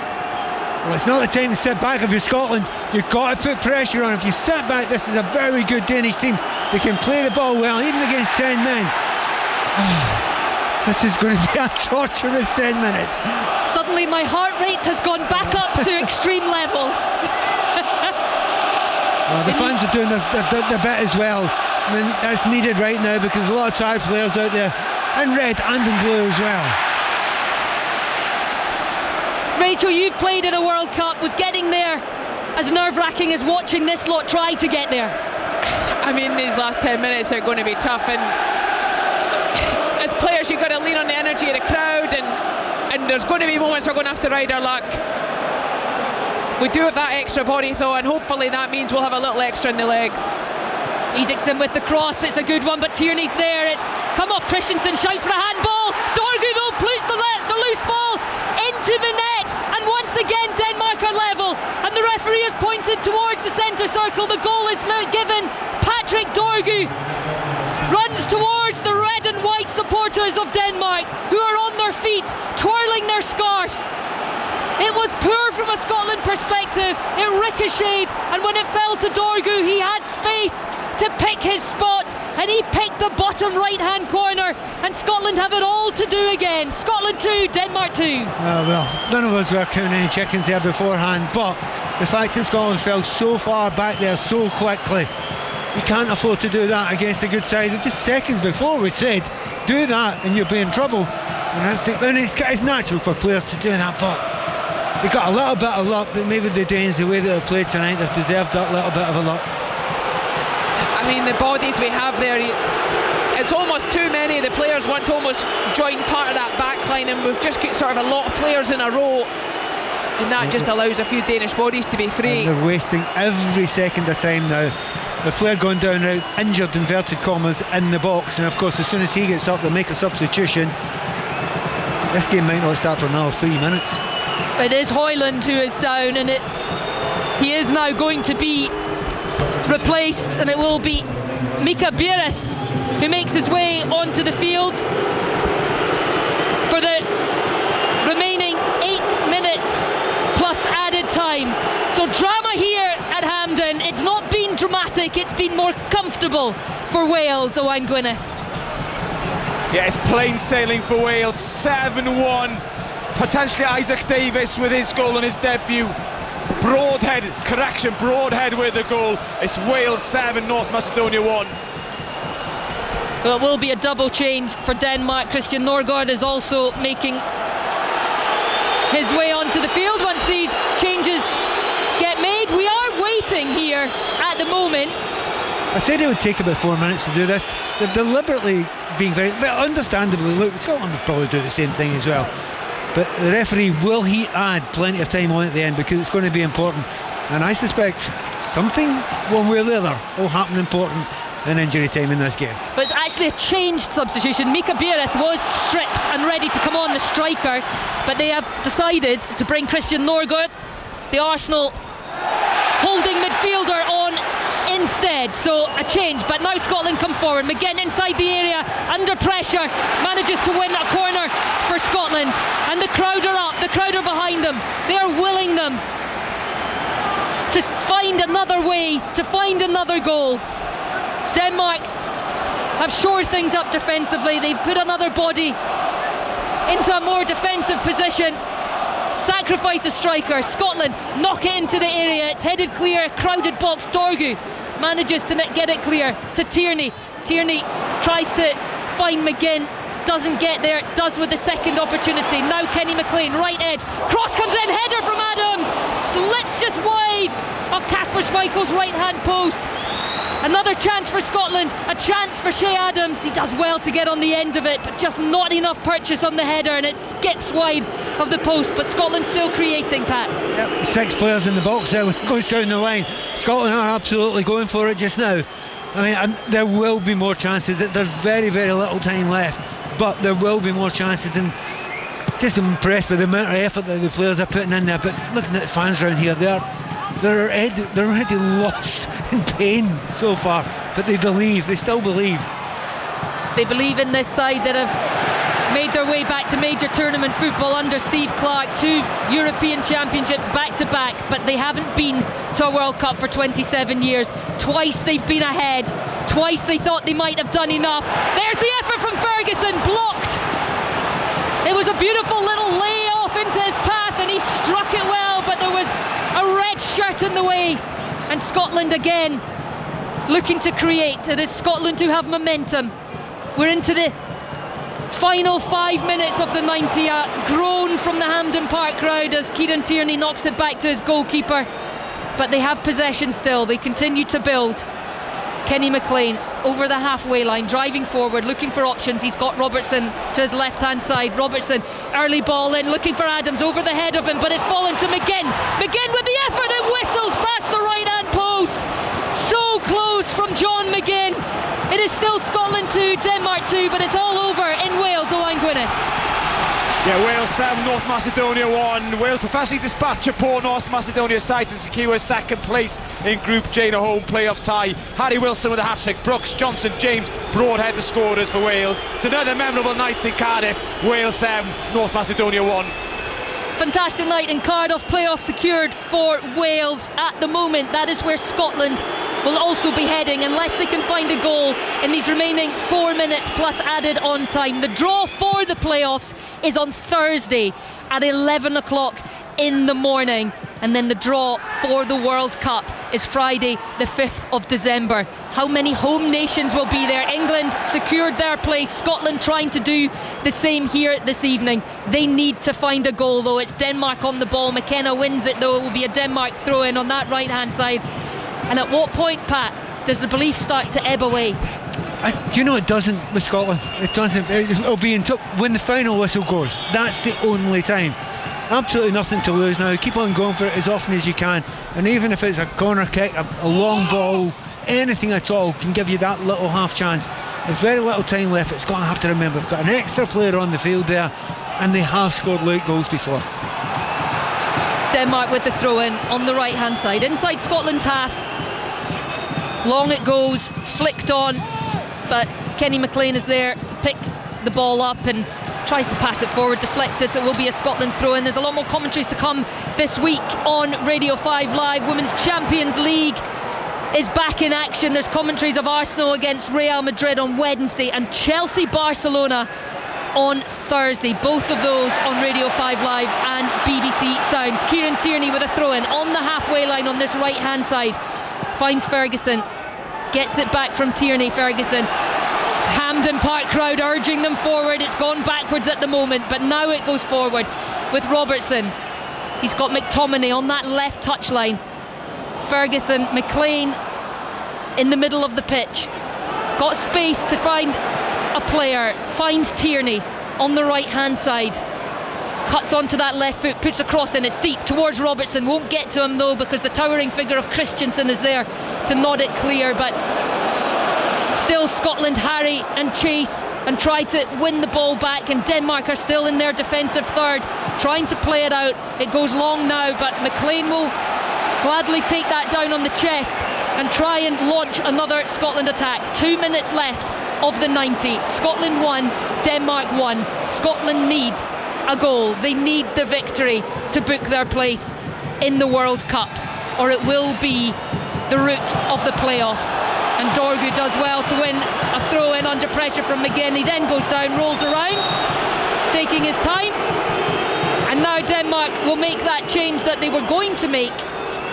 Well, it's not the time to sit back if you're Scotland. You've got to put pressure on. If you sit back, this is a very good Danish team. They can play the ball well, even against 10 men. This is going to be a torturous 10 minutes. Suddenly my heart rate has gone back up to extreme levels. Well, the fans are doing their bit as well. I mean, that's needed right now because a lot of tired players out there in red and in blue as well. Rachel, you've played in a World Cup. Was getting there as nerve-wracking as watching this lot try to get there? I mean, these last 10 minutes are going to be tough, and as players you've got to lean on the energy of the crowd, and and there's going to be moments we're going to have to ride our luck. We do have that extra body though, and hopefully that means we'll have a little extra in the legs. Isaacson with the cross, it's a good one, but Tierney's there. It's come off. Christensen shouts for a handball. Dorgu though plays the loose ball into the net, and once again Denmark are level, and the referee has pointed towards the centre circle. The goal is now given. Patrick Dorgu runs towards the red and white supporters of Denmark, who are on their feet twirling their scarves. It was poor from a Scotland perspective. It ricocheted, and when it fell to Dorgu, he had space to pick his spot, and he picked the bottom right hand corner, and Scotland have it all to do again. Scotland 2, Denmark 2. Well, none of us were counting any chickens there beforehand, but the fact that Scotland fell so far back there so quickly, you can't afford to do that against a good side. Just seconds before we said, do that and you'll be in trouble, and it's natural for players to do that, but they got a little bit of luck. But maybe the Danes, the way that they played tonight, they've deserved that little bit of a luck. I mean, the bodies we have there, it's almost too many. The players want to almost join part of that back line, and we've just got sort of a lot of players in a row, and that just allows a few Danish bodies to be free. And they're wasting every second of time now. The player going down now, injured, inverted commas, in the box, and of course as soon as he gets up they'll make a substitution. This game might not start for another 3 minutes. It is Hoyland who is down, and he is now going to be replaced, and it will be Mika Biereth who makes his way onto the field for the remaining 8 minutes plus added time. So drama here at Hampden. It's not been dramatic, it's been more comfortable for Wales. Owain Gwyneth. Yeah, it's plain sailing for Wales. 7-1. Potentially Isaac Davis with his goal on his debut. Broadhead with the goal. It's Wales 7, North Macedonia 1. Well, it will be a double change for Denmark. Christian Norgård is also making his way onto the field once these changes get made. We are waiting here at the moment. I said it would take about 4 minutes to do this. They're deliberately being very, but understandably, look, Scotland would probably do the same thing as well. But the referee, will he add plenty of time on at the end, because it's going to be important, and I suspect something one way or the other will happen important in injury time in this game. But it's actually a changed substitution. Mika Biereth was stripped and ready to come on, the striker, but they have decided to bring Christian Norgård, the Arsenal holding midfielder, on instead. So a change, but now Scotland come forward. McGinn inside the area, under pressure, manages to win a corner for Scotland, and the crowd are up, the crowd are behind them. They are willing them to find another way, to find another goal. Denmark have shored things up defensively. They've put another body into a more defensive position. Sacrifice a striker. Scotland knock it into the area. It's headed clear, crowded box. Dorgu manages to get it clear to Tierney. Tierney tries to find McGinn, doesn't get there, does with the second opportunity. Now Kenny McLean, right edge, cross comes in, header from Adams, slips just wide of Kasper Schmeichel's right hand post. Another chance for Scotland, a chance for Shea Adams. He does well to get on the end of it, but just not enough purchase on the header, and it skips wide of the post. But Scotland still creating, Pat. Yep, 6 players in the box there, goes down the line. Scotland are absolutely going for it just now. I mean, there will be more chances. There's very, very little time left, but there will be more chances, and just impressed with the amount of effort that the players are putting in there. But looking at the fans around here, they're already lost in pain so far, but they still believe. They believe in this side that have made their way back to major tournament football under Steve Clarke, 2 European Championships back to back, but they haven't been to a World Cup for 27 years. Twice they've been ahead, twice they thought they might have done enough. There's the effort from Ferguson, blocked. It was a beautiful little layoff into his path, and he struck it well, but there was a red shirt in the way, and Scotland again looking to create. It is Scotland who have momentum. We're into the final 5 minutes of the 90. A groan from the Hampden Park crowd as Kieran Tierney knocks it back to his goalkeeper, but they have possession still. They continue to build. Kenny McLean over the halfway line, driving forward, looking for options. He's got Robertson to his left-hand side. Robertson, early ball in, looking for Adams, over the head of him, but it's fallen to McGinn. McGinn with the effort, and whistles past the right-hand post. So close from John McGinn. It is still Scotland 2, Denmark 2, but it's all over in Wales. Owain Gwyneth. Yeah, Wales 7, North Macedonia 1. Wales professionally dispatch a poor North Macedonia side to secure second place in Group J in a home playoff tie. Harry Wilson with a hat-trick, Brooks, Johnson, James, Broadhead the scorers for Wales. It's another memorable night in Cardiff. Wales 7, North Macedonia 1. Fantastic night in Cardiff, playoff secured for Wales. At the moment, that is where Scotland will also be heading, unless they can find a goal in these remaining 4 minutes plus added on time. The draw for the playoffs is on Thursday at 11 o'clock in the morning, and then the draw for the World Cup is Friday the 5th of December. How many home nations will be there? England secured their place, Scotland trying to do the same here this evening. They need to find a goal though. It's Denmark on the ball. McKenna wins it though. It will be a Denmark throw in on that right hand side. And at what point, Pat, does the belief start to ebb away? Do you know it doesn't with Scotland? It doesn't. It'll be when the final whistle goes. That's the only time. Absolutely nothing to lose now. Keep on going for it as often as you can, and even if it's a corner kick, a long ball, anything at all can give you that little half chance. There's very little time left. It's got to have to remember, we've got an extra player on the field there, and they have scored late goals before. Denmark with the throw in on the right hand side, inside Scotland's half. Long it goes, flicked on, but Kenny McLean is there to pick the ball up and tries to pass it forward, deflect it. So it will be a Scotland throw in. There's a lot more commentaries to come this week on Radio 5 Live. Women's Champions League is back in action. There's commentaries of Arsenal against Real Madrid on Wednesday and Chelsea Barcelona on Thursday. Both of those on Radio 5 Live and BBC Sounds. Kieran Tierney with a throw in on the halfway line on this right hand side. Finds Ferguson, gets it back from Tierney. Ferguson, Hampden Park crowd urging them forward. It's gone backwards at the moment, but now it goes forward with Robertson. He's got McTominay on that left touchline. Ferguson, McLean in the middle of the pitch. Got space to find a player. Finds Tierney on the right hand side. Cuts onto that left foot, puts a cross in, it's deep towards Robertson. Won't get to him though, because the towering figure of Christensen is there to nod it clear. But still Scotland harry and chase and try to win the ball back, and Denmark are still in their defensive third, trying to play it out. It goes long now, but McLean will gladly take that down on the chest and try and launch another Scotland attack. 2 minutes left of the 90. Scotland 1, Denmark 1. Scotland need a goal. They need the victory to book their place in the World Cup, or it will be the route of the playoffs. And Dorgu does well to win a throw in under pressure from McGinn. He then goes down, rolls around, taking his time, and now Denmark will make that change that they were going to make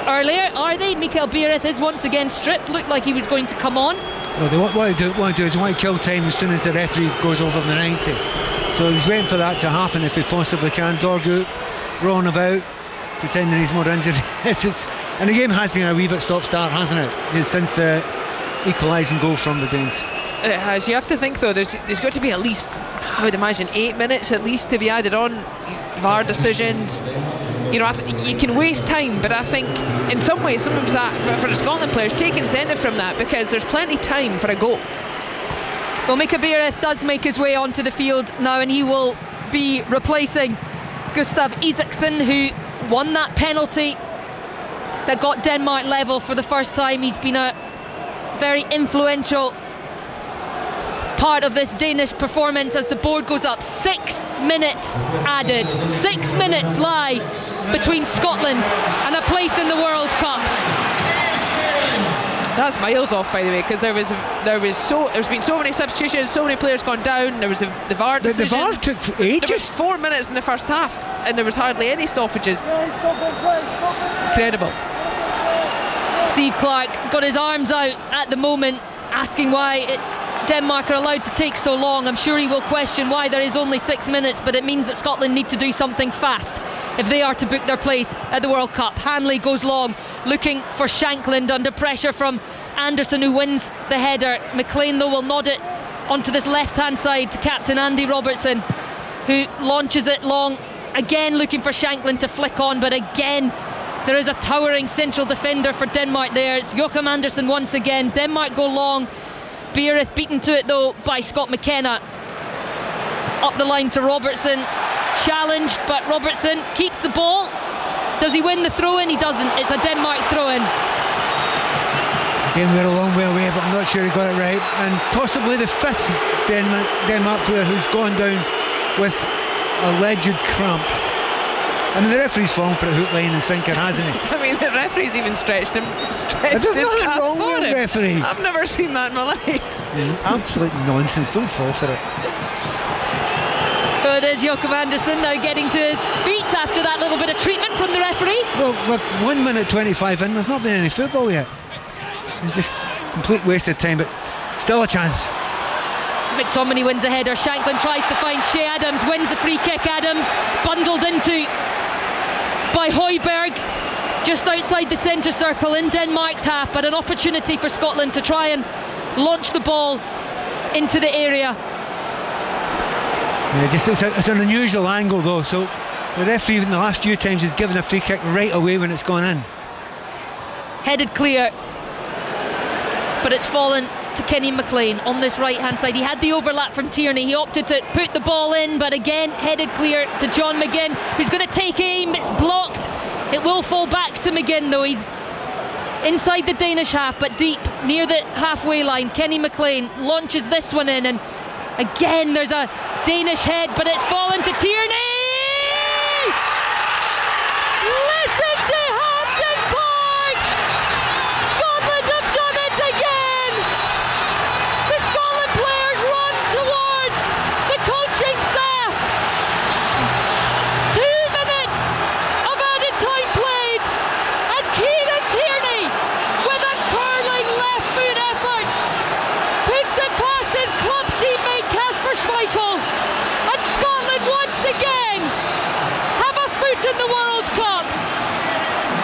earlier. Are they? Mikael Biereth is once again stripped. Looked like he was going to come on. Well, what they want to do is they want to kill time as soon as the referee goes over the 90. So he's waiting for that to happen if he possibly can. Dorgu rolling about, pretending he's more injured. And the game has been a wee bit stop-start, hasn't it, since the equalising goal from the Danes. It has. You have to think though, there's got to be at least, I would imagine, 8 minutes at least to be added on. VAR decisions, you know, you can waste time, but I think in some ways sometimes that for the Scotland players take incentive from that, because there's plenty time for a goal. Well, Mika Biereth does make his way onto the field now, and he will be replacing Gustav Isaksson, who won that penalty that got Denmark level for the first time. He's been a very influential part of this Danish performance as the board goes up. 6 minutes added. 6 minutes lie between Scotland and a place in the World Cup. That's miles off, by the way, because there's been so many substitutions, so many players gone down. There was the VAR decision. The VAR took ages. There was 4 minutes in the first half, and there was hardly any stoppages. Incredible. Steve Clark got his arms out at the moment, asking why Denmark are allowed to take so long. I'm sure he will question why there is only 6 minutes, but it means that Scotland need to do something fast if they are to book their place at the World Cup. Hanley goes long, looking for Shankland under pressure from Anderson who wins the header. McLean though will nod it onto this left hand side to captain Andy Robertson, who launches it long, again looking for Shanklin to flick on, but again there is a towering central defender for Denmark there. It's Joachim Andersen once again. Denmark go long. Beereth beaten to it though by Scott McKenna. Up the line to Robertson, challenged, but Robertson keeps the ball. Does he win the throw-in? He doesn't. It's a Denmark throw-in. Again, we're a long way away, but I'm not sure he got it right. And possibly the fifth Denmark player who's gone down with alleged cramp. I mean, the referee's fallen for a hook, line and sinker, hasn't he? I mean, the referee's even stretched his nothing calf wrong with the referee. I've never seen that in my life. Absolute nonsense. Don't fall for it. So it is Joachim Andersen now getting to his feet after that little bit of treatment from the referee. Well, we're 1 minute 25 in. There's not been any football yet. It's just complete waste of time, but still a chance. McTominay wins a header. Shanklin tries to find Shea Adams, wins the free kick. Adams bundled into by Højbjerg just outside the centre circle in Denmark's half, but an opportunity for Scotland to try and launch the ball into the area. Yeah, it's an unusual angle though, so the referee in the last few times has given a free kick right away when it's gone in. Headed clear, but it's fallen to Kenny McLean on this right hand side. He had the overlap from Tierney. He opted to put the ball in, but again headed clear to John McGinn, who's going to take aim. It's blocked. It will fall back to McGinn though. He's inside the Danish half, but deep near the halfway line. Kenny McLean launches this one in, and again there's a Danish head, but it's fallen to Tierney. Listen to Hampden Park. Scotland have done it again. The Scotland players run towards the coaching staff. 2 minutes of added time played, and Kieran Tierney with a curling left foot effort puts it past his club teammate Kasper Schmeichel, and Scotland once again have a foot in the World Cup.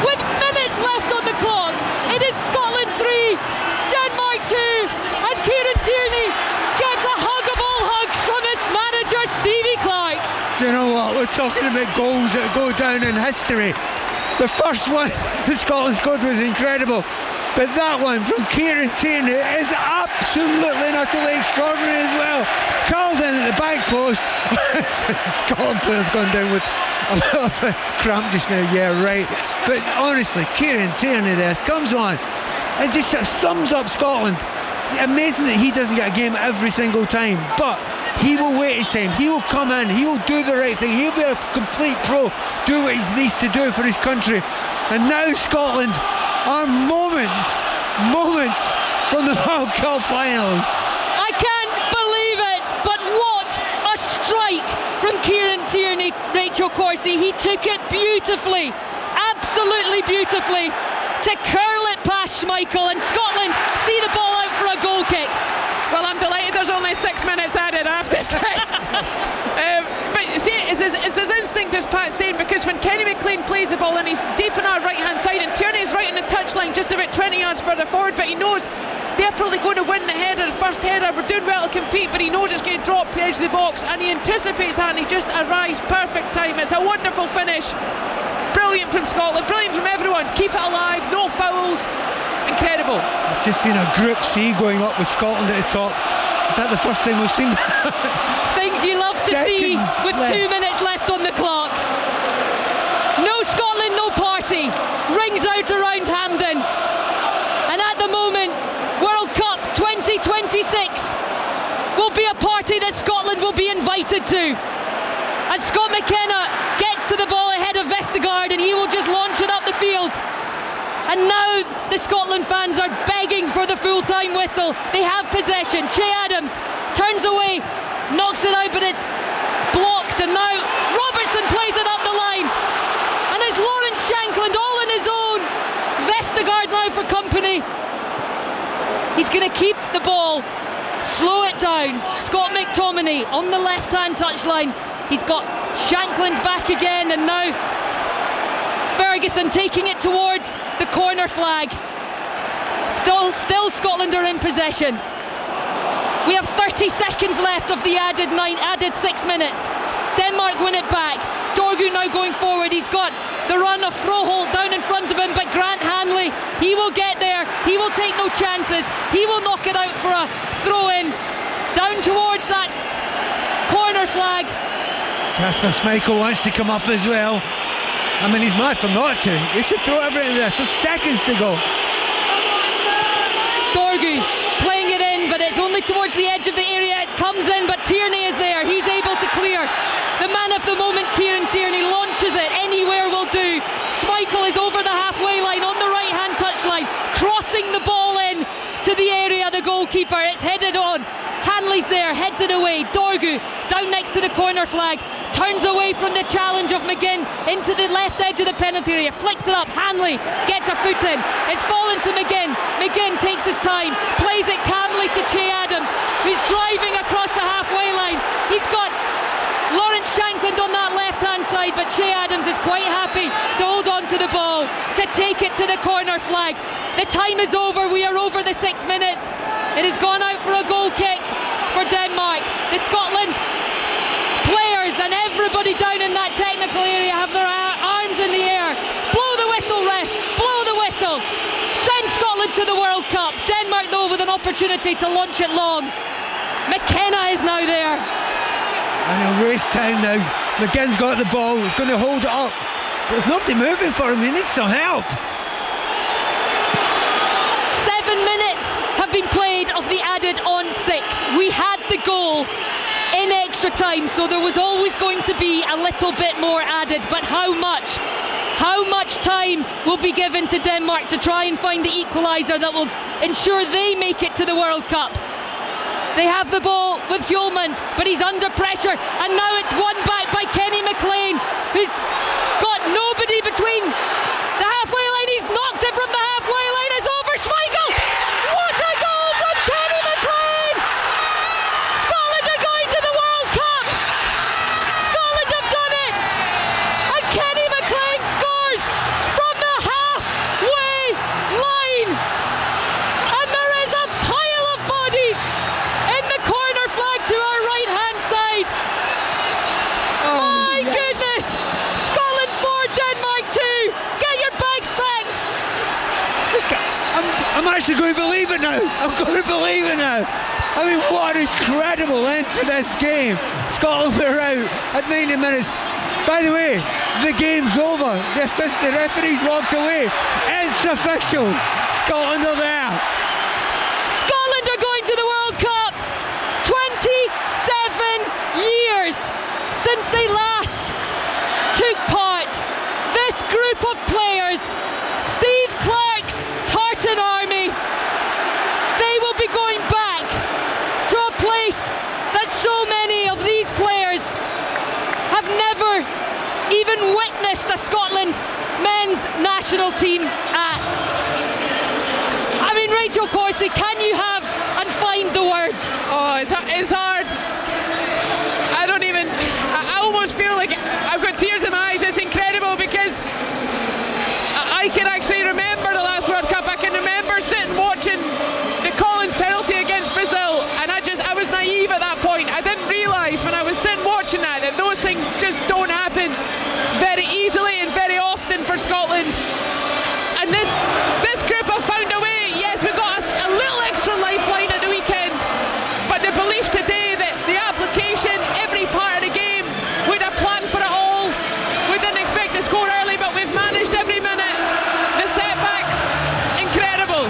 With minutes left on the clock, it is Scotland 3, Denmark 2, and Kieran Tierney gets a hug of all hugs from its manager Stevie Clarke. Do you know what? We're talking about goals that go down in history. The first one that Scotland scored was incredible, but that one from Kieran Tierney is absolutely and utterly extraordinary as well. Curled in at the back post. Scotland player's gone down with a little bit cramp just now, yeah, right. But honestly, Kieran Tierney there comes on and just sort of sums up Scotland. Amazing that he doesn't get a game every single time, but he will wait his time. He will come in, he will do the right thing, he'll be a complete pro, do what he needs to do for his country. And now Scotland are moments from the World Cup finals. I can't believe it, but what a strike from Kieran Tierney, Rachel Corsie. He took it beautifully, absolutely beautifully, to curl it past Schmeichel, and Scotland see the ball out for a goal kick. Well, I'm delighted there's only 6 minutes added, I have to say. But see, it's his instinct, as Pat's saying, because when Kenny McLean plays the ball and he's deep on our right hand side, and Tierney's right on the touchline, just about 20 yards further forward, but he knows they're probably going to win the header, the first header. We're doing well to compete, but he knows it's going to drop to the edge of the box, and he anticipates that, and he just arrives perfect time. It's a wonderful finish. Brilliant from Scotland, brilliant from everyone. Keep it alive, no fouls. Incredible. I've just seen a Group C going up with Scotland at the top. Is that the first time we've seen that? Things you love to see with left. 2 minutes left on the clock. No Scotland, no party. Rings out around Hampden. And at the moment, World Cup 2026 will be a party that Scotland will be invited to. And Scott McKenna gets to the ball ahead of Vestergaard, and he will just launch it up the field. And now the Scotland fans are begging for the full-time whistle. They have possession. Shea Adams turns away, knocks it out, but it's blocked. And now Robertson plays it up the line. And it's Lawrence Shankland all on his own. Vestergaard now for company. He's going to keep the ball, slow it down. Scott McTominay on the left-hand touchline. He's got Shankland back again, and now Ferguson taking it towards the corner flag. Still Scotland are in possession. We have 30 seconds left of the added 6 minutes. Denmark win it back. Dorgu now going forward. He's got the run of Froholt down in front of him, but Grant Hanley, he will get there. He will take no chances. He will knock it out for a throw in. Down towards that corner flag. Kasper Schmeichel wants to come up as well. I mean, he's mad for not to. He should throw everything at this. There's seconds to go. Dorgu playing it in, but it's only towards the edge of the area. It comes in, but Tierney is there. He's able to clear. The man of the moment, Kieran Tierney, launches it. Anywhere will do. Schmeichel is over the halfway line on the right-hand touchline, crossing the ball in to the area, the goalkeeper. It's headed on. Hanley's there, heads it away. Dorgu down next to the corner flag, turns away from the challenge of McGinn into the left edge of the penalty area, flicks it up. Hanley gets a foot in. It's fallen to McGinn. McGinn takes his time, plays it calmly to Che Adams, who's driving across the halfway line. He's got Lawrence Shankland on that left-hand side, but Che Adams is quite happy to hold on to the ball, to take it to the corner flag. The time is over. We are over the 6 minutes. It has gone out for a goal kick for Denmark. The Scotland players and everybody down in that technical area have their arms in the air. Blow the whistle, ref. Blow the whistle. Send Scotland to the World Cup. Denmark, though, with an opportunity to launch it long. McKenna is now there. And he'll waste time now. McGinn's got the ball. He's going to hold it up. There's nobody moving for him. He needs some help. 7 minutes have been played of the added on 6. We had the goal in extra time, so there was always going to be a little bit more added, but how much? How much time will be given to Denmark to try and find the equaliser that will ensure they make it to the World Cup? They have the ball with Hjulmand, but he's under pressure, and now it's won back by Kenny McLean, who's got nobody between the halfway line. He's knocked it from the halfway line. It's over. Schmeichel! What a goal from Kenny McLean! Scotland are going to the World Cup! Scotland have done it! And Kenny McLean scores from the halfway line! And there is a pile of bodies in the corner flag to our right-hand side. My goodness! Scotland 4, Denmark 2. Get your bags back. I'm actually going to believe it now. I'm going to believe it now. I mean, what an incredible end to this game. Scotland were out at 90 minutes. By the way, the game's over. The referees walked away. It's official. Scotland are there. Scotland are going to the World Cup. 27 years since they last took part. This group of players, Steve Clarke's Tartan Army, they will be going back to a place that so many of these players have never even witnessed a Scotland men's national team at. I mean, Rachel Corsie, can you have and find the words? Oh, it's hard. I almost feel like I've got tears in my eyes. It's incredible because I can actually remember the last World Cup. I can remember sitting watching the Collins penalty against Brazil, and I was naive at that point. I didn't realise when I was sitting watching that those things just don't happen very easily and very often for Scotland. And this group have found a way. Yes, we've got a little extra lifeline at the weekend, but the belief today that the application, every part of the game, we'd have planned for it all. We didn't expect to score early, but we've managed every minute. The setbacks, incredible.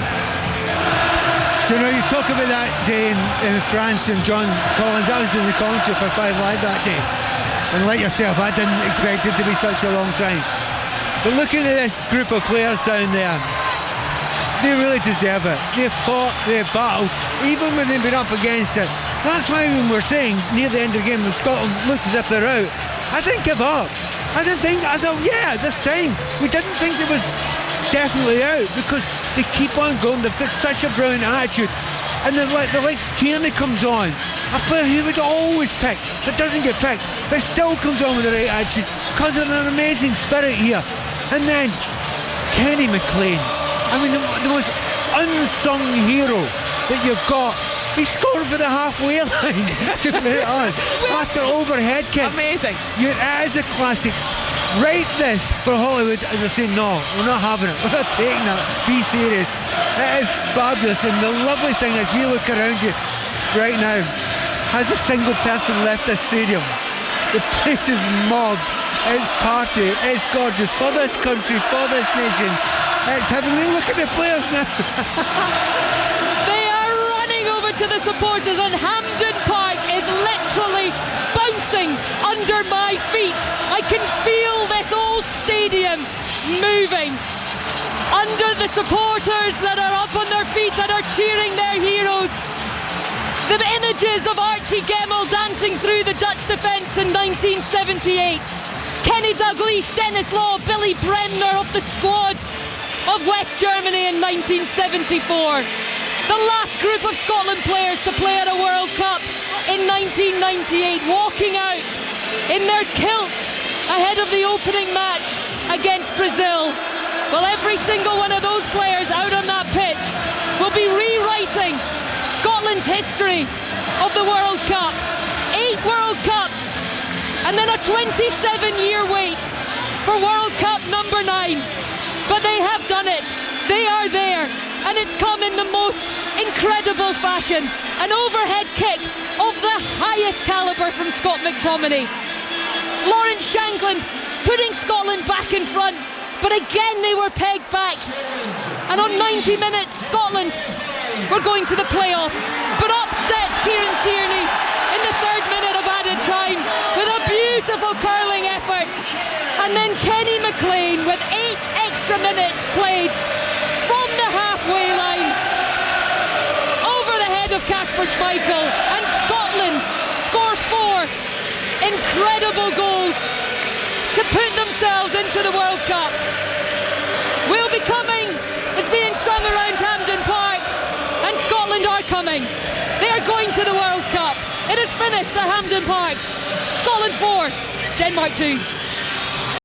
So now you talk about that day in France and John Collins. I was doing the commentary for 5 Live that day, and like yourself, I didn't expect it to be such a long time. But looking at this group of players down there, they really deserve it. They've fought, they've battled, even when they've been up against it. That's why when we're saying near the end of the game when Scotland looked as if they're out, I didn't give up. I thought, yeah, this time we didn't think it was definitely out, because they keep on going. They've got such a brilliant attitude. And the like Tierney comes on, a player who would always pick, but doesn't get picked, but still comes on with the right attitude because of an amazing spirit here. And then Kenny McLean, I mean, the most unsung hero that you've got. He scored for the halfway line to put it on after overhead kicks. Amazing. It is a classic. Write this for Hollywood and they say, no, we're not having it. We're not taking that. Be serious. It is fabulous. And the lovely thing is, you look around you right now, has a single person left this stadium? The place is mobbed. It's party. It's gorgeous for this country, for this nation. It's heavenly. Look at the players now. They are running over to the supporters, and Hampden Park is literally bouncing under my feet. I can feel this old stadium moving under the supporters that are up on their feet, that are cheering their heroes. The images of Archie Gemmell dancing through the Dutch defence in 1978. Kenny Dalglish, Dennis Law, Billy Bremner of the squad of West Germany in 1974. The last group of Scotland players to play at a World Cup in 1998, walking out in their kilts ahead of the opening match against Brazil. Well, every single one of those players out on that pitch will be rewriting Scotland's history of the World Cup. 8 World Cups, and then a 27-year wait for World Cup number 9. But they have done it. They are there, and it's come in the most incredible fashion. An overhead kick of the highest calibre from Scott McTominay. Lawrence Shankland putting Scotland back in front, but again they were pegged back. And on 90 minutes, Scotland were going to the playoffs, but upset Kieran Tierney in the 3rd minute of added time with a beautiful curling effort. And then Kenny McLean with 8 extra minutes played from the halfway line over the head of Kasper Schmeichel, and Scotland score 4 incredible goals to put themselves into the World Cup. We'll be coming, it's being sung around Hampden Park, and Scotland are coming. They are going to the World Cup. It is finished at Hampden Park. Scotland 4, Denmark 2.